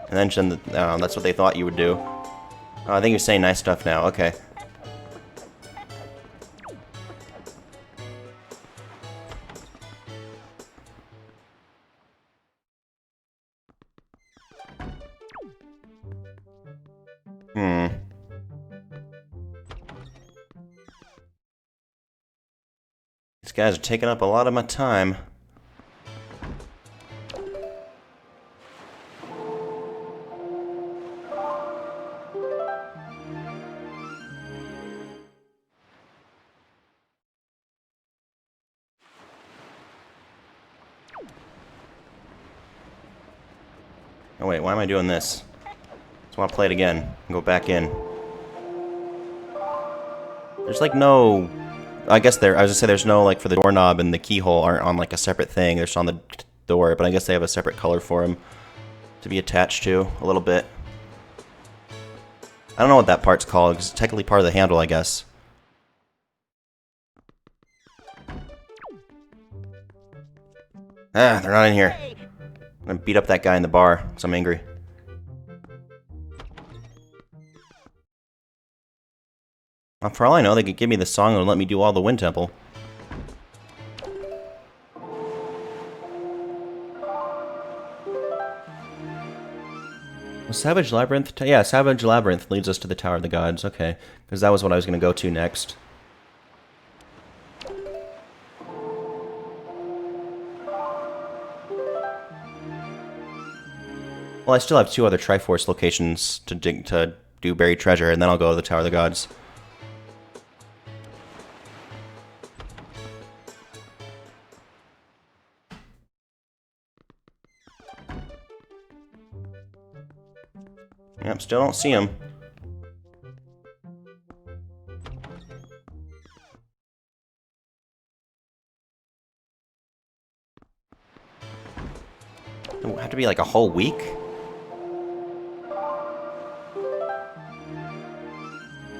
And then that's what they thought you would do. Oh, I think you're saying nice stuff now. Okay. These guys are taking up a lot of my time. Oh wait, why am I doing this? Just want to play it again and go back in. There's like no... I guess I was gonna say there's no, like, for the doorknob and the keyhole aren't on, like, a separate thing. They're just on the door, but I guess they have a separate color for them to be attached to a little bit. I don't know what that part's called, because it's technically part of the handle, I guess. Ah, they're not in here. Hey. I'm gonna beat up that guy in the bar, because I'm angry. Well, for all I know, they could give me the song and let me do all the Wind Temple. Well, Savage Labyrinth? Yeah, Savage Labyrinth leads us to the Tower of the Gods. Okay, because that was what I was going to go to next. Well, I still have 2 other Triforce locations to do buried treasure, and then I'll go to the Tower of the Gods. Yep, still don't see him. It will have to be like a whole week?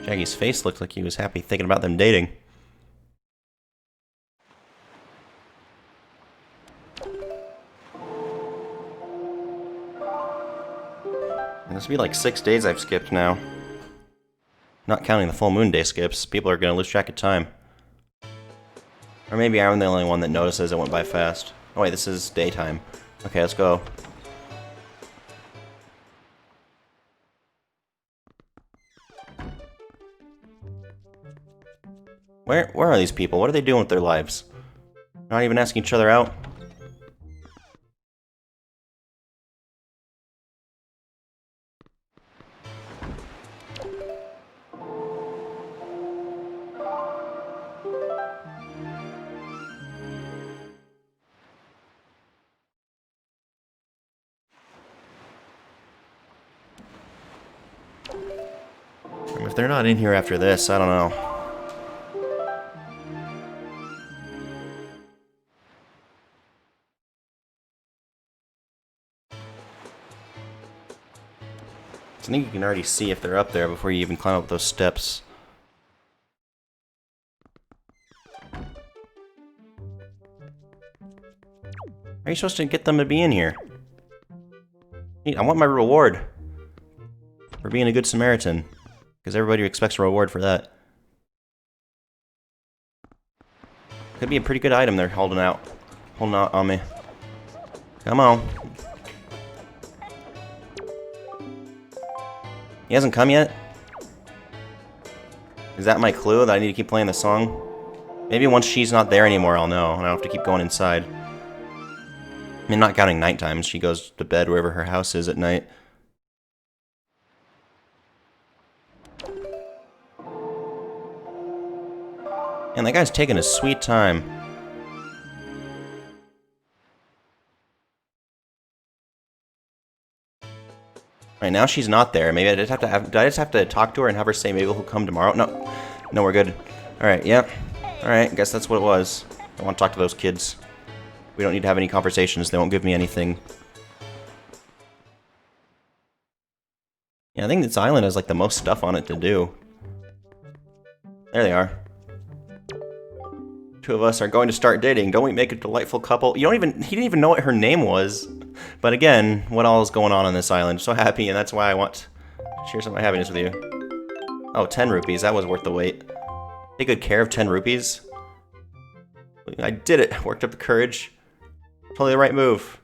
Shaggy's face looked like he was happy thinking about them dating. And this will be like 6 days I've skipped now. Not counting the full moon day skips. People are gonna lose track of time. Or maybe I'm the only one that notices it went by fast. Oh wait, this is daytime. Okay, let's go. Where are these people? What are they doing with their lives? Not even asking each other out? If they're not in here after this, I don't know. I think you can already see if they're up there before you even climb up those steps. How are you supposed to get them to be in here? I want my reward for being a good Samaritan, because everybody expects a reward for that. Could be a pretty good item they're holding out on me. Come on. He hasn't come yet? Is that my clue that I need to keep playing the song? Maybe once she's not there anymore I'll know, and I don't have to keep going inside. I mean, not counting night times. She goes to bed wherever her house is at night. And that guy's taking his sweet time. Right, now she's not there. Maybe I just have to did I just have to talk to her and have her say maybe he'll come tomorrow? No. No, we're good. Alright, yep. Alright, I guess that's what it was. I want to talk to those kids. We don't need to have any conversations. They won't give me anything. Yeah, I think this island has like the most stuff on it to do. There they are. 2 of us are going to start dating. Don't we make a delightful couple? He didn't even know what her name was. But again, what all is going on this island? I'm so happy, and that's why I want to share some of my happiness with you. Oh, 10 rupees. That was worth the wait. Take good care of 10 rupees. I did it. I worked up the courage. Totally the right move.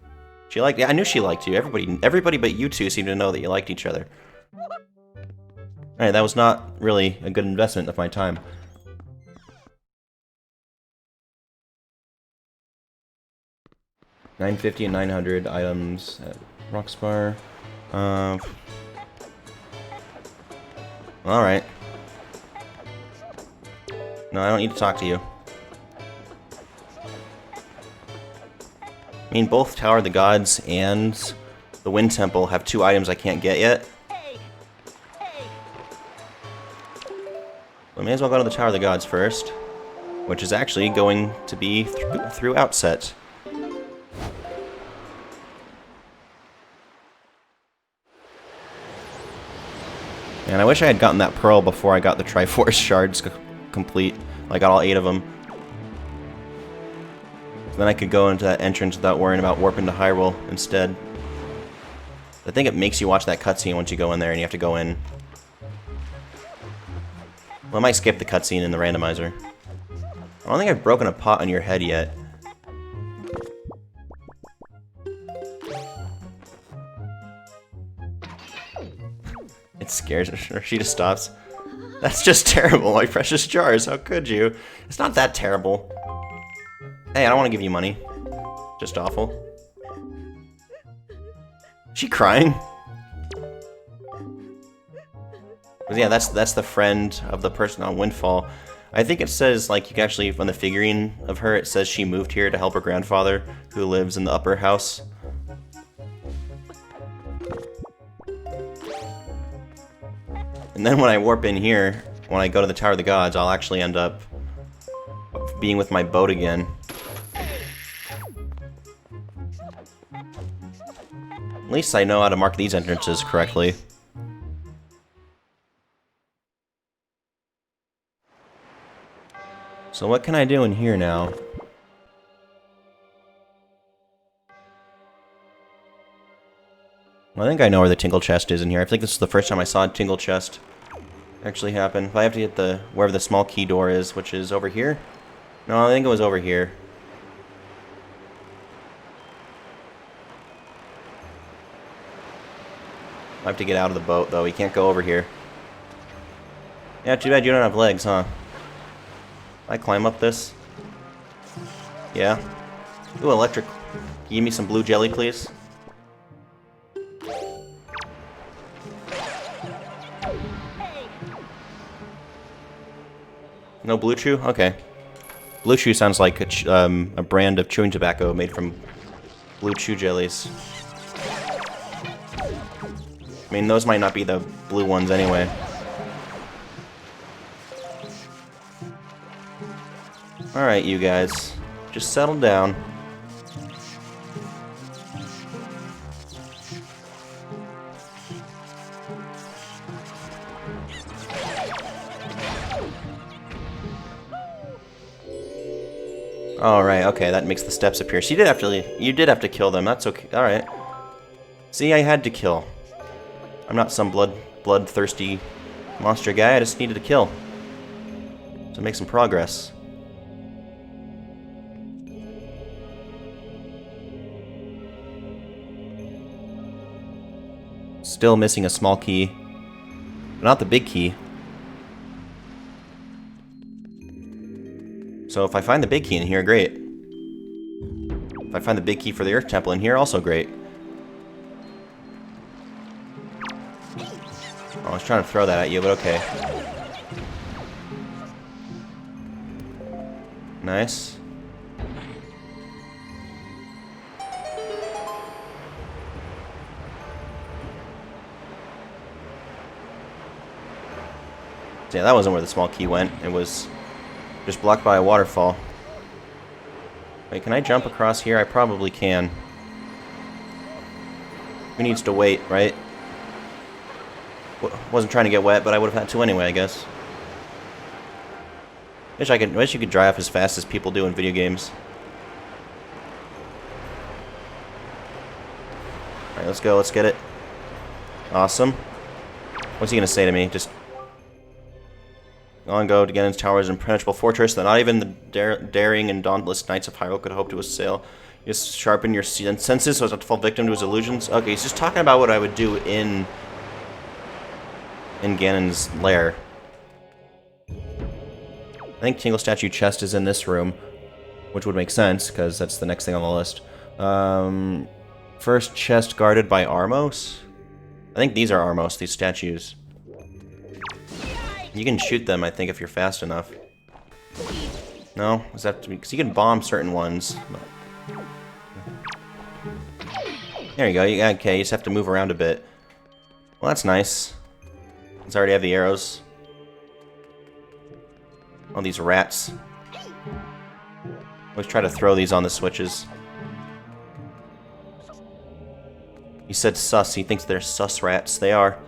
She liked. Yeah, I knew she liked you. Everybody but you 2 seemed to know that you liked each other. Alright, that was not really a good investment of my time. $950 and 900 items at Roxbar. Alright. No, I don't need to talk to you. I mean, both Tower of the Gods and the Wind Temple have 2 items I can't get yet. So I may as well go to the Tower of the Gods first, which is actually going to be through Outset. And I wish I had gotten that pearl before I got the Triforce shards complete. I got all 8 of them. Then I could go into that entrance without worrying about warping to Hyrule instead. I think it makes you watch that cutscene once you go in there and you have to go in. Well, I might skip the cutscene in the randomizer. I don't think I've broken a pot on your head yet. It scares her. She just stops. That's just terrible, my precious jars. How could you? It's not that terrible. Hey, I don't want to give you money. Just awful. Is she crying? But yeah, that's the friend of the person on Windfall. I think it says, like, you can actually, on the figurine of her, it says she moved here to help her grandfather, who lives in the upper house. And then when I warp in here, when I go to the Tower of the Gods, I'll actually end up being with my boat again. At least I know how to mark these entrances correctly. So what can I do in here now? Well, I think I know where the Tingle Chest is in here. I think this is the first time I saw a Tingle Chest actually happen. If I have to get the wherever the small key door is, which is over here? No, I think it was over here. I have to get out of the boat, though. We can't go over here. Yeah, too bad you don't have legs, huh? I climb up this? Yeah. Ooh, electric. Can you give me some blue jelly, please? No Blue Chew? Okay. Blue Chew sounds like a brand of chewing tobacco made from Blue Chew jellies. I mean, those might not be the blue ones anyway. Alright, you guys. Just settle down. Alright, okay, that makes the steps appear. So you did have to kill them. That's okay. Alright. See, I had to kill. I'm not some bloodthirsty monster guy. I just needed to kill. To make some progress. Still missing a small key. But not the big key. So if I find the big key in here, great. If I find the big key for the Earth Temple in here, also great. Oh, I was trying to throw that at you, but okay. Nice. Yeah, that wasn't where the small key went. It was just blocked by a waterfall. Wait, can I jump across here? I probably can. Who needs to wait, right? Wasn't trying to get wet, but I would have had to anyway, I guess. Wish you could drive as fast as people do in video games. Alright, let's go, let's get it. Awesome. What's he gonna say to me? Just long ago, Ganon's tower is an impenetrable fortress that not even the daring and dauntless knights of Hyrule could hope to assail. You just sharpen your senses so as not to fall victim to his illusions. Okay, he's just talking about what I would do in Ganon's lair. I think Tingle Statue chest is in this room, which would make sense, because that's the next thing on the list. First chest guarded by Armos? I think these are Armos, these statues. You can shoot them, I think, if you're fast enough. No? Is that because you can bomb certain ones. There you go. Okay, you just have to move around a bit. Well, that's nice. Let's already have the arrows. Oh, these rats. Always try to throw these on the switches. He said sus. He thinks they're sus rats. They are.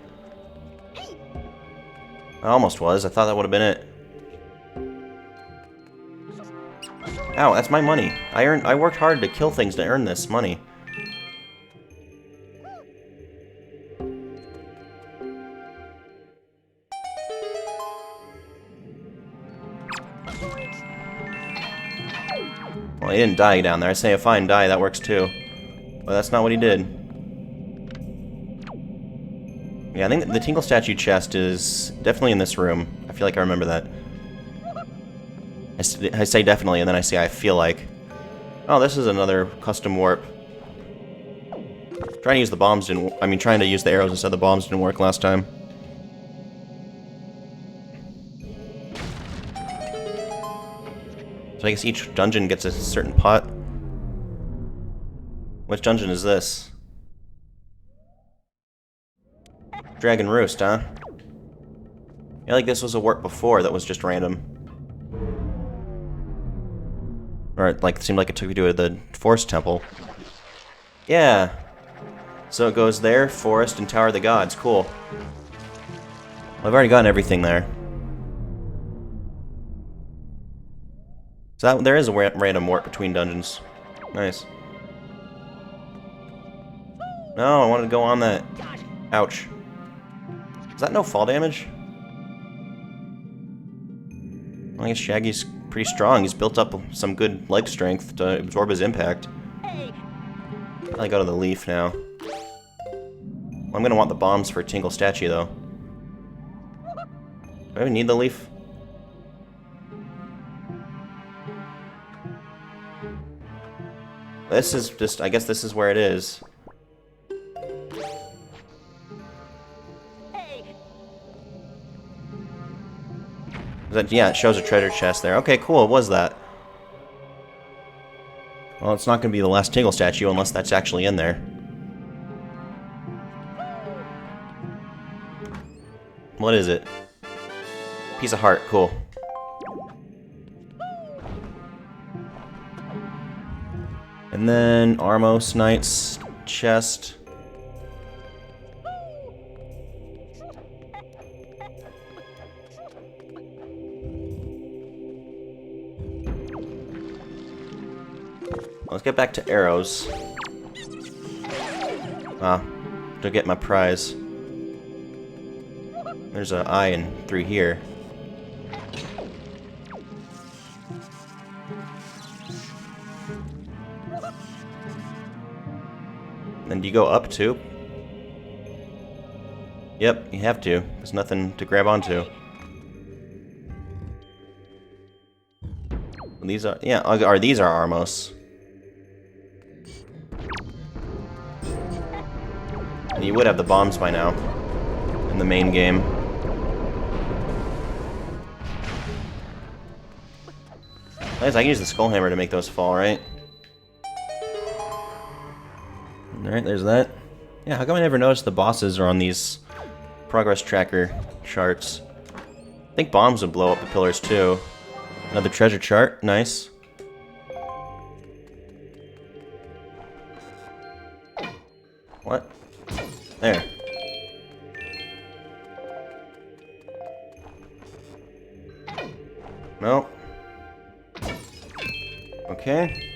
I almost was. I thought that would have been it. Ow, that's my money. I worked hard to kill things to earn this money. Well, he didn't die down there. I say a fine die, that works too. But that's not what he did. Yeah, I think the Tingle Statue chest is definitely in this room. I feel like I remember that. I say definitely, and then I say I feel like. Oh, this is another custom warp. Trying to use the bombs didn't... I mean, trying to use the arrows instead of the bombs didn't work last time. So I guess each dungeon gets a certain pot. Which dungeon is this? Dragon Roost, huh? I feel like this was a warp before that was just random. Or it seemed like it took you to the Forest Temple. Yeah. So it goes there, Forest, and Tower of the Gods. Cool. Well, I've already gotten everything there. So there is a random warp between dungeons. Nice. No, I wanted to go on that. Ouch. Is that no fall damage? Well, I guess Shaggy's pretty strong. He's built up some good leg strength to absorb his impact. I'll go to the leaf now. Well, I'm gonna want the bombs for Tingle Statue, though. Do I even need the leaf? This is just... I guess this is where it is. Yeah, it shows a treasure chest there. Okay, cool, it was that. Well, it's not going to be the last Tingle Statue unless that's actually in there. What is it? Piece of heart, cool. And then Armos Knight's chest. Let's get back to arrows. To get my prize. There's an eye in through here. Then do you go up too? Yep, you have to. There's nothing to grab onto. These are... yeah, these are Armos. And you would have the bombs by now in the main game. Nice, I can use the skull hammer to make those fall, right? Alright, there's that. Yeah, how come I never noticed the bosses are on these progress tracker charts? I think bombs would blow up the pillars too. Another treasure chart, nice. What? There. No. Okay.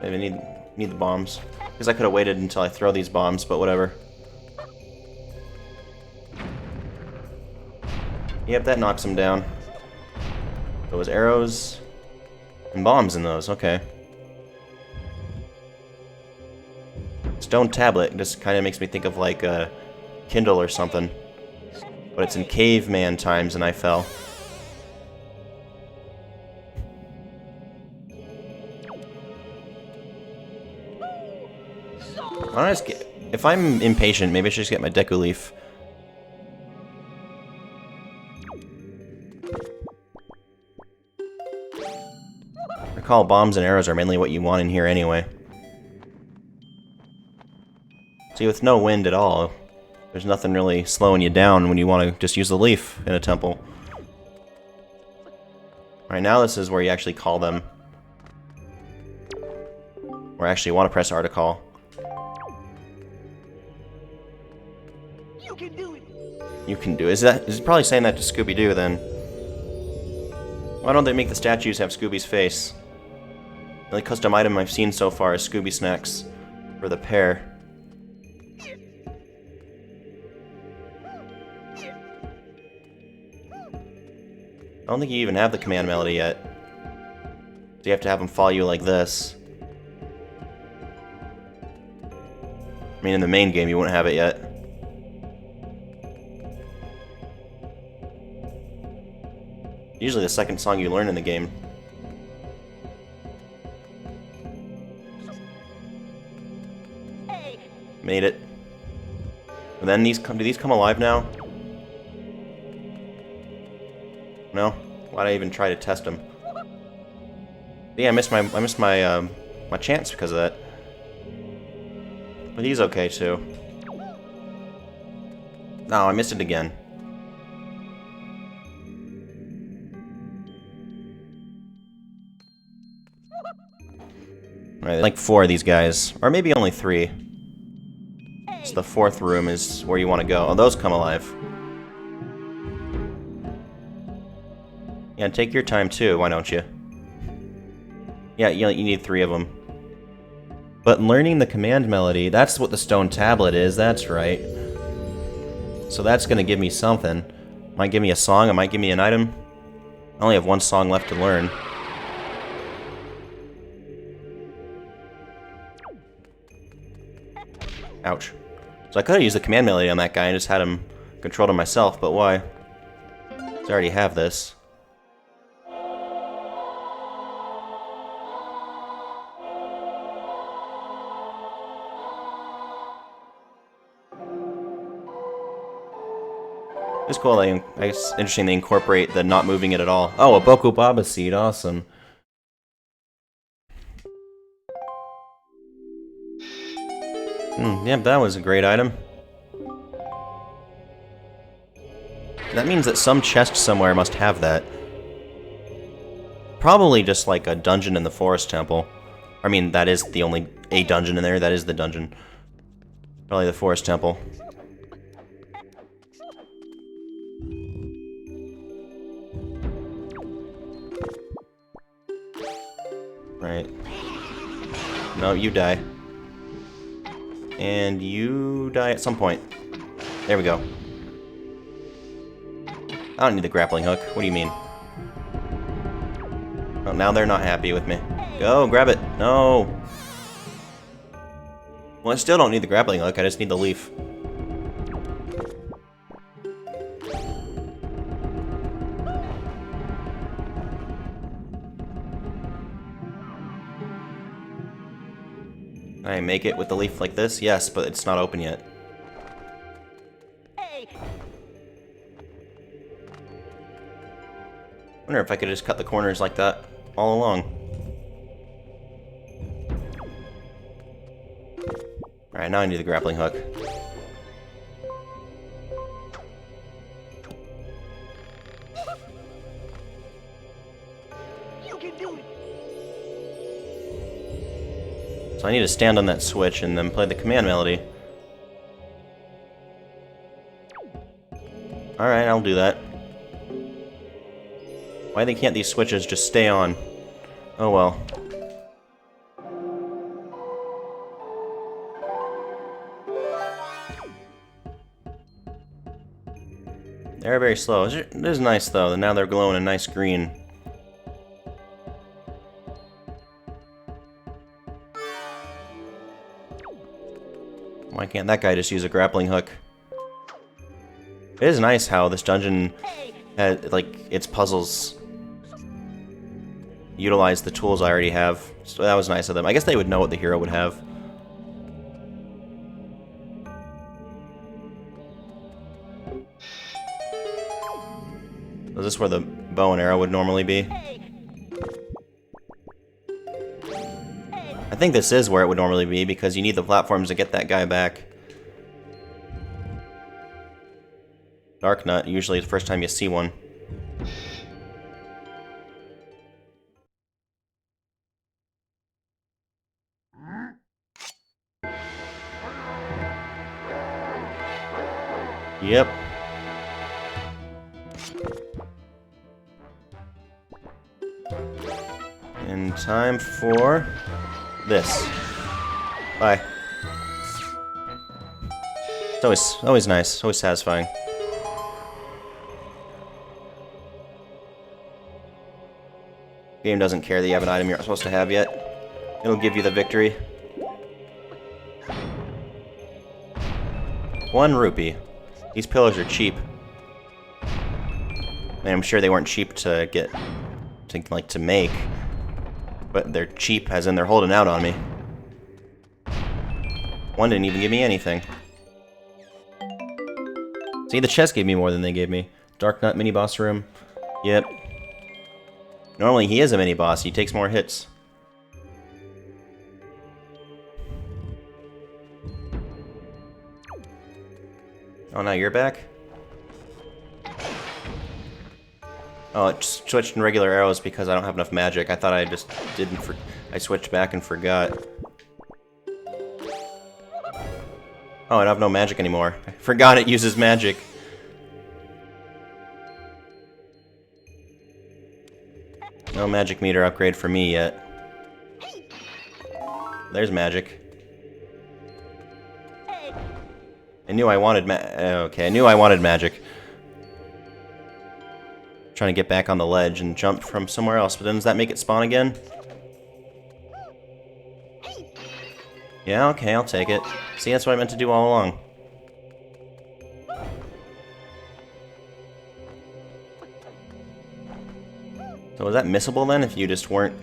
Maybe need the bombs. Because I could have waited until I throw these bombs, but whatever. Yep, that knocks them down. Those arrows and bombs in those, okay. Stone tablet just kind of makes me think of like a Kindle or something. But it's in caveman times and I fell. Why don't I just get... if I'm impatient, maybe I should just get my Deku Leaf. I recall bombs and arrows are mainly what you want in here anyway. See, with no wind at all, there's nothing really slowing you down when you want to just use the leaf in a temple. Alright, now this is where you actually call them. Or actually want to press R to call. You can do it. You can do it. Is it probably saying that to Scooby-Doo then? Why don't they make the statues have Scooby's face? The only custom item I've seen so far is Scooby Snacks for the pair. I don't think you even have the command melody yet. So you have to have them follow you like this. I mean, in the main game, you wouldn't have it yet. Usually the second song you learn in the game. Made it. And then do these come alive now? No? Why'd I even try to test them? Yeah, I missed my my chance because of that. But he's okay too. No, I missed it again. Alright, like 4 of these guys. Or maybe only 3. So the 4th room is where you want to go. Oh, those come alive. Yeah, take your time too, why don't you? Yeah, you need 3 of them. But learning the command melody, that's what the stone tablet is, that's right. So that's gonna give me something. Might give me a song, it might give me an item. I only have 1 song left to learn. Ouch. So I could have used the command melody on that guy and just had him controlled him myself, but why? 'Cause I already have this. It's cool, it's interesting they incorporate the not moving it at all. Oh, a Boku Baba seed, awesome. Yep, that was a great item. That means that some chest somewhere must have that. Probably just like a dungeon in the Forest Temple. I mean, that is the only a dungeon in there, that is the dungeon. Probably the Forest Temple. Right. No, you die. And you die at some point. There we go. I don't need the grappling hook. What do you mean? Oh, now they're not happy with me. Go, grab it. No. Well, I still don't need the grappling hook. I just need the leaf. Can I make it with the leaf like this? Yes, but it's not open yet. Wonder if I could just cut the corners like that all along. Alright, now I need the grappling hook. You can do it. So I need to stand on that switch and then play the command melody. Alright, I'll do that. Why can't these switches just stay on? Oh well. They're very slow. It is nice though, now they're glowing a nice green. Why can't that guy just use a grappling hook? It is nice how this dungeon had, like, its puzzles utilize the tools I already have. So that was nice of them. I guess they would know what the hero would have. Is this where the bow and arrow would normally be? I think this is where it would normally be because you need the platforms to get that guy back. Dark Nut, usually the first time you see one. Yep. And time for this. Bye. It's always nice, always satisfying. Game doesn't care that you have an item you're not supposed to have yet. It'll give you the victory. 1 rupee. These pillars are cheap. And I'm sure they weren't cheap to get, to make. But they're cheap, as in they're holding out on me. 1 didn't even give me anything. See, the chest gave me more than they gave me. Dark Nut mini-boss room. Yep. Normally he is a mini-boss, he takes more hits. Oh, now you're back? Oh, it switched in regular arrows because I don't have enough magic. I thought I just didn't I switched back and forgot. Oh, I have no magic anymore. I forgot it uses magic. No magic meter upgrade for me yet. There's magic. I knew I wanted okay, I knew I wanted magic. Trying to get back on the ledge and jump from somewhere else, but then does that make it spawn again? Yeah, okay, I'll take it. See, that's what I meant to do all along. So was that missable then, if you just weren't...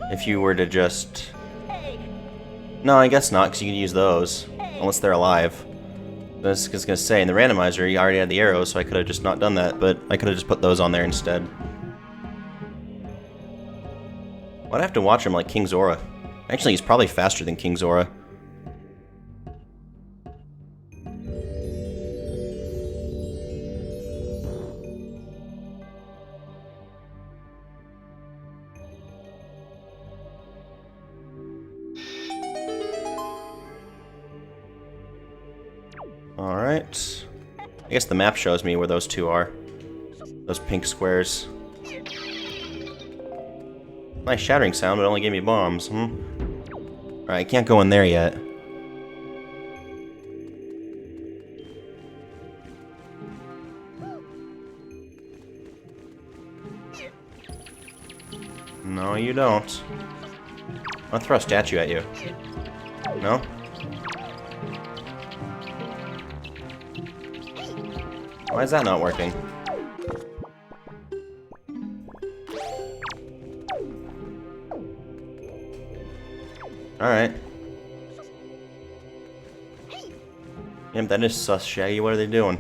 If you were to just... No, I guess not, because you can use those. Unless they're alive. I was just gonna say, in the randomizer, you already had the arrows, so I could have just not done that, but I could have just put those on there instead. Why'd I have to watch him like King Zora? Actually, he's probably faster than King Zora. Alright. I guess the map shows me where those two are. Those pink squares. Nice shattering sound, but only gave me bombs. Alright, I can't go in there yet. No, you don't. I'll throw a statue at you. No? Why is that not working? Alright. Yep, that is sus, Shaggy. What are they doing?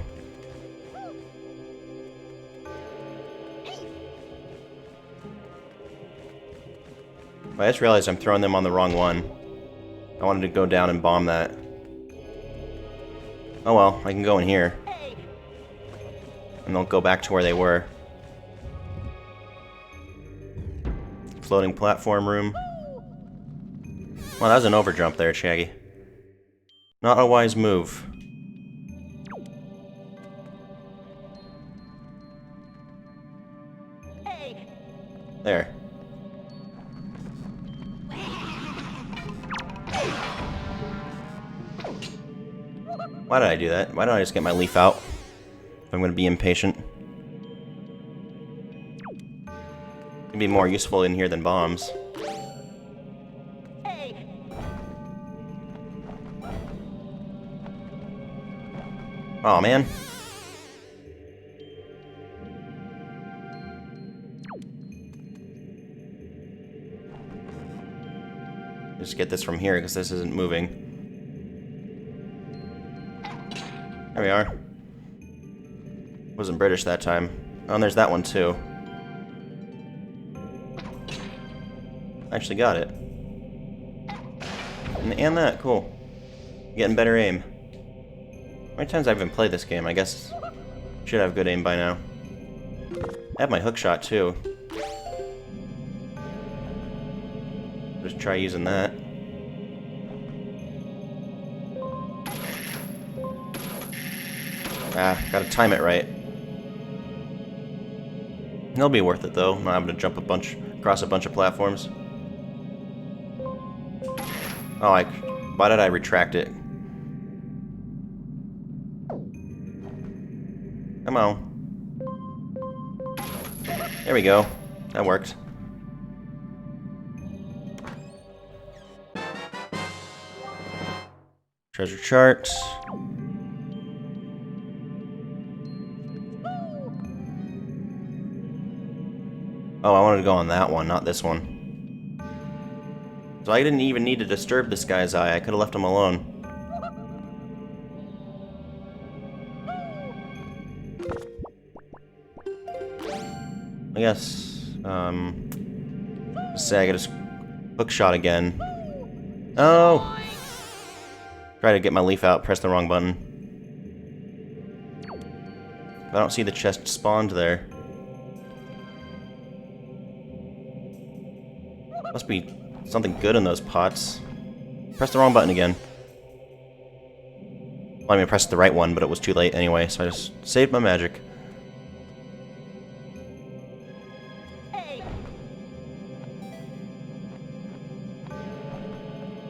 I just realized I'm throwing them on the wrong one. I wanted to go down and bomb that. Oh well, I can go in here. And they'll go back to where they were. Floating platform room. Well, that was an overjump there, Shaggy. Not a wise move. There. Why did I do that? Why don't I just get my leaf out? If I'm going to be impatient. It'd be more useful in here than bombs. Oh man. Just get this from here because this isn't moving. There we are. Wasn't British that time. Oh, and there's that one too. Actually got it. And that, cool. Getting better aim. How many times I've even played this game? I guess should have good aim by now. I have my hook shot too. Just try using that. Ah, gotta time it right. It'll be worth it though. Not having to across a bunch of platforms. Oh, why did I retract it? Come on. There we go. That worked. Treasure chart. Oh, I wanted to go on that one, not this one. So I didn't even need to disturb this guy's eye. I could have left him alone. I guess, let's say I get a hook shot again. Oh! Try to get my leaf out, press the wrong button. I don't see the chest spawned there. Must be something good in those pots. Press the wrong button again. Well, I mean, I pressed the right one, but it was too late anyway, so I just saved my magic.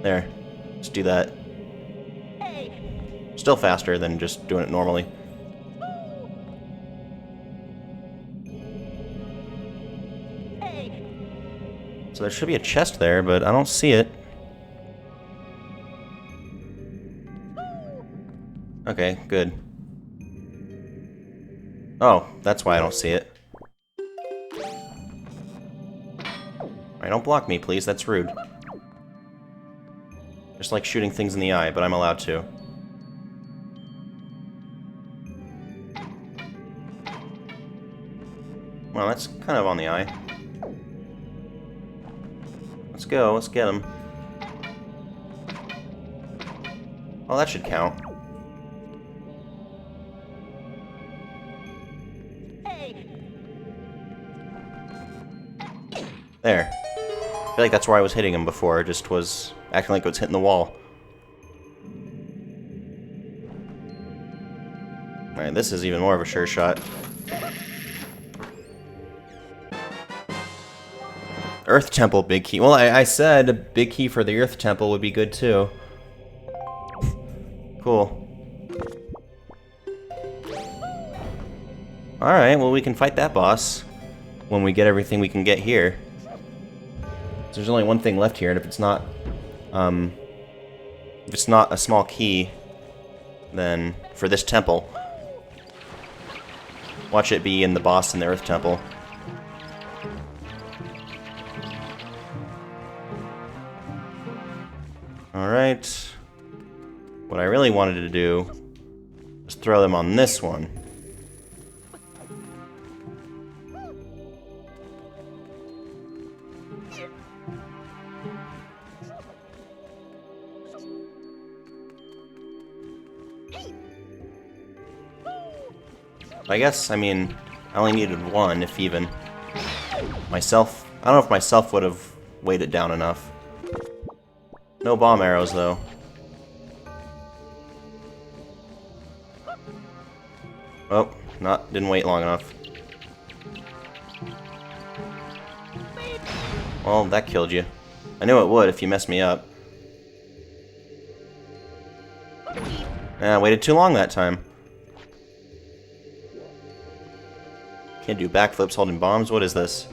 There. Just do that. Still faster than just doing it normally. So there should be a chest there, but I don't see it. Okay, good. Oh, that's why I don't see it. Alright, don't block me, please. That's rude. Just like shooting things in the eye, but I'm allowed to. Well, that's kind of on the eye. Let's go, let's get him. Well, that should count. There. I feel like that's where I was hitting him before, just was acting like it was hitting the wall. Alright, this is even more of a sure shot. Earth Temple, big key. Well, I said a big key for the Earth Temple would be good too. Cool. Alright, well we can fight that boss when we get everything we can get here. So there's only one thing left here, and if it's not a small key, then for this temple, watch it be in the boss in the Earth Temple. Alright. What I really wanted to do was throw them on this one. I guess, I mean, I only needed one, if even. Myself, I don't know if myself would have weighed it down enough. No bomb arrows, though. Oh, didn't wait long enough. Well, that killed you. I knew it would if you messed me up. I waited too long that time. Can't do backflips holding bombs. What is this?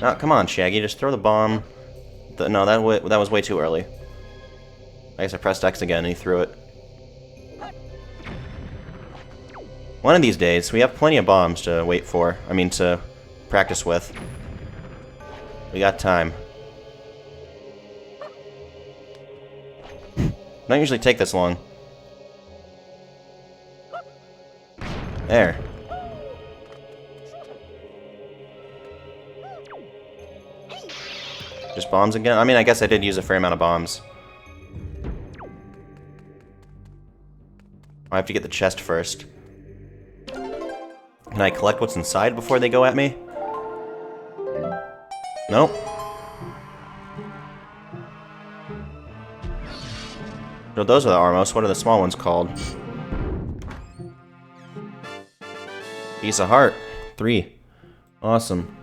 Oh, come on, Shaggy. Just throw the bomb. No, that was way too early. I guess I pressed X again and he threw it. One of these days, we have plenty of bombs to wait for. I mean, to practice with. We got time. Don't usually take this long. There. Just bombs again? I mean, I guess I did use a fair amount of bombs. I have to get the chest first. Can I collect what's inside before they go at me? Nope. No, those are the Armos. What are the small ones called? Piece of heart. 3. Awesome.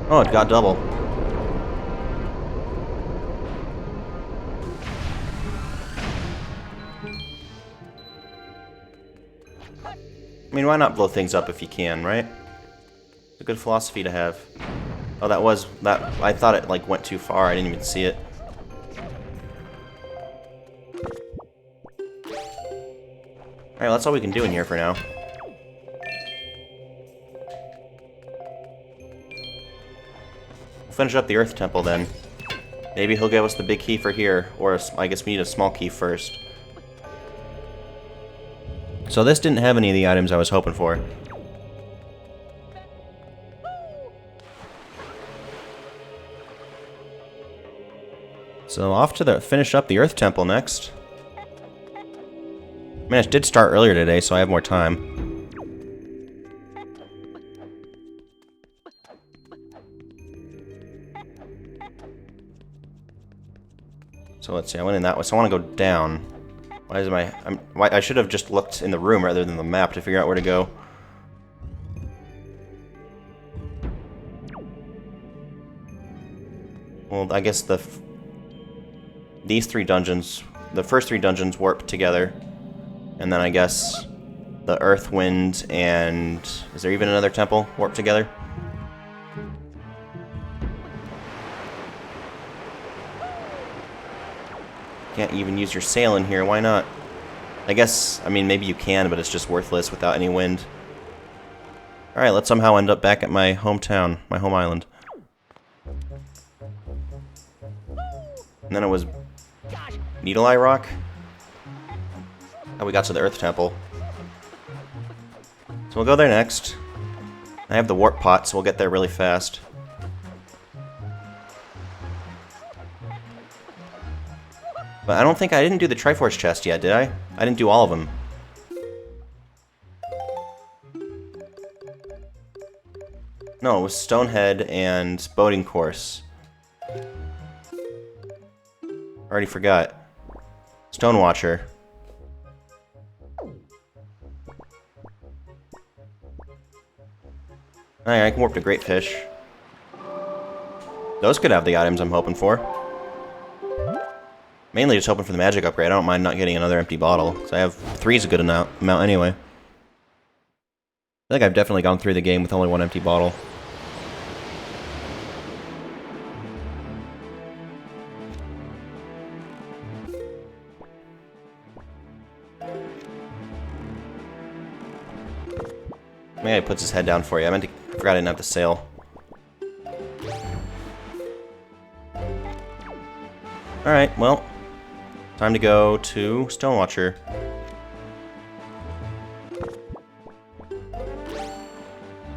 Oh, it got double. I mean, why not blow things up if you can, right? It's a good philosophy to have. Oh, that. I thought it, like, went too far. I didn't even see it. Alright, well, that's all we can do in here for now. We'll finish up the Earth Temple, then. Maybe he'll give us the big key for here, or I guess we need a small key first. So this didn't have any of the items I was hoping for. So off to finish up the Earth Temple next. I mean, I did start earlier today, so I have more time. So let's see, I went in that way, so I want to go down. Why is I should have just looked in the room rather than the map to figure out where to go. Well, I guess these three dungeons, the first three dungeons warp together. And then I guess the Earth, Wind, and... is there even another temple warp together? Can't even use your sail in here, why not? I guess, I mean, maybe you can, but it's just worthless without any wind. Alright, let's somehow end up back at my hometown, my home island. And then it was Needle Eye Rock? How we got to the Earth Temple. So we'll go there next. I have the warp pot, so we'll get there really fast. But I don't think I didn't do the Triforce chest yet, did I? I didn't do all of them. No, it was Stonehead and Boating Course. Already forgot. Stonewatcher. Alright, I can warp to Great Fish. Those could have the items I'm hoping for. Mainly just hoping for the magic upgrade. I don't mind not getting another empty bottle, because I have 3 is a good amount anyway. I think I've definitely gone through the game with only 1 empty bottle. Maybe he puts his head down for you. I forgot I didn't have the sail. Alright, well, time to go to Stonewatcher.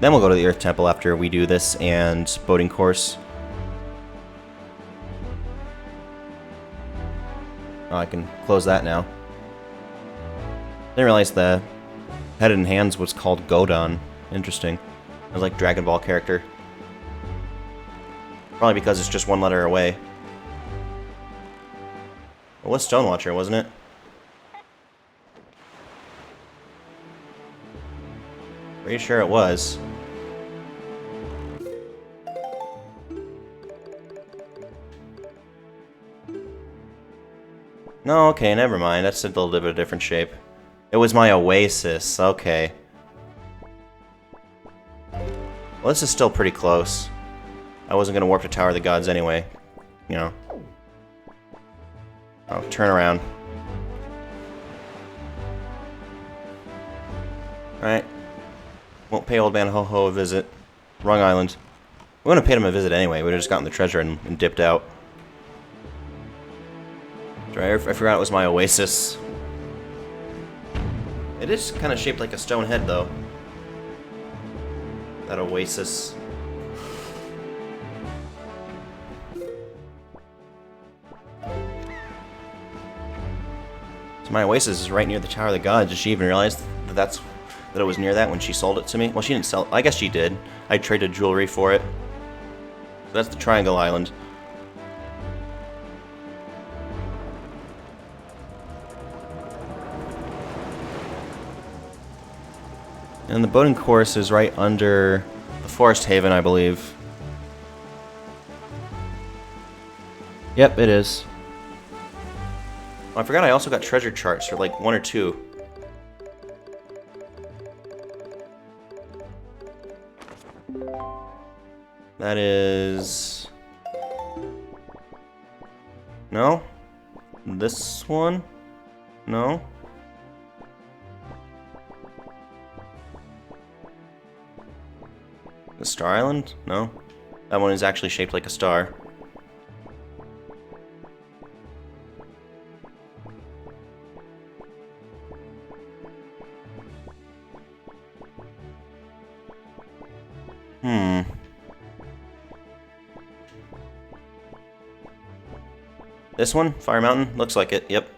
Then we'll go to the Earth Temple after we do this and Boating Course. Oh, I can close that now. Didn't realize the Head and Hands was called Godon. Interesting. It was like Dragon Ball character. Probably because it's just 1 letter away. It was Stonewatcher, wasn't it? Pretty sure it was. No, okay, never mind. That's a little bit of a different shape. It was my oasis, okay. Well, this is still pretty close. I wasn't going to warp to Tower of the Gods anyway. You know. Oh, turn around. Alright. Won't pay Old Man Ho-Ho a visit. Wrong island. We wouldn't have paid him a visit anyway. We would have just gotten the treasure and dipped out. Sorry, I forgot it was my oasis. It is kind of shaped like a stone head, though. That oasis. So my oasis is right near the Tower of the Gods. Did she even realize that it was near that when she sold it to me? Well, she didn't sell. I guess she did. I traded jewelry for it. So that's the Triangle Island. And the boating course is right under the Forest Haven, I believe. Yep, it is. Oh, I forgot I also got treasure charts, or like 1 or 2. That is... No? This one? No? The Star Island? No. That one is actually shaped like a star. This one? Fire Mountain? Looks like it, yep.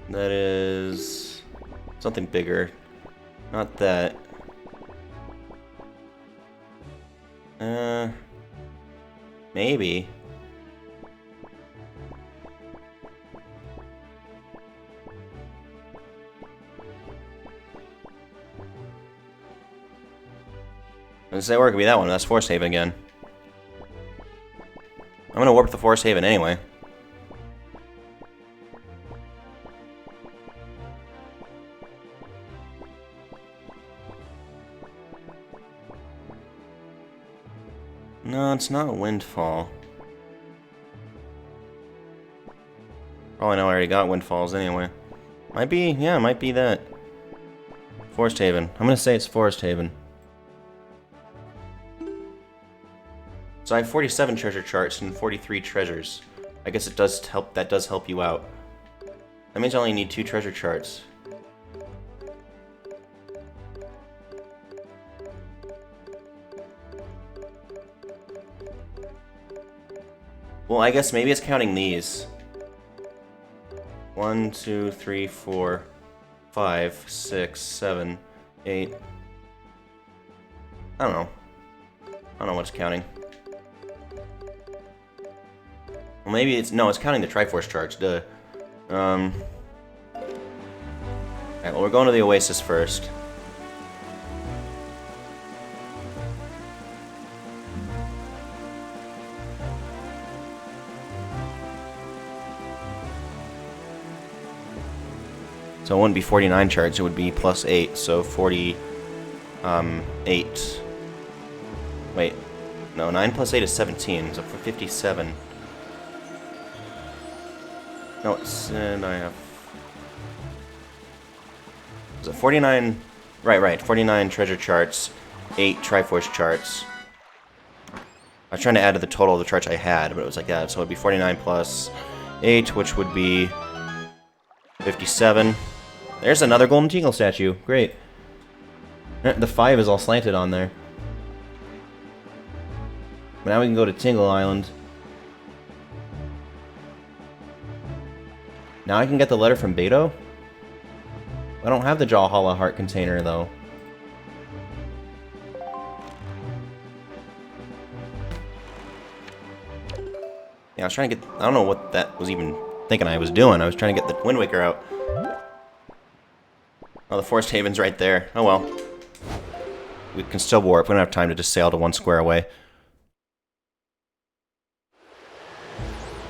That is... something bigger. Not that. Maybe. Does that work? Could be that one. That's Forest Haven again. I'm gonna warp the Forest Haven anyway. No, it's not a Windfall. Oh, I know I already got Windfalls anyway. Might be, yeah, might be that. Forest Haven. I'm gonna say it's Forest Haven. So I have 47 treasure charts and 43 treasures. I guess it does help. That does help you out. That means I only need 2 treasure charts. Well, I guess maybe it's counting these. 1, 2, 3, 4, 5, 6, 7, 8. I don't know. I don't know what's counting. Well, maybe it's... no, it's counting the Triforce charts, duh. Alright, well, we're going to the Oasis first. So it wouldn't be 49 charts, it would be plus 8, so 48. Wait, no, 9 plus 8 is 17, so for 57. No, it's, and I have... is it 49? Right, 49 treasure charts, 8 Triforce charts. I was trying to add to the total of the charts I had, but it was like that, so it would be 49 plus 8, which would be 57. There's another golden Tingle statue. Great. The 5 is all slanted on there. But now we can go to Tingle Island. Now I can get the letter from Beto? I don't have the Jawhala heart container, though. Yeah, I was trying to get... I don't know what that was even thinking I was doing. I was trying to get the Wind Waker out. Oh, the Forest Haven's right there. Oh well. We can still warp. We don't have time to just sail to 1 square away.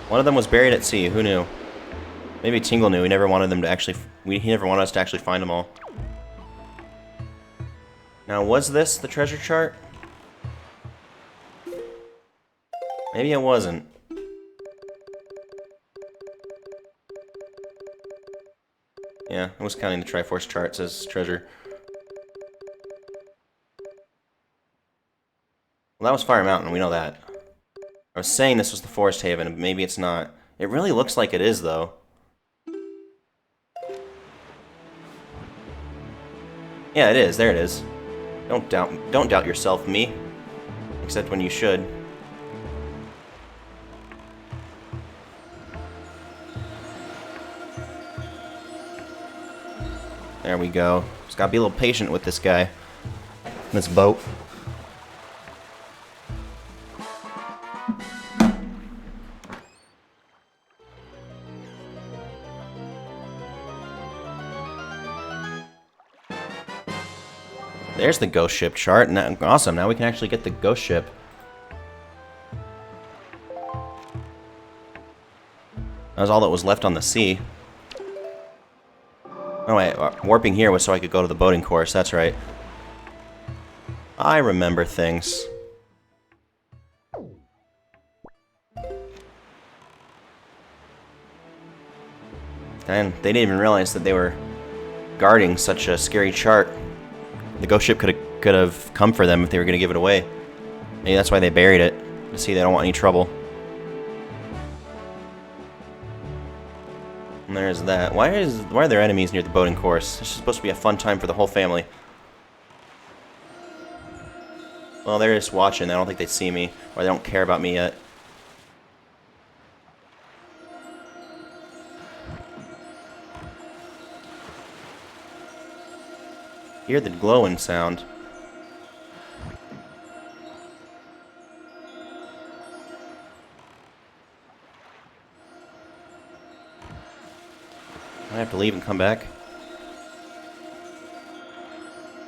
One of them was buried at sea. Who knew? Maybe Tingle knew. He never wanted them to actually... he never wanted us to actually find them all. Now, was this the treasure chart? Maybe it wasn't. Yeah, I was counting the Triforce charts as treasure. Well, that was Fire Mountain, we know that. I was saying this was the Forest Haven, but maybe it's not. It really looks like it is, though. Yeah, it is. There it is. Don't doubt yourself, me. Except when you should. There we go. Just gotta be a little patient with this guy. This boat. There's the ghost ship chart. Now, awesome, now we can actually get the ghost ship. That was all that was left on the sea. Oh wait, warping here was so I could go to the boating course, that's right. I remember things. And they didn't even realize that they were guarding such a scary chart. The ghost ship could have come for them if they were going to give it away. Maybe that's why they buried it, to see they don't want any trouble. And there's that. Why are there enemies near the boating course? This is supposed to be a fun time for the whole family. Well, they're just watching. I don't think they see me, or they don't care about me yet. Hear the glowing sound. I have to leave and come back.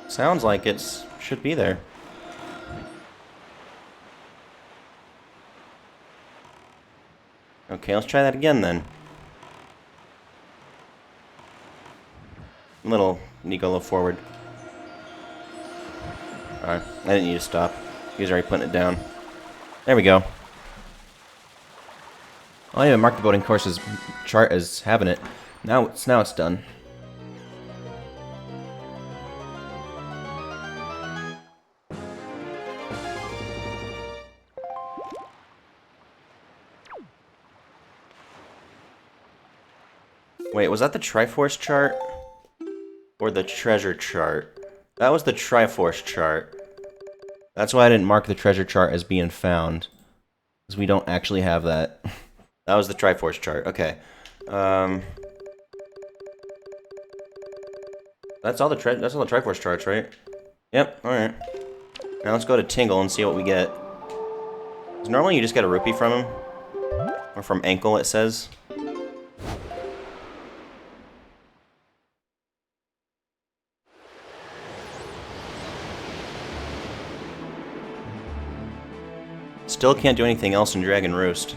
Sounds like it should be there. Okay, let's try that again then. Need to go a little forward. Alright, I didn't need to stop. He was already putting it down. There we go. I even marked the boating course's chart as having it. Now it's done. Wait, was that the Triforce chart? Or the treasure chart? That was the Triforce chart. That's why I didn't mark the treasure chart as being found. Because we don't actually have that. That was the Triforce chart. Okay. That's all the Triforce charts, right? Yep, alright. Now let's go to Tingle and see what we get. 'Cause normally you just get a rupee from him. Or from Ankle, it says. Still can't do anything else in Dragon Roost.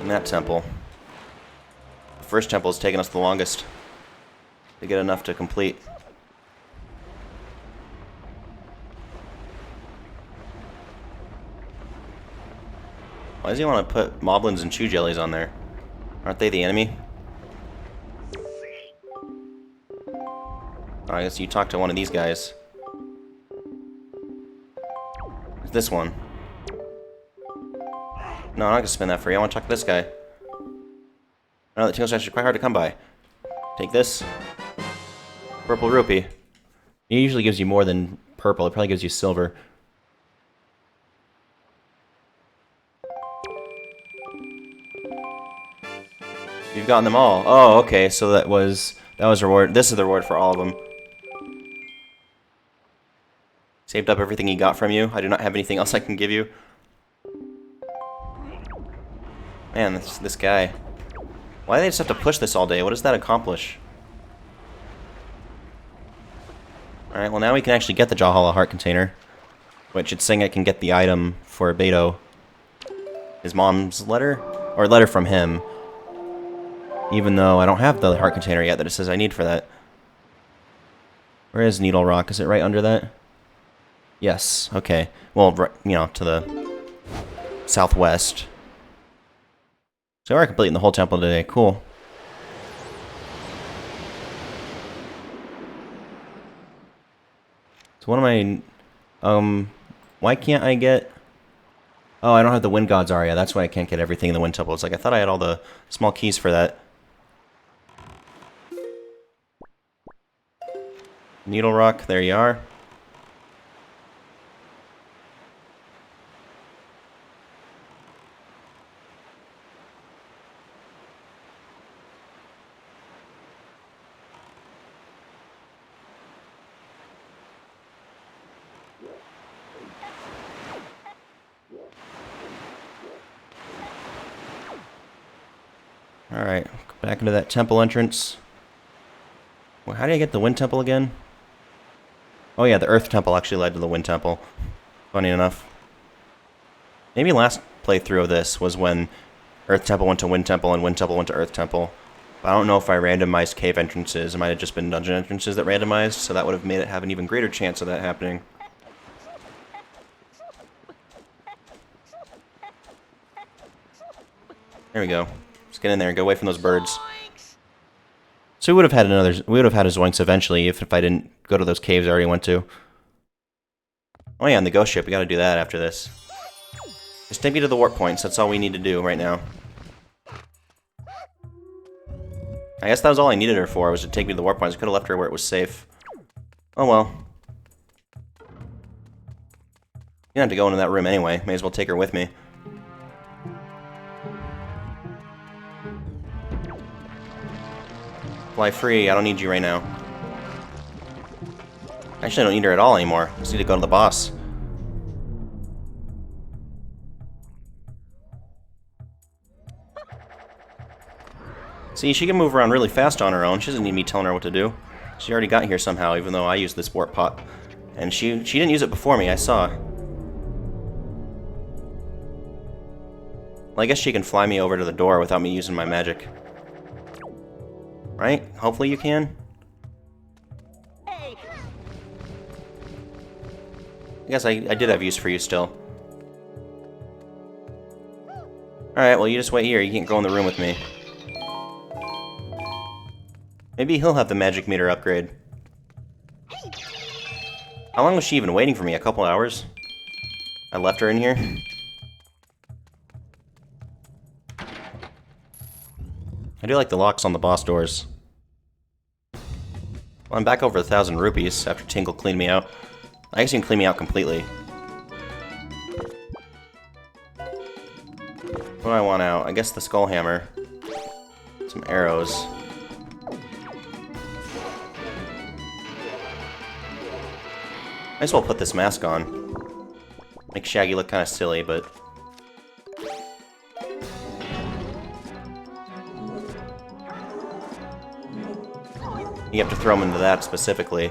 In that temple. The first temple has taken us the longest to get enough to complete. Why does he want to put moblins and chew jellies on there? Aren't they the enemy? Oh, I guess you talk to one of these guys. It's this one. No, I'm not gonna spin that for you. I want to talk to this guy. I know that Tingle Statues are quite hard to come by. Take this. Purple rupee. It usually gives you more than purple. It probably gives you silver. You've gotten them all. Oh, okay. So that was reward. This is the reward for all of them. Saved up everything he got from you. I do not have anything else I can give you. Man, this guy. Why do they just have to push this all day? What does that accomplish? Alright, well now we can actually get the Jahala heart container. Which it's saying I can get the item for Beto. His mom's letter? Or a letter from him. Even though I don't have the heart container yet that it says I need for that. Where is Needle Rock? Is it right under that? Yes, okay. Well, you know, to the southwest. So we're completing the whole temple today. Cool. So what am I... why can't I get... Oh, I don't have the Wind God's Aria. That's why I can't get everything in the Wind Temple. It's like, I thought I had all the small keys for that. Needle Rock, there you are. Alright, back into that temple entrance. Well, how do I get the Wind Temple again? Oh yeah, the Earth Temple actually led to the Wind Temple. Funny enough. Maybe last playthrough of this was when Earth Temple went to Wind Temple and Wind Temple went to Earth Temple. But I don't know if I randomized cave entrances. It might have just been dungeon entrances that randomized, so that would have made it have an even greater chance of that happening. There we go. Just get in there and get away from those birds. So we would have had a Zoinks eventually if I didn't go to those caves I already went to. Oh yeah, on the ghost ship, we gotta do that after this. Just take me to the warp points, that's all we need to do right now. I guess that was all I needed her for, was to take me to the warp points. I could have left her where it was safe. Oh well. You don't have to go into that room anyway, may as well take her with me. Fly free, I don't need you right now. Actually, I don't need her at all anymore. I just need to go to the boss. See, she can move around really fast on her own. She doesn't need me telling her what to do. She already got here somehow, even though I used this warp pot. And she didn't use it before me, I saw. Well, I guess she can fly me over to the door without me using my magic. Right? Hopefully you can. Hey. I guess I did have use for you still. Alright, well you just wait here. You can't go in the room with me. Maybe he'll have the magic meter upgrade. How long was she even waiting for me? A couple hours? I left her in here? I do like the locks on the boss doors. Well, I'm back over 1,000 rupees after Tingle cleaned me out. I guess you can clean me out completely. What do I want out? I guess the skull hammer. Some arrows. Might as well put this mask on. Make Shaggy look kind of silly, but... You have to throw him into that specifically.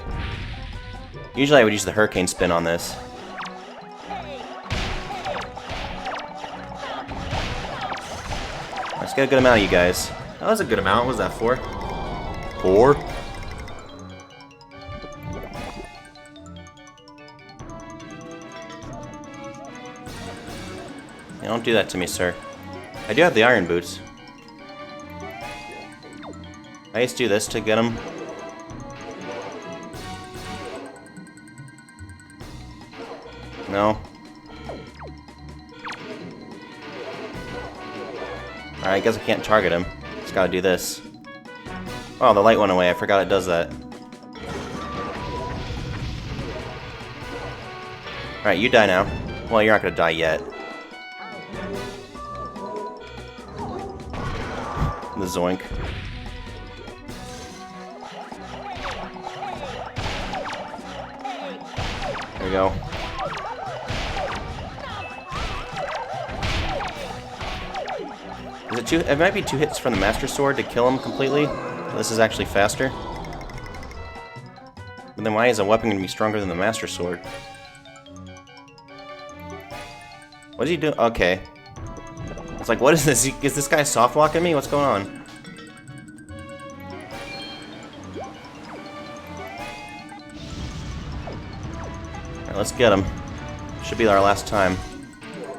Usually I would use the hurricane spin on this. Let's get a good amount of you guys. That was a good amount. What was that for? 4? Yeah, don't do that to me, sir. I do have the iron boots. I used to do this to get them. No. Alright, I guess I can't target him. Just gotta do this. Oh, the light went away. I forgot it does that. Alright, you die now. Well, you're not gonna die yet. The zoink. There we go. Is it two? It might be 2 hits from the Master Sword to kill him completely. This is actually faster. But then why is a weapon going to be stronger than the Master Sword? What does he do? Okay. It's like, what is this? Is this guy soft walking me? What's going on? Alright, let's get him. Should be our last time.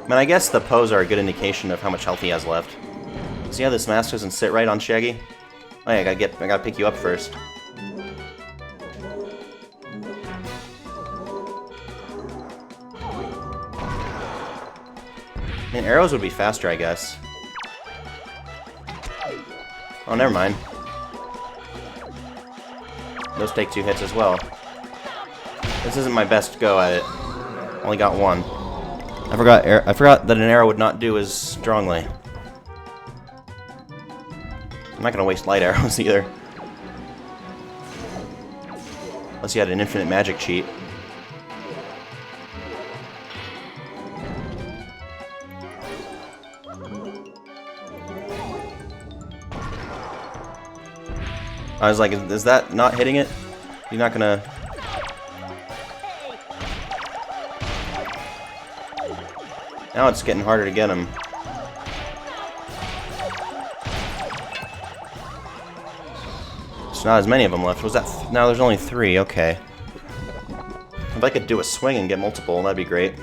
Man, I guess the Poes are a good indication of how much health he has left. See how this mask doesn't sit right on Shaggy? Oh yeah, I gotta pick you up first. I mean, arrows would be faster, I guess. Oh, never mind. Those take 2 hits as well. This isn't my best go at it. Only got 1. I forgot that an arrow would not do as strongly. I'm not gonna waste light arrows either. Unless you had an infinite magic cheat. I was like, is that not hitting it? You're not gonna... Now it's getting harder to get him. There's not as many of them left. Was that... No, there's only 3. Okay. If I could do a swing and get multiple, that'd be great.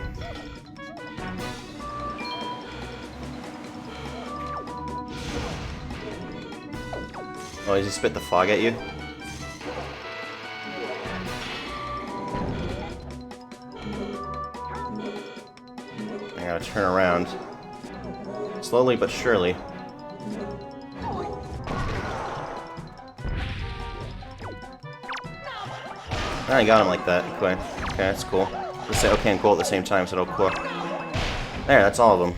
Oh, does he spit the fog at you? I gotta turn around. Slowly but surely. I got him like that. Okay, that's cool. Let's say okay and cool at the same time, so it'll cool. There, that's all of them.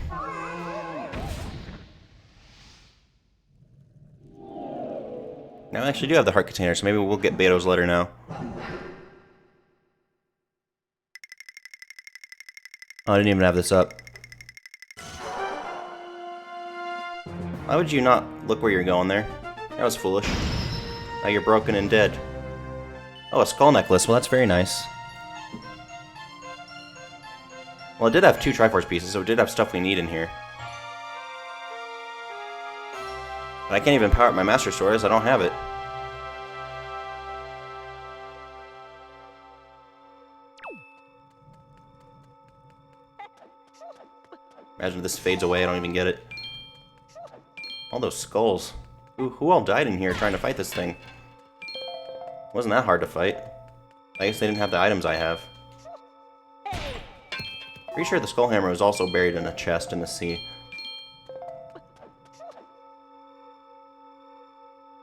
Now I actually do have the heart container, so maybe we'll get Beto's letter now. Oh, I didn't even have this up. Why would you not look where you're going there? That was foolish. Now you're broken and dead. Oh, a skull necklace. Well, that's very nice. Well, it did have 2 Triforce pieces, so it did have stuff we need in here. But I can't even power up my Master Sword as I don't have it. Imagine if this fades away, I don't even get it. All those skulls. Who all died in here trying to fight this thing? Wasn't that hard to fight. I guess they didn't have the items I have. Pretty sure the skull hammer was also buried in a chest in the sea.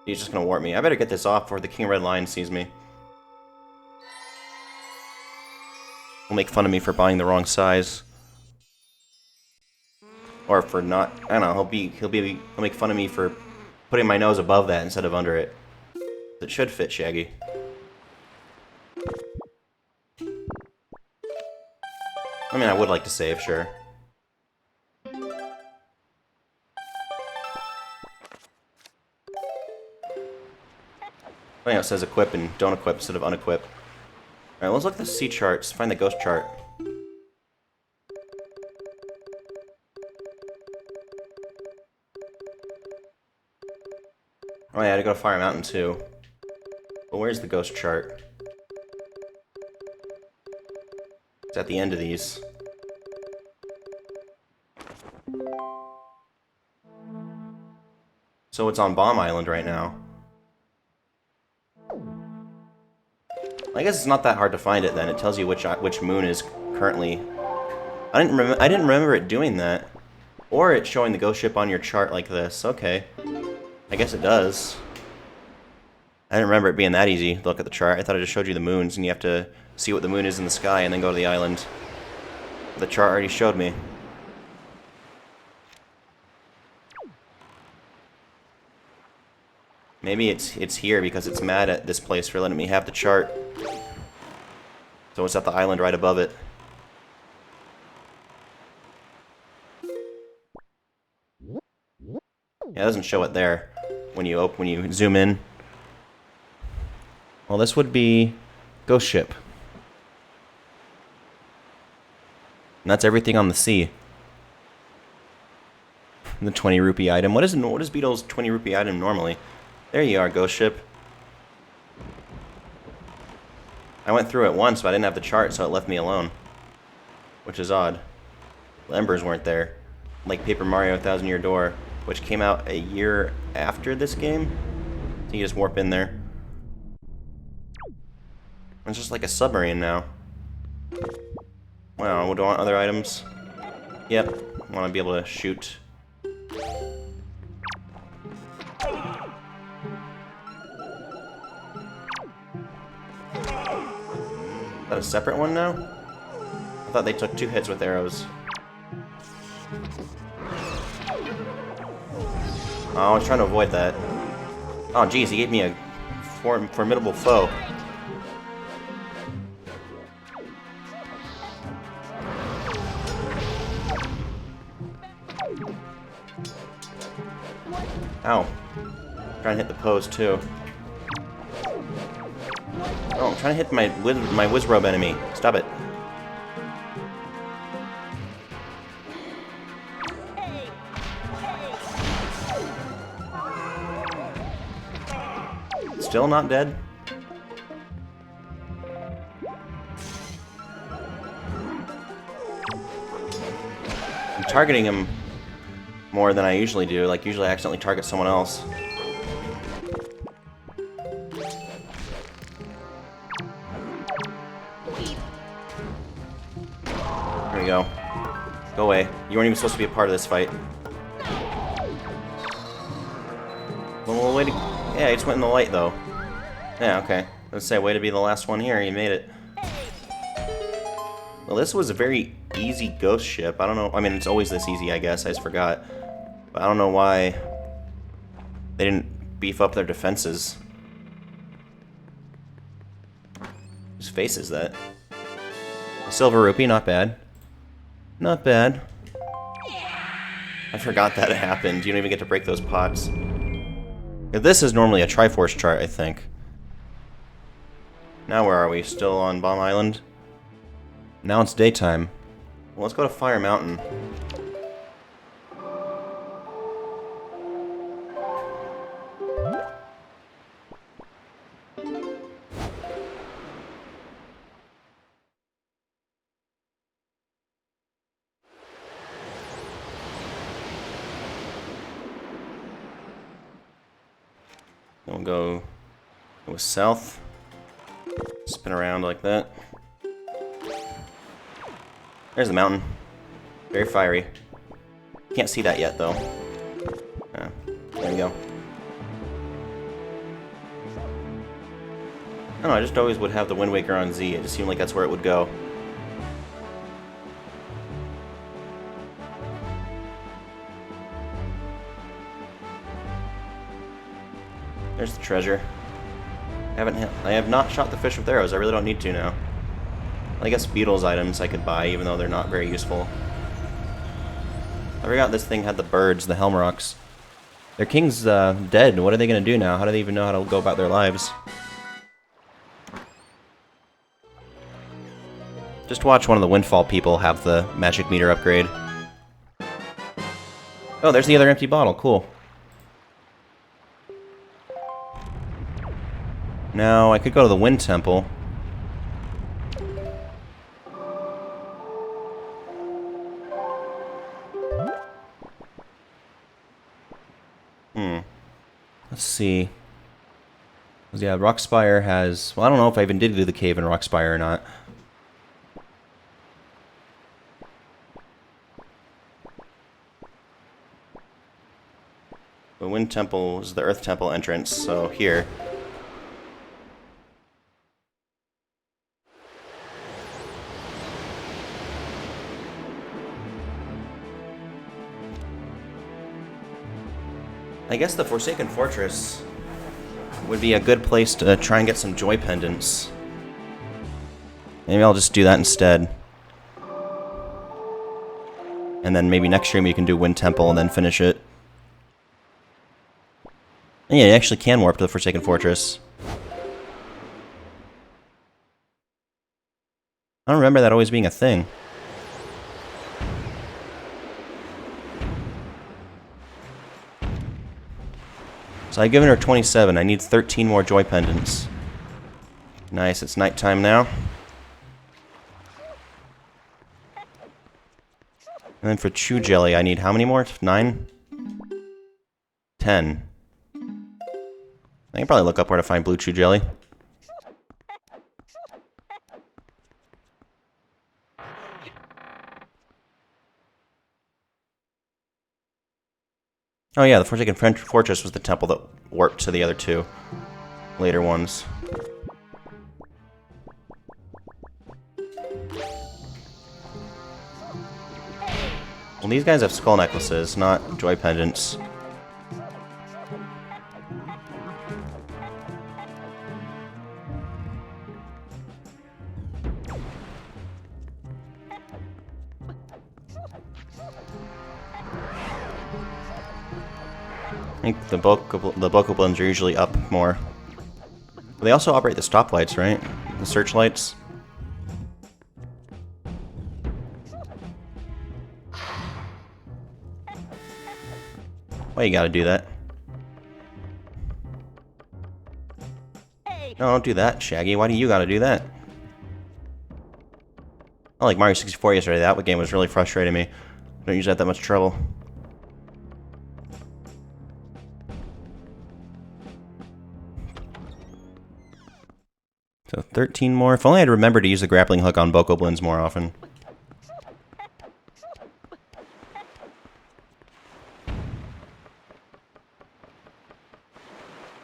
He's just gonna warp me. I better get this off before the King Red Lion sees me. He'll make fun of me for buying the wrong size. Or for not, I don't know, he'll make fun of me for putting my nose above that instead of under it. It should fit Shaggy. I mean, I would like to save, sure. Oh yeah, it says equip and don't equip instead of unequip. Alright, let's look at the sea charts, find the ghost chart. Oh yeah, I had to go to Fire Mountain too. But where's the ghost chart? It's at the end of these. So it's on Bomb Island right now. I guess it's not that hard to find it then. It tells you which moon is currently... I didn't remember it doing that. Or it's showing the ghost ship on your chart like this. Okay. I guess it does. I didn't remember it being that easy to look at the chart. I thought it just showed you the moons, and you have to see what the moon is in the sky and then go to the island. The chart already showed me. Maybe it's here because it's mad at this place for letting me have the chart. So it's at the island right above it. Yeah, it doesn't show it there when you zoom in. Well, this would be Ghost Ship. And that's everything on the sea. The 20 rupee item. What is Beetle's 20 rupee item normally? There you are, Ghost Ship. I went through it once, but I didn't have the chart, so it left me alone. Which is odd. The embers weren't there. Like Paper Mario 1000 Year Door, which came out a year after this game. So you just warp in there. It's just like a submarine now. Wow, do I want other items? Yep, I want to be able to shoot. Is that a separate one now? I thought they took 2 hits with arrows. Oh, I was trying to avoid that. Oh, geez, he gave me a formidable foe. Ow. Trying to hit the pose, too. Oh, I'm trying to hit my Wizrobe enemy. Stop it. still not dead? I'm targeting him more than I usually do. Like, usually I accidentally target someone else. Here we go. Go away. You weren't even supposed to be a part of this fight. Well, way to... Yeah, he just went in the light, though. Yeah, okay. Let's say, way to be the last one here. You made it. Well, this was a very easy ghost ship. I don't know. I mean, it's always this easy, I guess. I just forgot. But I don't know why they didn't beef up their defenses. Whose face is that? A silver rupee, not bad. Not bad. I forgot that it happened. You don't even get to break those pots. This is normally a Triforce chart, I think. Now where are we? Still on Bomb Island? Now it's daytime. Well, let's go to Fire Mountain. We'll go south. Spin around like that. There's the mountain. Very fiery. Can't see that yet, though. Yeah, there we go. I don't know, I just always would have the Wind Waker on Z. It just seemed like that's where it would go. There's the treasure. I have not shot the fish with arrows. I really don't need to now. I guess Beetle's items I could buy, even though they're not very useful. I forgot this thing had the birds, the Helmrocks. Their king's dead. What are they going to do now? How do they even know how to go about their lives? Just watch one of the Windfall people have the magic meter upgrade. Oh, there's the other empty bottle. Cool. Now, I could go to the Wind Temple. Let's see. Yeah, Rockspire has... Well, I don't know if I even did do the cave in Rockspire or not. The Wind Temple is the Earth Temple entrance, so here. I guess the Forsaken Fortress would be a good place to try and get some joy pendants. Maybe I'll just do that instead. And then maybe next stream you can do Wind Temple and then finish it. And yeah, you actually can warp to the Forsaken Fortress. I don't remember that always being a thing. So I've given her 27. I need 13 more joy pendants. Nice, it's nighttime now. And then for Chew Jelly, I need how many more? 9? 10. I can probably look up where to find blue Chew Jelly. Oh yeah, the Forsaken Fortress was the temple that warped to the other two later ones. Well, these guys have skull necklaces, not joy pendants. I think the Boku blends are usually up more. They also operate the stoplights, right? The searchlights. Why you gotta do that? No, don't do that, Shaggy. Why do you gotta do that? I like Mario 64 yesterday. That game was really frustrating me. Don't usually have that much trouble. So 13 more. If only I'd remember to use the grappling hook on Bokoblins more often.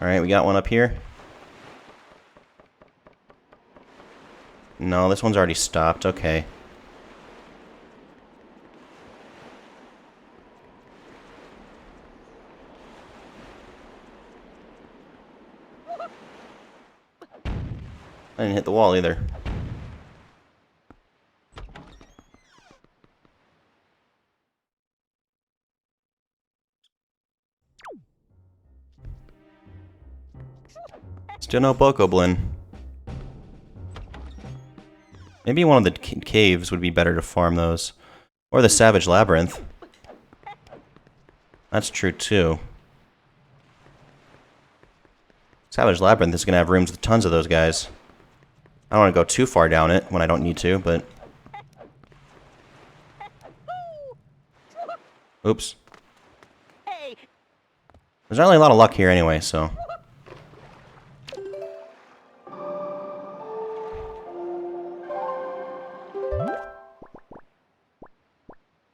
Alright, we got one up here. No, this one's already stopped. Okay. I didn't hit the wall either. Still no Bokoblin. Maybe one of the caves would be better to farm those. Or the Savage Labyrinth. That's true too. Savage Labyrinth is going to have rooms with tons of those guys. I don't want to go too far down it when I don't need to, but... Oops. Hey. There's not really a lot of luck here anyway, so...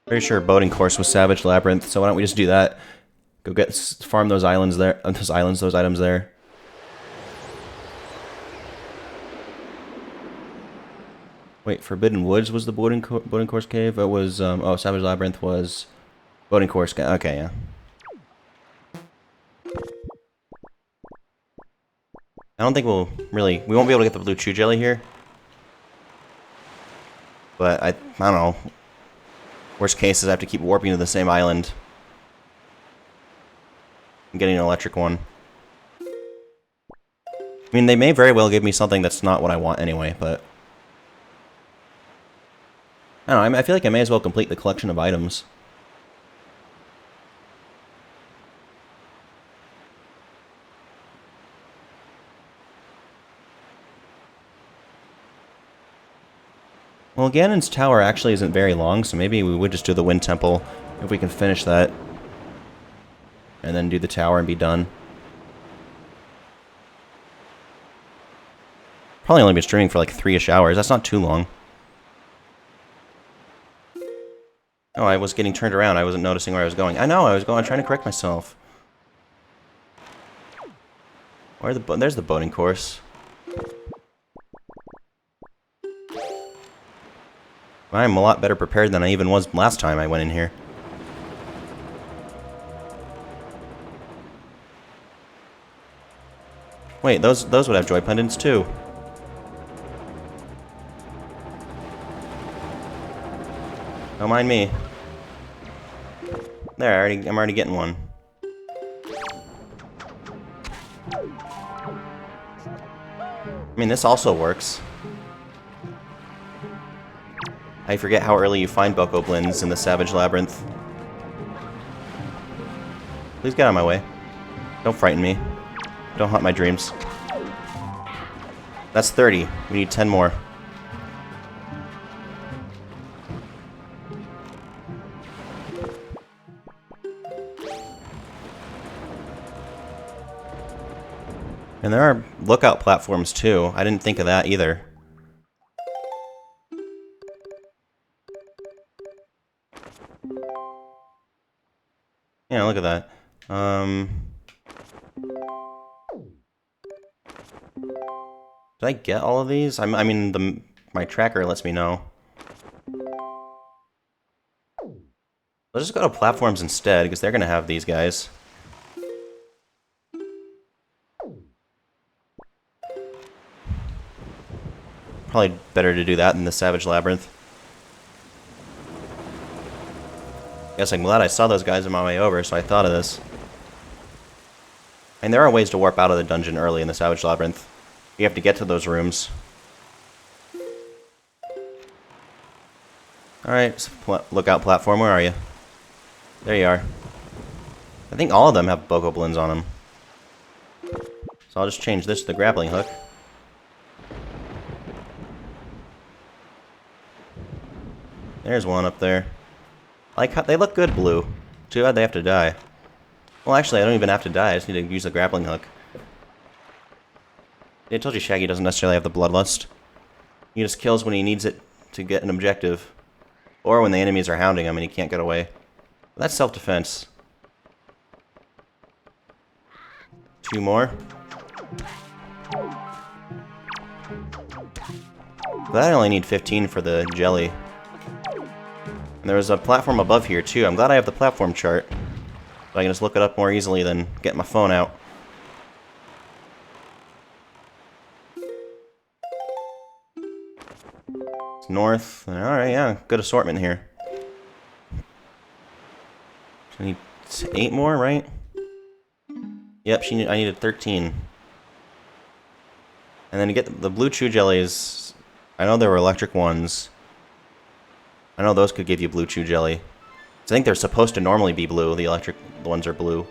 Pretty sure boating course was Savage Labyrinth, so why don't we just do that? Go farm those islands there, those items there. Wait, Forbidden Woods was the boating course cave? It was, oh, Savage Labyrinth was boating course cave. Okay, yeah. I don't think we won't be able to get the blue chew jelly here. But I don't know. Worst case is I have to keep warping to the same island. I'm getting an electric one. I mean, they may very well give me something that's not what I want anyway, but... I don't know, I feel like I may as well complete the collection of items. Well, Ganon's tower actually isn't very long, so maybe we would just do the Wind Temple if we can finish that. And then do the tower and be done. Probably only been streaming for like 3-ish hours. That's not too long. Oh, I was getting turned around. I wasn't noticing where I was going. I know, I was trying to correct myself. There's the boating course. I'm a lot better prepared than I even was last time I went in here. Wait, those would have joy pendants too. Don't mind me. There, I'm already getting one. I mean, this also works. I forget how early you find Bokoblins in the Savage Labyrinth. Please get out of my way. Don't frighten me. Don't haunt my dreams. That's 30. We need 10 more. And there are lookout platforms too. I didn't think of that either. Yeah, look at that. Did I get all of these? I mean, my tracker lets me know. Let's just go to platforms instead, because they're going to have these guys. Probably better to do that than the Savage Labyrinth. Guess I'm glad I saw those guys on my way over, so I thought of this. And there are ways to warp out of the dungeon early in the Savage Labyrinth. You have to get to those rooms. Alright, lookout platform, where are you? There you are. I think all of them have Bokoblins on them. So I'll just change this to the grappling hook. There's one up there. Like how they look good blue. Too bad they have to die. Well, actually, I don't even have to die. I just need to use the grappling hook. I told you Shaggy doesn't necessarily have the bloodlust. He just kills when he needs it to get an objective. Or when the enemies are hounding him and he can't get away. But that's self-defense. 2 more. But I only need 15 for the jelly. And there was a platform above here too. I'm glad I have the platform chart. So I can just look it up more easily than get my phone out. It's north. Alright, yeah. Good assortment here. I need 8 more, right? Yep, I needed 13. And then to get the blue chew jellies, I know there were electric ones. I know those could give you blue chew jelly. I think they're supposed to normally be blue, the electric ones are blue.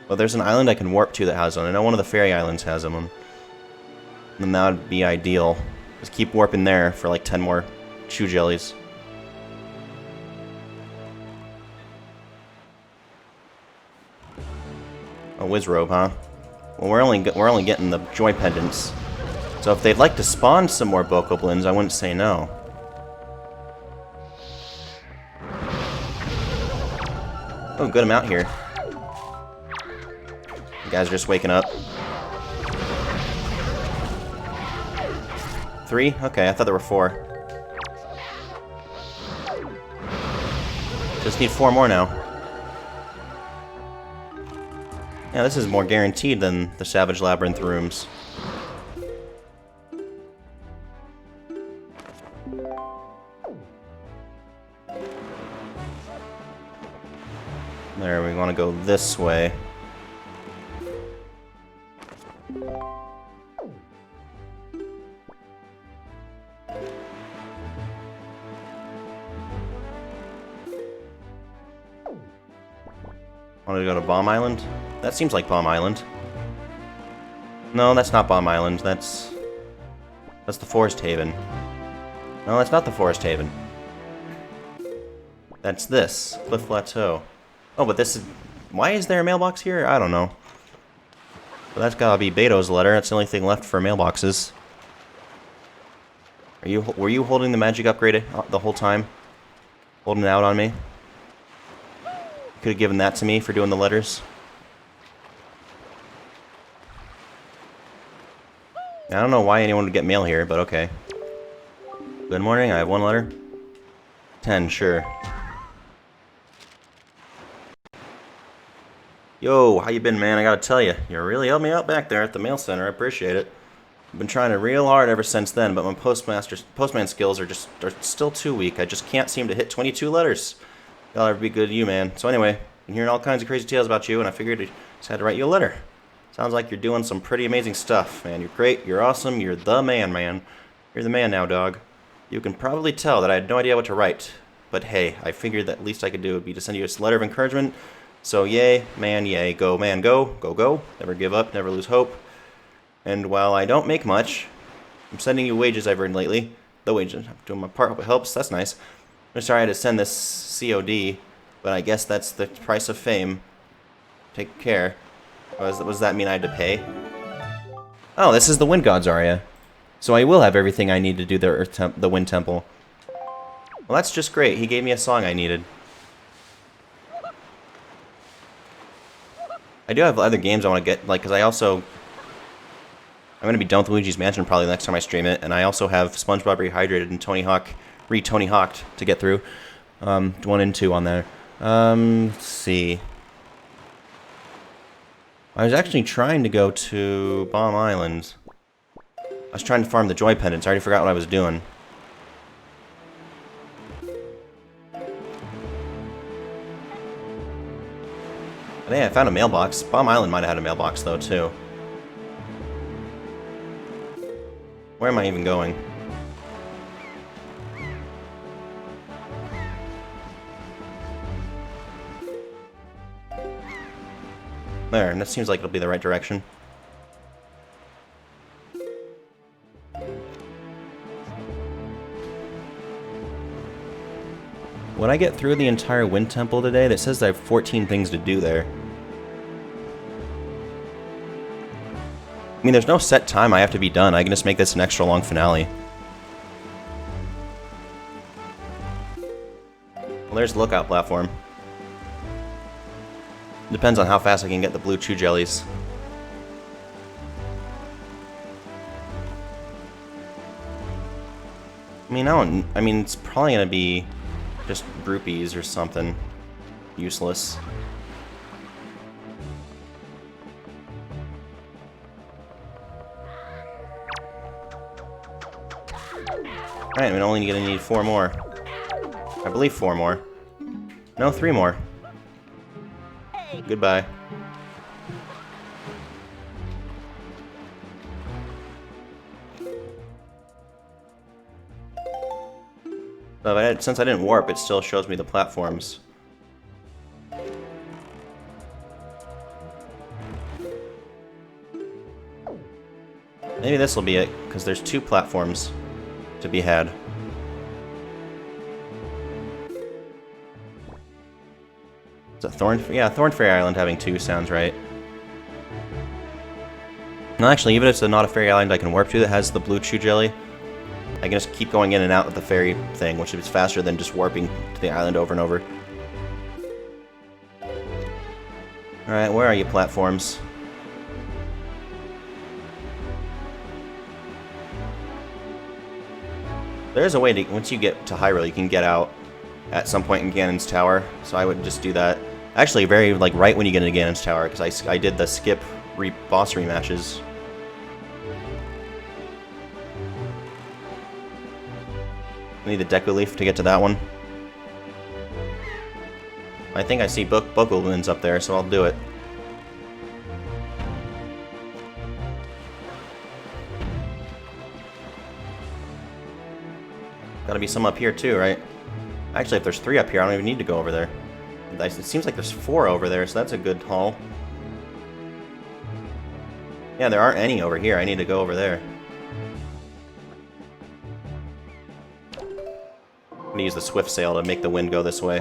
But there's an island I can warp to that has one. I know one of the fairy islands has them. And that would be ideal. Just keep warping there for like 10 more chew jellies. A whiz robe, huh? Well, we're only getting the joy pendants. So if they'd like to spawn some more bokoblins, I wouldn't say no. Oh, good amount here. You guys are just waking up. 3? Okay, I thought there were 4. Just need 4 more now. Yeah, this is more guaranteed than the Savage Labyrinth rooms. There, we want to go this way. Want to go to Bomb Island? That seems like Bomb Island. No, that's not Bomb Island. That's the Forest Haven. No, that's not the Forest Haven. That's this, Cliff Plateau. Oh, but this is... Why is there a mailbox here? I don't know. But that's gotta be Beto's letter. That's the only thing left for mailboxes. Were you holding the magic upgrade the whole time? Holding it out on me? Could have given that to me for doing the letters. I don't know why anyone would get mail here, but okay. Good morning, I have 1 letter. 10, sure. Yo, how you been, man? I gotta tell you, you really helped me out back there at the mail center. I appreciate it. I've been trying real hard ever since then, but my postman skills are still too weak. I just can't seem to hit 22 letters. I'll ever be good to you, man. So anyway, I'm hearing all kinds of crazy tales about you, and I figured I just had to write you a letter. Sounds like you're doing some pretty amazing stuff, man. You're great, you're awesome, you're the man, man. You're the man now, dog. You can probably tell that I had no idea what to write. But hey, I figured that least I could do would be to send you a letter of encouragement. So yay, man, yay. Go, man, go. Go, go. Never give up, never lose hope. And while I don't make much, I'm sending you wages I've earned lately. The wages, I'm doing my part, hope it helps. That's nice. I'm sorry I had to send this COD, but I guess that's the price of fame. Take care. What does that mean I had to pay? Oh, this is the Wind God's aria. So I will have everything I need to do the Wind Temple. Well, that's just great. He gave me a song I needed. I do have other games I want to get, like, because I'm going to be done with Luigi's Mansion probably the next time I stream it, and I also have SpongeBob Rehydrated and Tony Hawked to get through. 1 and 2 on there. Let's see. I was actually trying to go to Bomb Island. I was trying to farm the Joy Pendants. I already forgot what I was doing. But hey, I found a mailbox. Bomb Island might have had a mailbox, though, too. Where am I even going? There, and that seems like it'll be the right direction. Would I get through the entire wind temple today? That says I have 14 things to do there. I mean, there's no set time I have to be done. I can just make this an extra long finale. Well, there's the lookout platform. Depends on how fast I can get the blue chew jellies. I mean, it's probably gonna be just groupies or something useless. Alright, I'm only gonna need 4 more. I believe 4 more. No, 3 more. Hey. Goodbye. But since I didn't warp, it still shows me the platforms. Maybe this will be it, because there's 2 platforms to be had. Is it Thorn? Yeah, Thorn Fairy Island having 2 sounds right. No, actually, even if it's not a fairy island I can warp to that has the blue chew jelly, I can just keep going in and out with the fairy thing, which is faster than just warping to the island over and over. Alright, where are you, platforms? There's a way to, once you get to Hyrule, you can get out at some point in Ganon's Tower, so I would just do that. Actually, right when you get into Ganon's Tower, because I did the skip boss rematches. I need the Deku Leaf to get to that one. I think I see Bokolins up there, so I'll do it. Gotta be some up here too, right? Actually, if there's 3 up here, I don't even need to go over there. It seems like there's 4 over there, so that's a good haul. Yeah, there aren't any over here. I need to go over there. I'm gonna use the Swift Sail to make the wind go this way.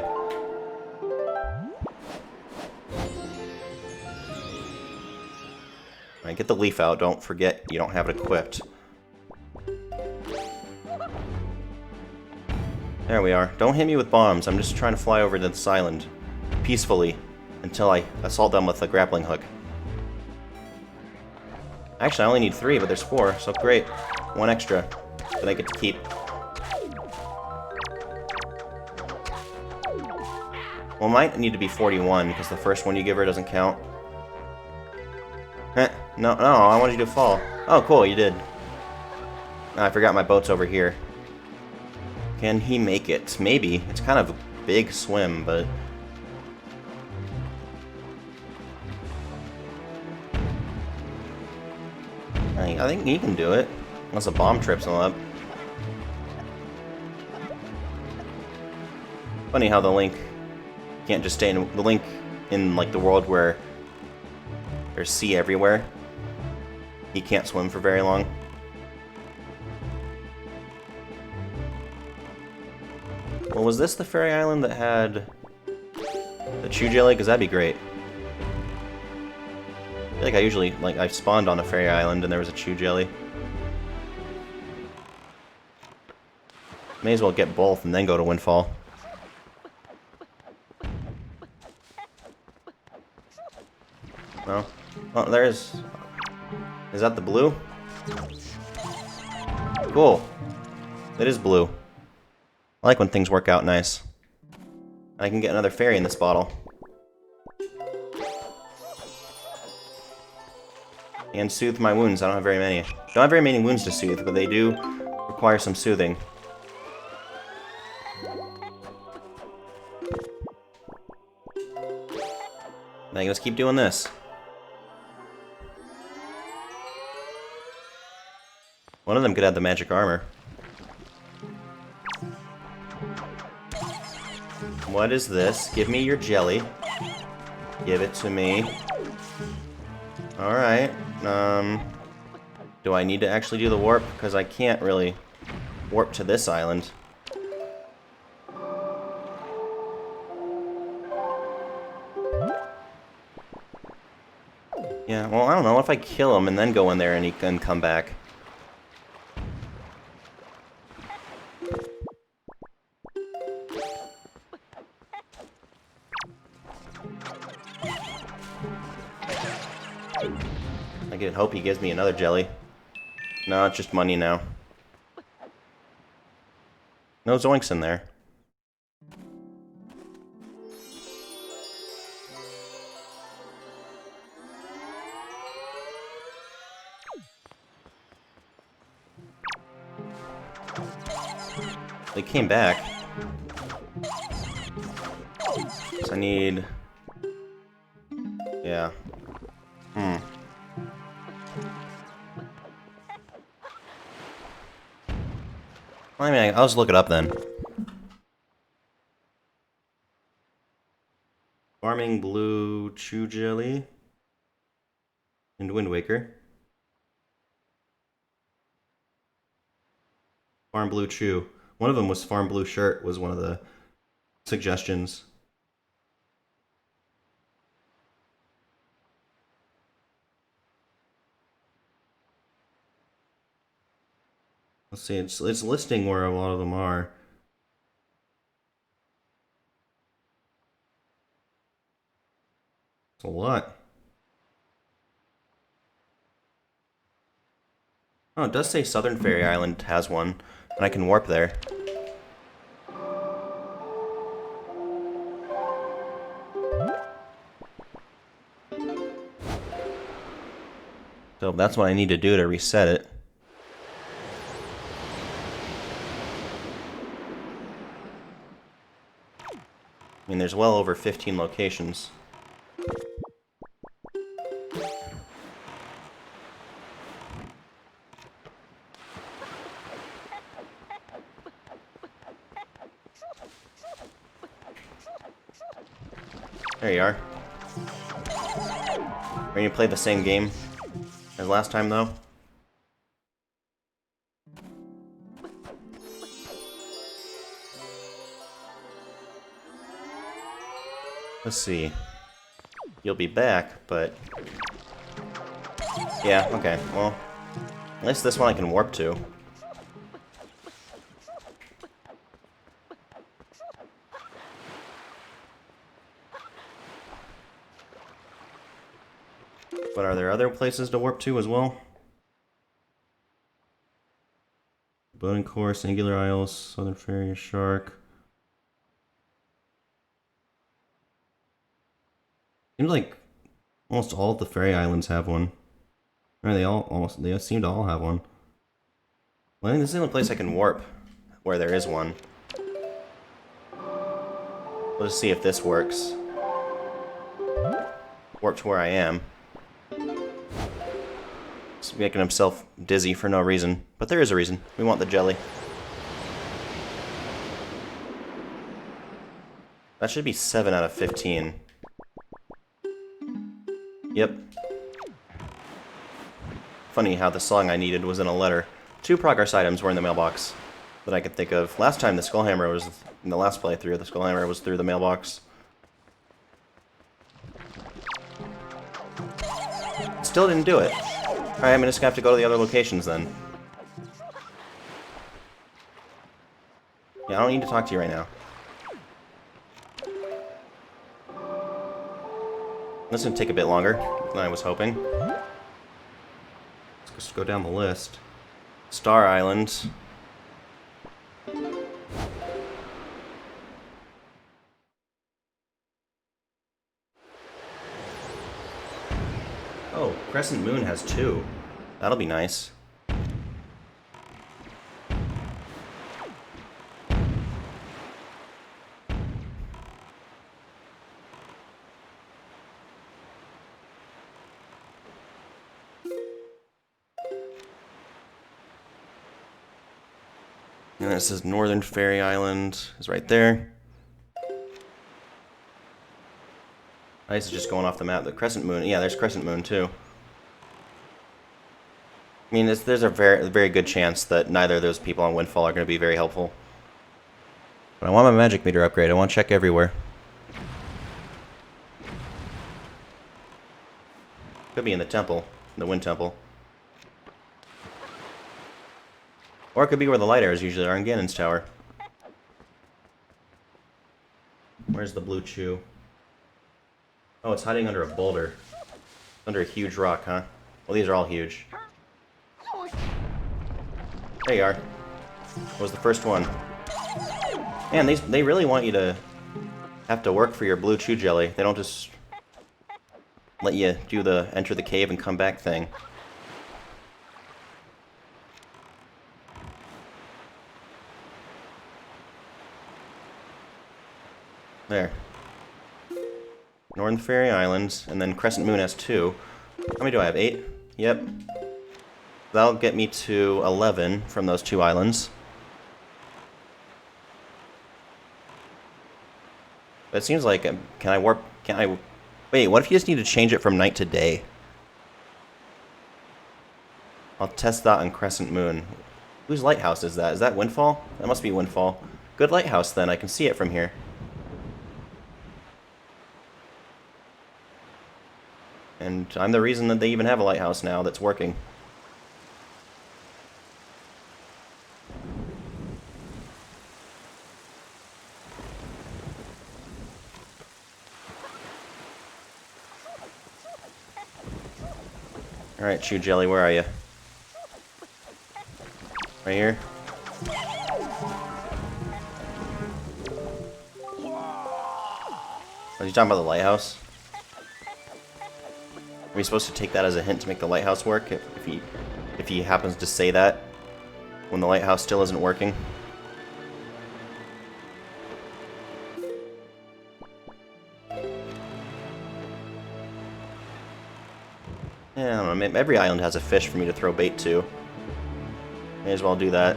Alright, get the leaf out. Don't forget you don't have it equipped. There we are. Don't hit me with bombs. I'm just trying to fly over to this island peacefully until I assault them with a grappling hook. Actually, I only need 3, but there's 4, so great. 1 extra that I get to keep. Well, might need to be 41, because the first one you give her doesn't count. No, I wanted you to fall. Oh, cool, you did. I forgot my boat's over here. Can he make it? Maybe. It's kind of a big swim, but... I think he can do it. Unless a bomb trips him up. Funny how the Link can't just stay in... The Link in, like, the world where there's sea everywhere. He can't swim for very long. Well, was this the fairy island that had the chew jelly? Because that'd be great. I feel like I usually, I spawned on a fairy island and there was a chew jelly. May as well get both and then go to Windfall. No? Oh, there's... Is that the blue? Cool. It is blue. I like when things work out nice. I can get another fairy in this bottle. And soothe my wounds. I don't have very many. Don't have very many wounds to soothe, but they do require some soothing. Now you just keep doing this. One of them could have the magic armor. What is this? Give me your jelly. Give it to me. Alright. Do I need to actually do the warp? Because I can't really warp to this island. Yeah, well, I don't know. What if I kill him and then go in there and he can come back? I could hope he gives me another jelly. No, it's just money now. No zoinks in there. They came back. So I need... Yeah. Well, I mean, I'll just look it up then. Farming Blue Chew Jelly. And Wind Waker. Farm Blue Chew. One of them was Farm Blue Shirt, was one of the suggestions. Let's see, it's listing where a lot of them are. It's a lot. Oh, it does say Southern Fairy Island has one, and I can warp there. So that's what I need to do to reset it. I mean, there's well over 15 locations. There you are. Are you gonna play the same game as last time, though? Let's see. You'll be back, but... Yeah, okay, well... At least this one I can warp to. But are there other places to warp to as well? Boating Course, Angular Isles, Southern Fairy, Shark... Seems like almost all of the fairy islands have one. Or they seem to all have one. Well, I think this is the only place I can warp where there is one. Let's see if this works. Warp to where I am. He's making himself dizzy for no reason. But there is a reason. We want the jelly. That should be 7 out of 15. Yep. Funny how the song I needed was in a letter. 2 progress items were in the mailbox that I could think of. Last time the Skullhammer was, in the last playthrough, the Skullhammer was through the mailbox. Still didn't do it. Alright, I'm just gonna have to go to the other locations then. Yeah, I don't need to talk to you right now. This is gonna take a bit longer than I was hoping. Let's just go down the list. Star Island. Oh, Crescent Moon has 2. That'll be nice. And this is Northern Fairy Island is right there. Ice is just going off the map. The Crescent Moon, yeah, there's Crescent Moon too. I mean, there's a very good chance that neither of those people on Windfall are going to be very helpful. But I want my magic meter upgrade. I want to check everywhere. Could be in the temple, the wind temple. Or it could be where the light arrows usually are in Ganon's tower. Where's the blue chew? Oh, it's hiding under a boulder. Under a huge rock, huh? Well, these are all huge. There you are. What was the first one? Man, they really want you to have to work for your blue chew jelly. They don't just let you do the enter the cave and come back thing. There. Northern Fairy Islands, and then Crescent Moon has 2. How many do I have? 8? Yep. That'll get me to 11 from those 2 islands. But it seems like, can I warp, can I, wait, what if you just need to change it from night to day? I'll test that on Crescent Moon. Whose lighthouse is that? Is that Windfall? That must be Windfall. Good lighthouse then, I can see it from here. And I'm the reason that they even have a lighthouse now that's working. Alright, Chew Jelly, where are you? Right here? Are you talking about the lighthouse? Are we supposed to take that as a hint to make the lighthouse work? If he happens to say that when the lighthouse still isn't working? Yeah, I don't know. Every island has a fish for me to throw bait to. May as well do that.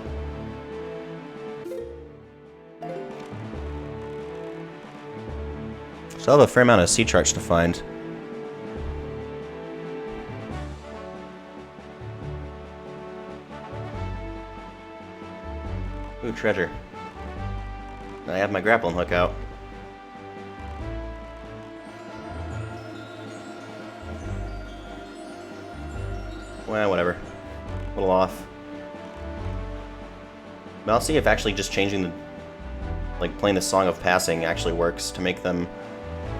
Still have a fair amount of sea charts to find. Ooh, treasure. I have my grappling hook out. Well, whatever. A little off. But I'll see if actually just changing the... like, playing the Song of Passing actually works to make them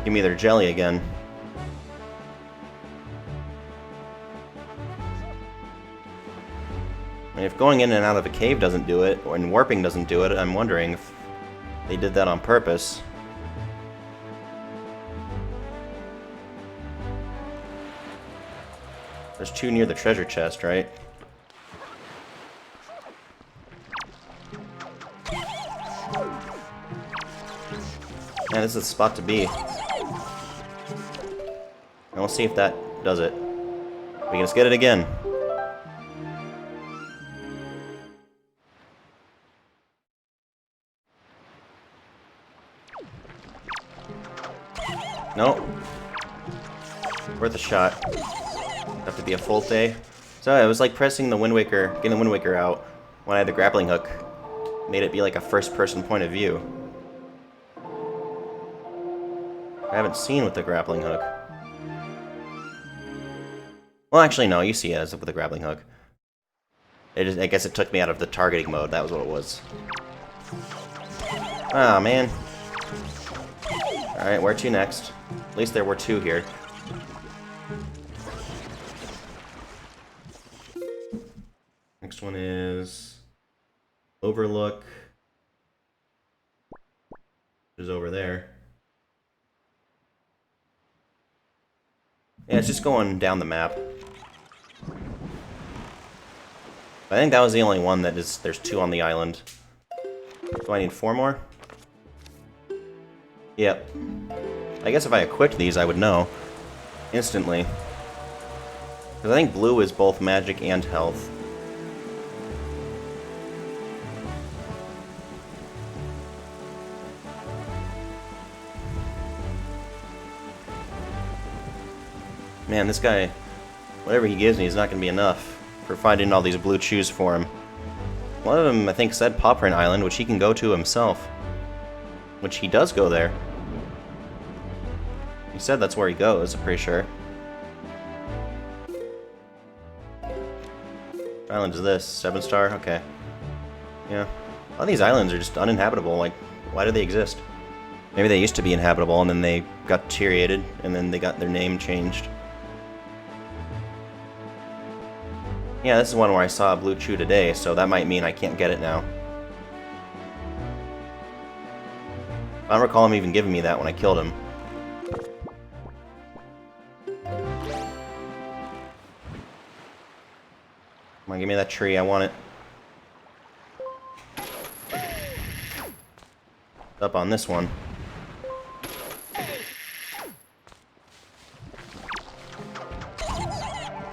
give me their jelly again. And if going in and out of a cave doesn't do it, and warping doesn't do it, I'm wondering if they did that on purpose. There's 2 near the treasure chest, right? Man, this is the spot to be. And we'll see if that does it. We can just get it again. Nope. Worth a shot. Have to be a full day. So it was like pressing the Wind Waker, getting the Wind Waker out when I had the grappling hook. Made it be like a first-person point of view. I haven't seen with the grappling hook. Well, actually, no, you see it as with the grappling hook. I guess it took me out of the targeting mode. That was what it was. Ah, man. Alright, where to next? At least there were 2 here. Next one is Overlook, which is over there. Yeah, it's just going down the map. I think that was the only one that is. There's 2 on the island. Do I need 4 more? Yep. I guess if I equipped these, I would know instantly. Because I think blue is both magic and health. Man, this guy, whatever he gives me is not going to be enough for finding all these blue chews for him. One of them, I think, said Paw Print Island, which he can go to himself. Which he does go there. He said that's where he goes, I'm pretty sure. Island is this? 7-star? Okay. Yeah. A lot of these islands are just uninhabitable. Like, why do they exist? Maybe they used to be inhabitable and then they got deteriorated and then they got their name changed. Yeah, this is one where I saw a blue chew today, so that might mean I can't get it now. I don't recall him even giving me that when I killed him. Come on, give me that tree, I want it. Up on this one.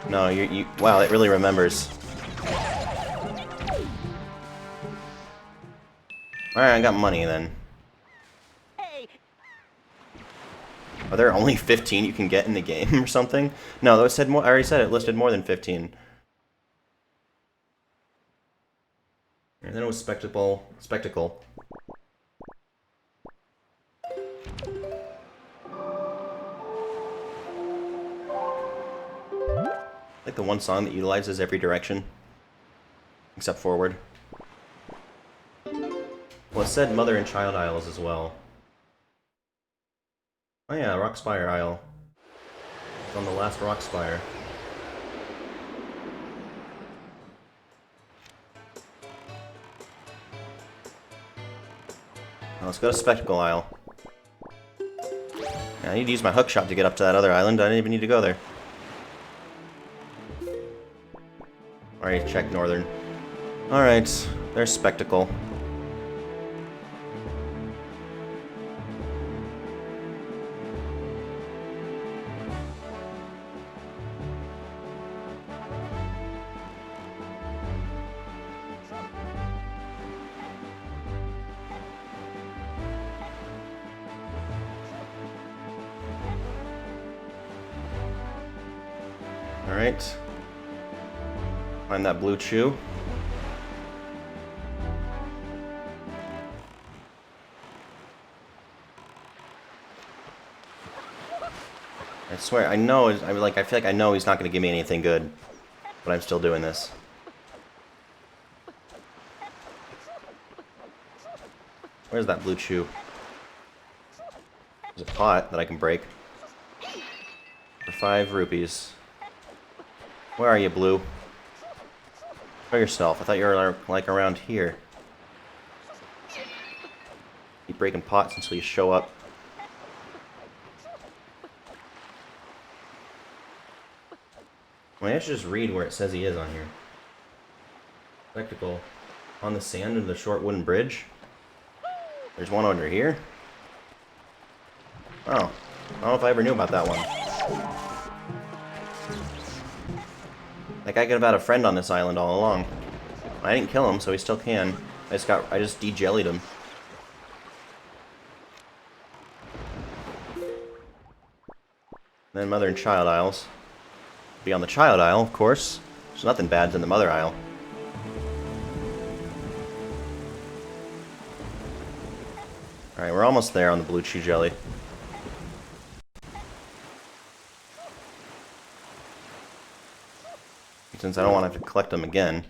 No, you wow, it really remembers. Alright, I got money then. Hey, Are there only 15 you can get in the game or something? No, that said more. I already said it listed more than 15. And then it was spectacle. Like the one song that utilizes every direction, except forward. Well, it said Mother and Child Isles as well. Oh yeah, Rockspire Isle. It's on the last Rockspire. Now let's go to Spectacle Isle. Yeah, I need to use my hookshot to get up to that other island. I didn't even need to go there. Alright, check Northern. Alright, there's Spectacle. Alright. Find that blue chew. I swear, I know, I feel like I know he's not going to give me anything good. But I'm still doing this. Where's that blue chew? There's a pot that I can break. For 5 rupees. Where are you, Blue? Show yourself. I thought you were, like, around here. Keep breaking pots until you show up. Well, I should just read where it says he is on here. Spectacle. On the sand of the short wooden bridge? There's one under here? Oh. I don't know if I ever knew about that one. That guy could have had a friend on this island all along. I didn't kill him, so he still can. I just de-jellied him. Then Mother and Child Isles. Be on the Child Isle, of course. There's nothing bad in the Mother Isle. Alright, we're almost there on the Blue Chew Jelly. Since I don't want to have to collect them again.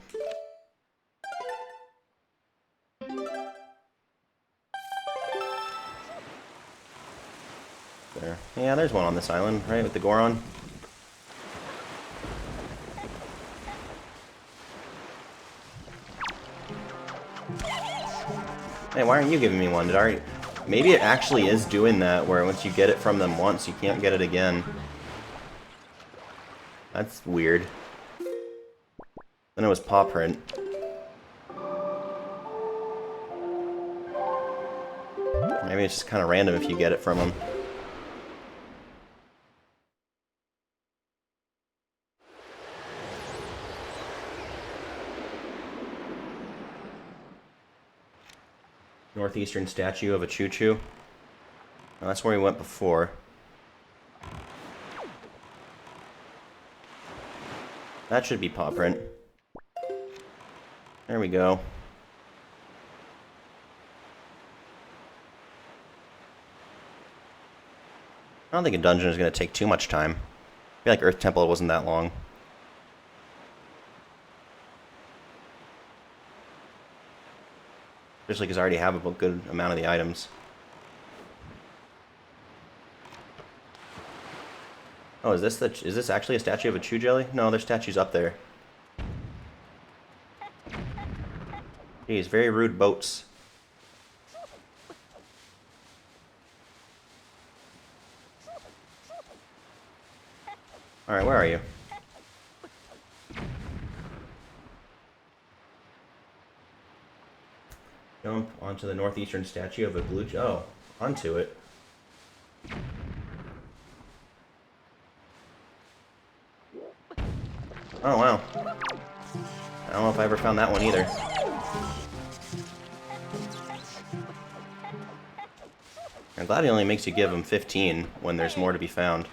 There. Yeah, there's one on this island, right, with the Goron. Hey, why aren't you giving me one? Maybe it actually is doing that, where once you get it from them once, you can't get it again. That's weird. Then it was paw print. Maybe it's just kind of random if you get it from them. Northeastern statue of a choo-choo. Well, that's where we went before. That should be paw print. There we go. I don't think a dungeon is going to take too much time. I feel like Earth Temple wasn't that long. Especially because I already have a good amount of the items. Oh, is this actually a statue of a chew jelly? No, there's statues up there. Jeez, very rude boats. Alright, where are you? Jump onto the northeastern statue of a blue... Oh, onto it. Oh, wow. I don't know if I ever found that one either. I'm glad he only makes you give him 15 when there's more to be found.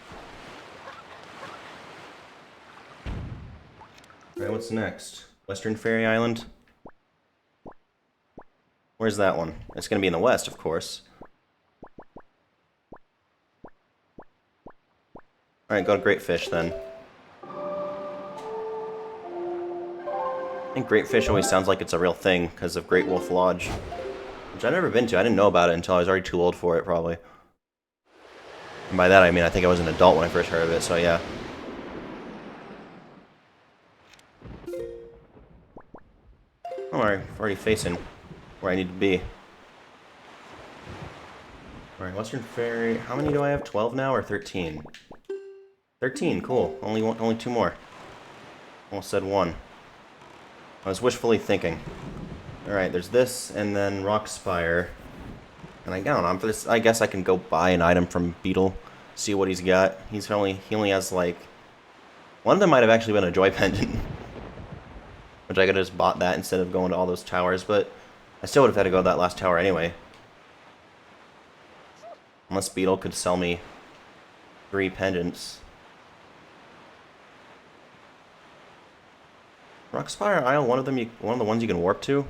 Alright, what's next? Western Fairy Island? Where's that one? It's gonna be in the west, of course. Alright, go to Great Fish then. I think Great Fish always sounds like it's a real thing because of Great Wolf Lodge. Which I've never been to. I didn't know about it until I was already too old for it, probably. And by that I mean I think I was an adult when I first heard of it, so yeah. Oh, I'm already facing where I need to be. Alright, Western Fairy. How many do I have? 12 now or 13? 13, cool. Only 2 more. Almost said 1. I was wishfully thinking. Alright, there's this, and then Rock Spire. And I don't know, for this, I guess I can go buy an item from Beetle, see what he's got. He only has like... One of them might have actually been a Joy Pendant. Which I could have just bought that instead of going to all those towers, but I still would have had to go to that last tower anyway. Unless Beetle could sell me 3 pendants. Rockspire Isle, one of the ones you can warp to.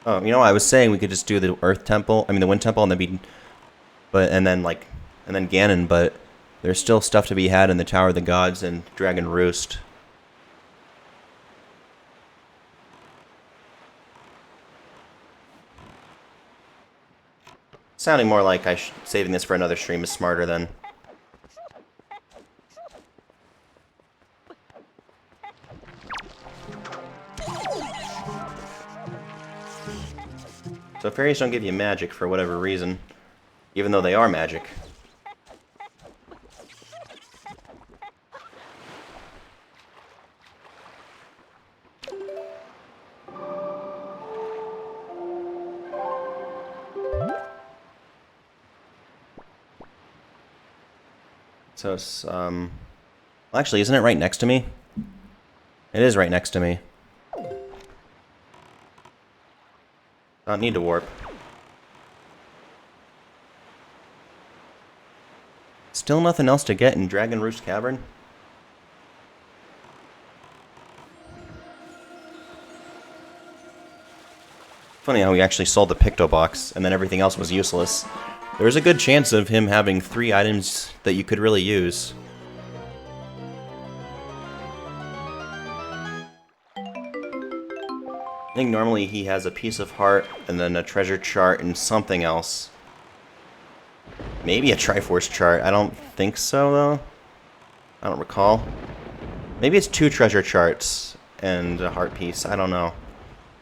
Oh, you know, I was saying we could just do the Earth Temple, the Wind Temple, and then Ganon, but there's still stuff to be had in the Tower of the Gods and Dragon Roost. Sounding more like saving this for another stream is smarter than... So fairies don't give you magic for whatever reason, even though they are magic. So it's, well, actually, isn't it right next to me? It is right next to me. Don't need to warp. Still nothing else to get in Dragon Roost Cavern? Funny how he actually sold the Picto Box, and then everything else was useless. There's a good chance of him having 3 items that you could really use. I think normally he has a piece of heart, and then a treasure chart, and something else. Maybe a Triforce chart. I don't think so, though. I don't recall. Maybe it's 2 treasure charts and a heart piece. I don't know.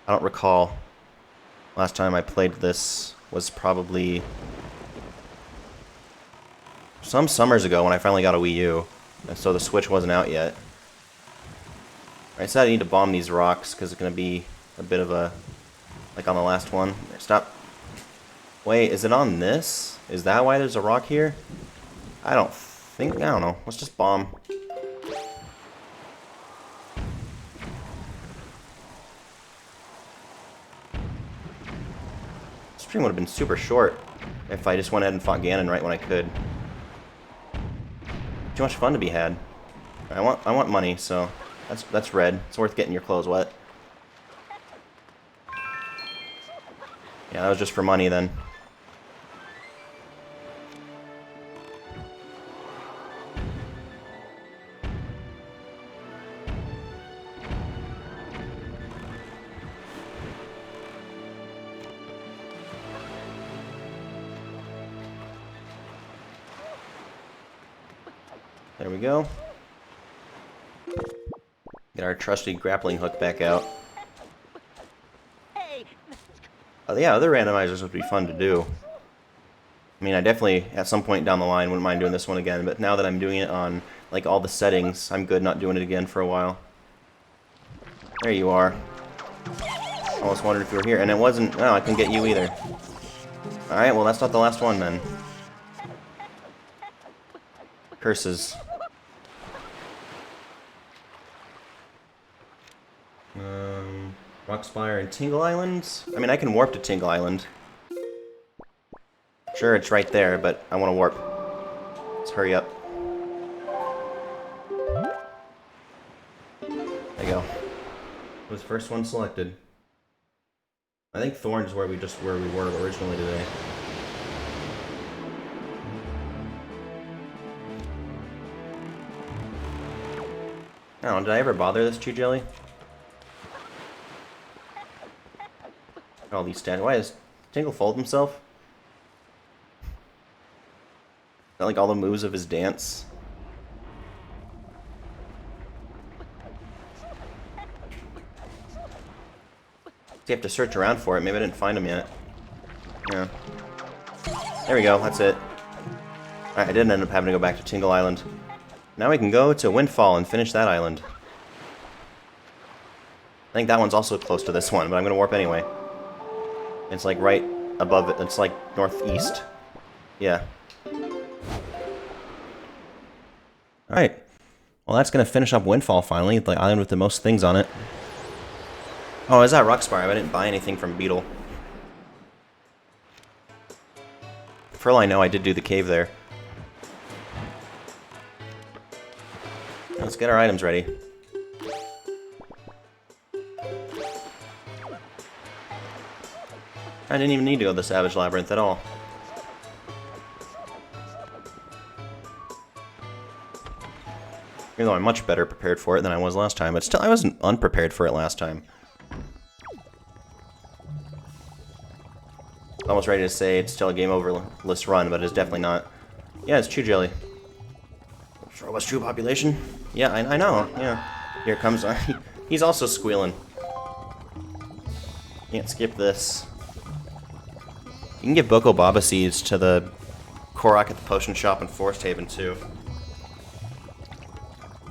I don't recall. Last time I played this was probably some summers ago when I finally got a Wii U, and so the Switch wasn't out yet. I decided I need to bomb these rocks because it's going to be a bit of a... like on the last one. Stop. Wait, is it on this? Is that why there's a rock here? I don't know. Let's just bomb. This stream would have been super short if I just went ahead and fought Ganon right when I could. Too much fun to be had. I want money, so that's red. It's worth getting your clothes wet. Yeah, that was just for money then. There we go. Get our trusty grappling hook back out. Hey! Oh, yeah, other randomizers would be fun to do. I mean, I definitely, at some point down the line, wouldn't mind doing this one again, but now that I'm doing it on, like, all the settings, I'm good not doing it again for a while. There you are. Almost wondered if you were here, and it wasn't... Oh, I couldn't get you either. Alright, well, that's not the last one, then. Curses. Rockspire and Tingle Island? I mean, I can warp to Tingle Island. Sure, it's right there, but I want to warp. Let's hurry up. There you go. Was the first one selected. I think Thorns is where we were originally today. Oh, did I ever bother this Chew Jelly? All these stats. Why does Tingle fold himself? Is that like all the moves of his dance? You have to search around for it. Maybe I didn't find him yet. Yeah. There we go. That's it. Alright, I did end up having to go back to Tingle Island. Now we can go to Windfall and finish that island. I think that one's also close to this one, but I'm going to warp anyway. It's like right above it. It's like northeast. Yeah. Alright. Well, that's going to finish up Windfall finally, the island with the most things on it. Oh, is that Rockspire? I didn't buy anything from Beetle. For all I know, I did do the cave there. Let's get our items ready. I didn't even need to go to the Savage Labyrinth at all. Even though I'm much better prepared for it than I was last time, but still, I wasn't unprepared for it last time. Almost ready to say it's still a game over list run, but it's definitely not. Yeah, it's Chew Jelly. What's true population? Yeah, I know. Yeah, here comes. He's also squealing. Can't skip this. You can give Boko Baba seeds to the Korok at the potion shop in Forest Haven too.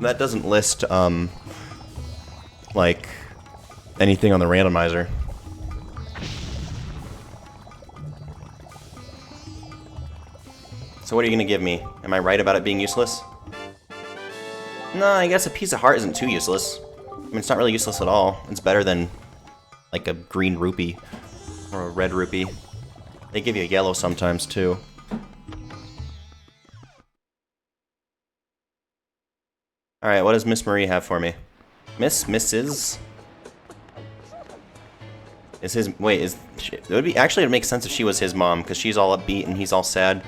That doesn't list like anything on the randomizer. So what are you gonna give me? Am I right about it being useless? No, I guess a piece of heart isn't too useless. I mean, it's not really useless at all. It's better than, like, a green rupee. Or a red rupee. They give you a yellow sometimes, too. Alright, what does Miss Marie have for me? Mrs.? Is his... Wait, is... It would be... Actually, it would make sense if she was his mom, because she's all upbeat and he's all sad.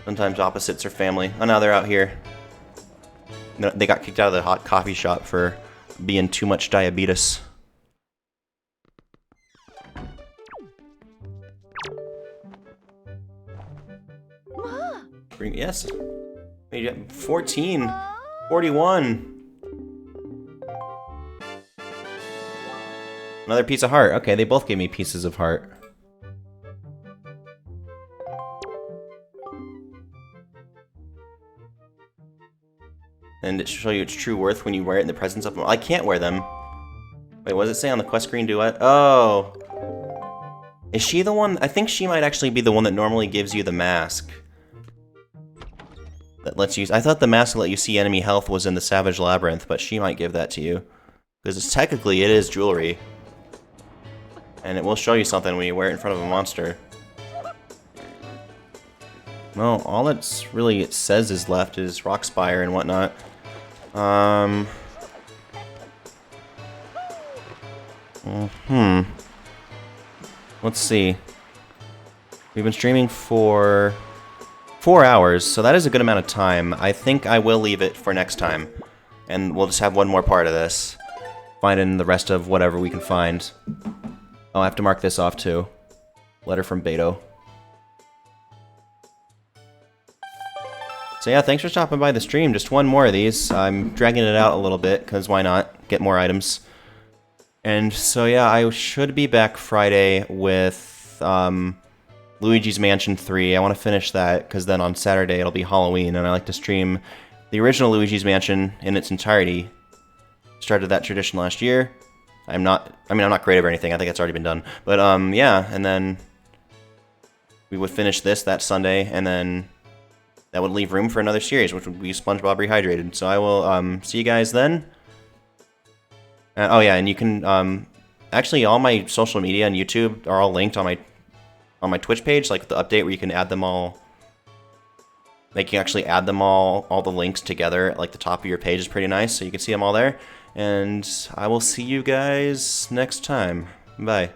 Sometimes opposites are family. Oh, now they're out here. They got kicked out of the hot coffee shop for being too much diabetes. Yes. 14. 41. Another piece of heart. Okay, they both gave me pieces of heart. And it should show you its true worth when you wear it in the presence of them. I can't wear them. Wait, what does it say on the quest screen? Do I? Oh. Is she the one? I think she might actually be the one that normally gives you the mask. That lets you... I thought the mask that let you see enemy health was in the Savage Labyrinth, but she might give that to you. Because it's technically, it is jewelry. And it will show you something when you wear it in front of a monster. Well, all it's really it says is left is Rockspire and whatnot. Let's see. We've been streaming for 4 hours, so that is a good amount of time. I think I will leave it for next time. And we'll just have one more part of this. Finding the rest of whatever we can find. Oh, I have to mark this off too. Letter from Beto. So yeah, thanks for stopping by the stream. Just one more of these. I'm dragging it out a little bit, because why not? Get more items. And so yeah, I should be back Friday with Luigi's Mansion 3. I want to finish that, because then on Saturday it'll be Halloween, and I like to stream the original Luigi's Mansion in its entirety. Started that tradition last year. I'm not creative or anything, I think it's already been done. But yeah, and then we would finish this that Sunday, and then that would leave room for another series, which would be SpongeBob Rehydrated. So I will see you guys then. Oh yeah, and you can actually all my social media and YouTube are all linked on my Twitch page, like the update where you can add them all. Like you can actually add them all the links together at like the top of your page is pretty nice, so you can see them all there. And I will see you guys next time. Bye.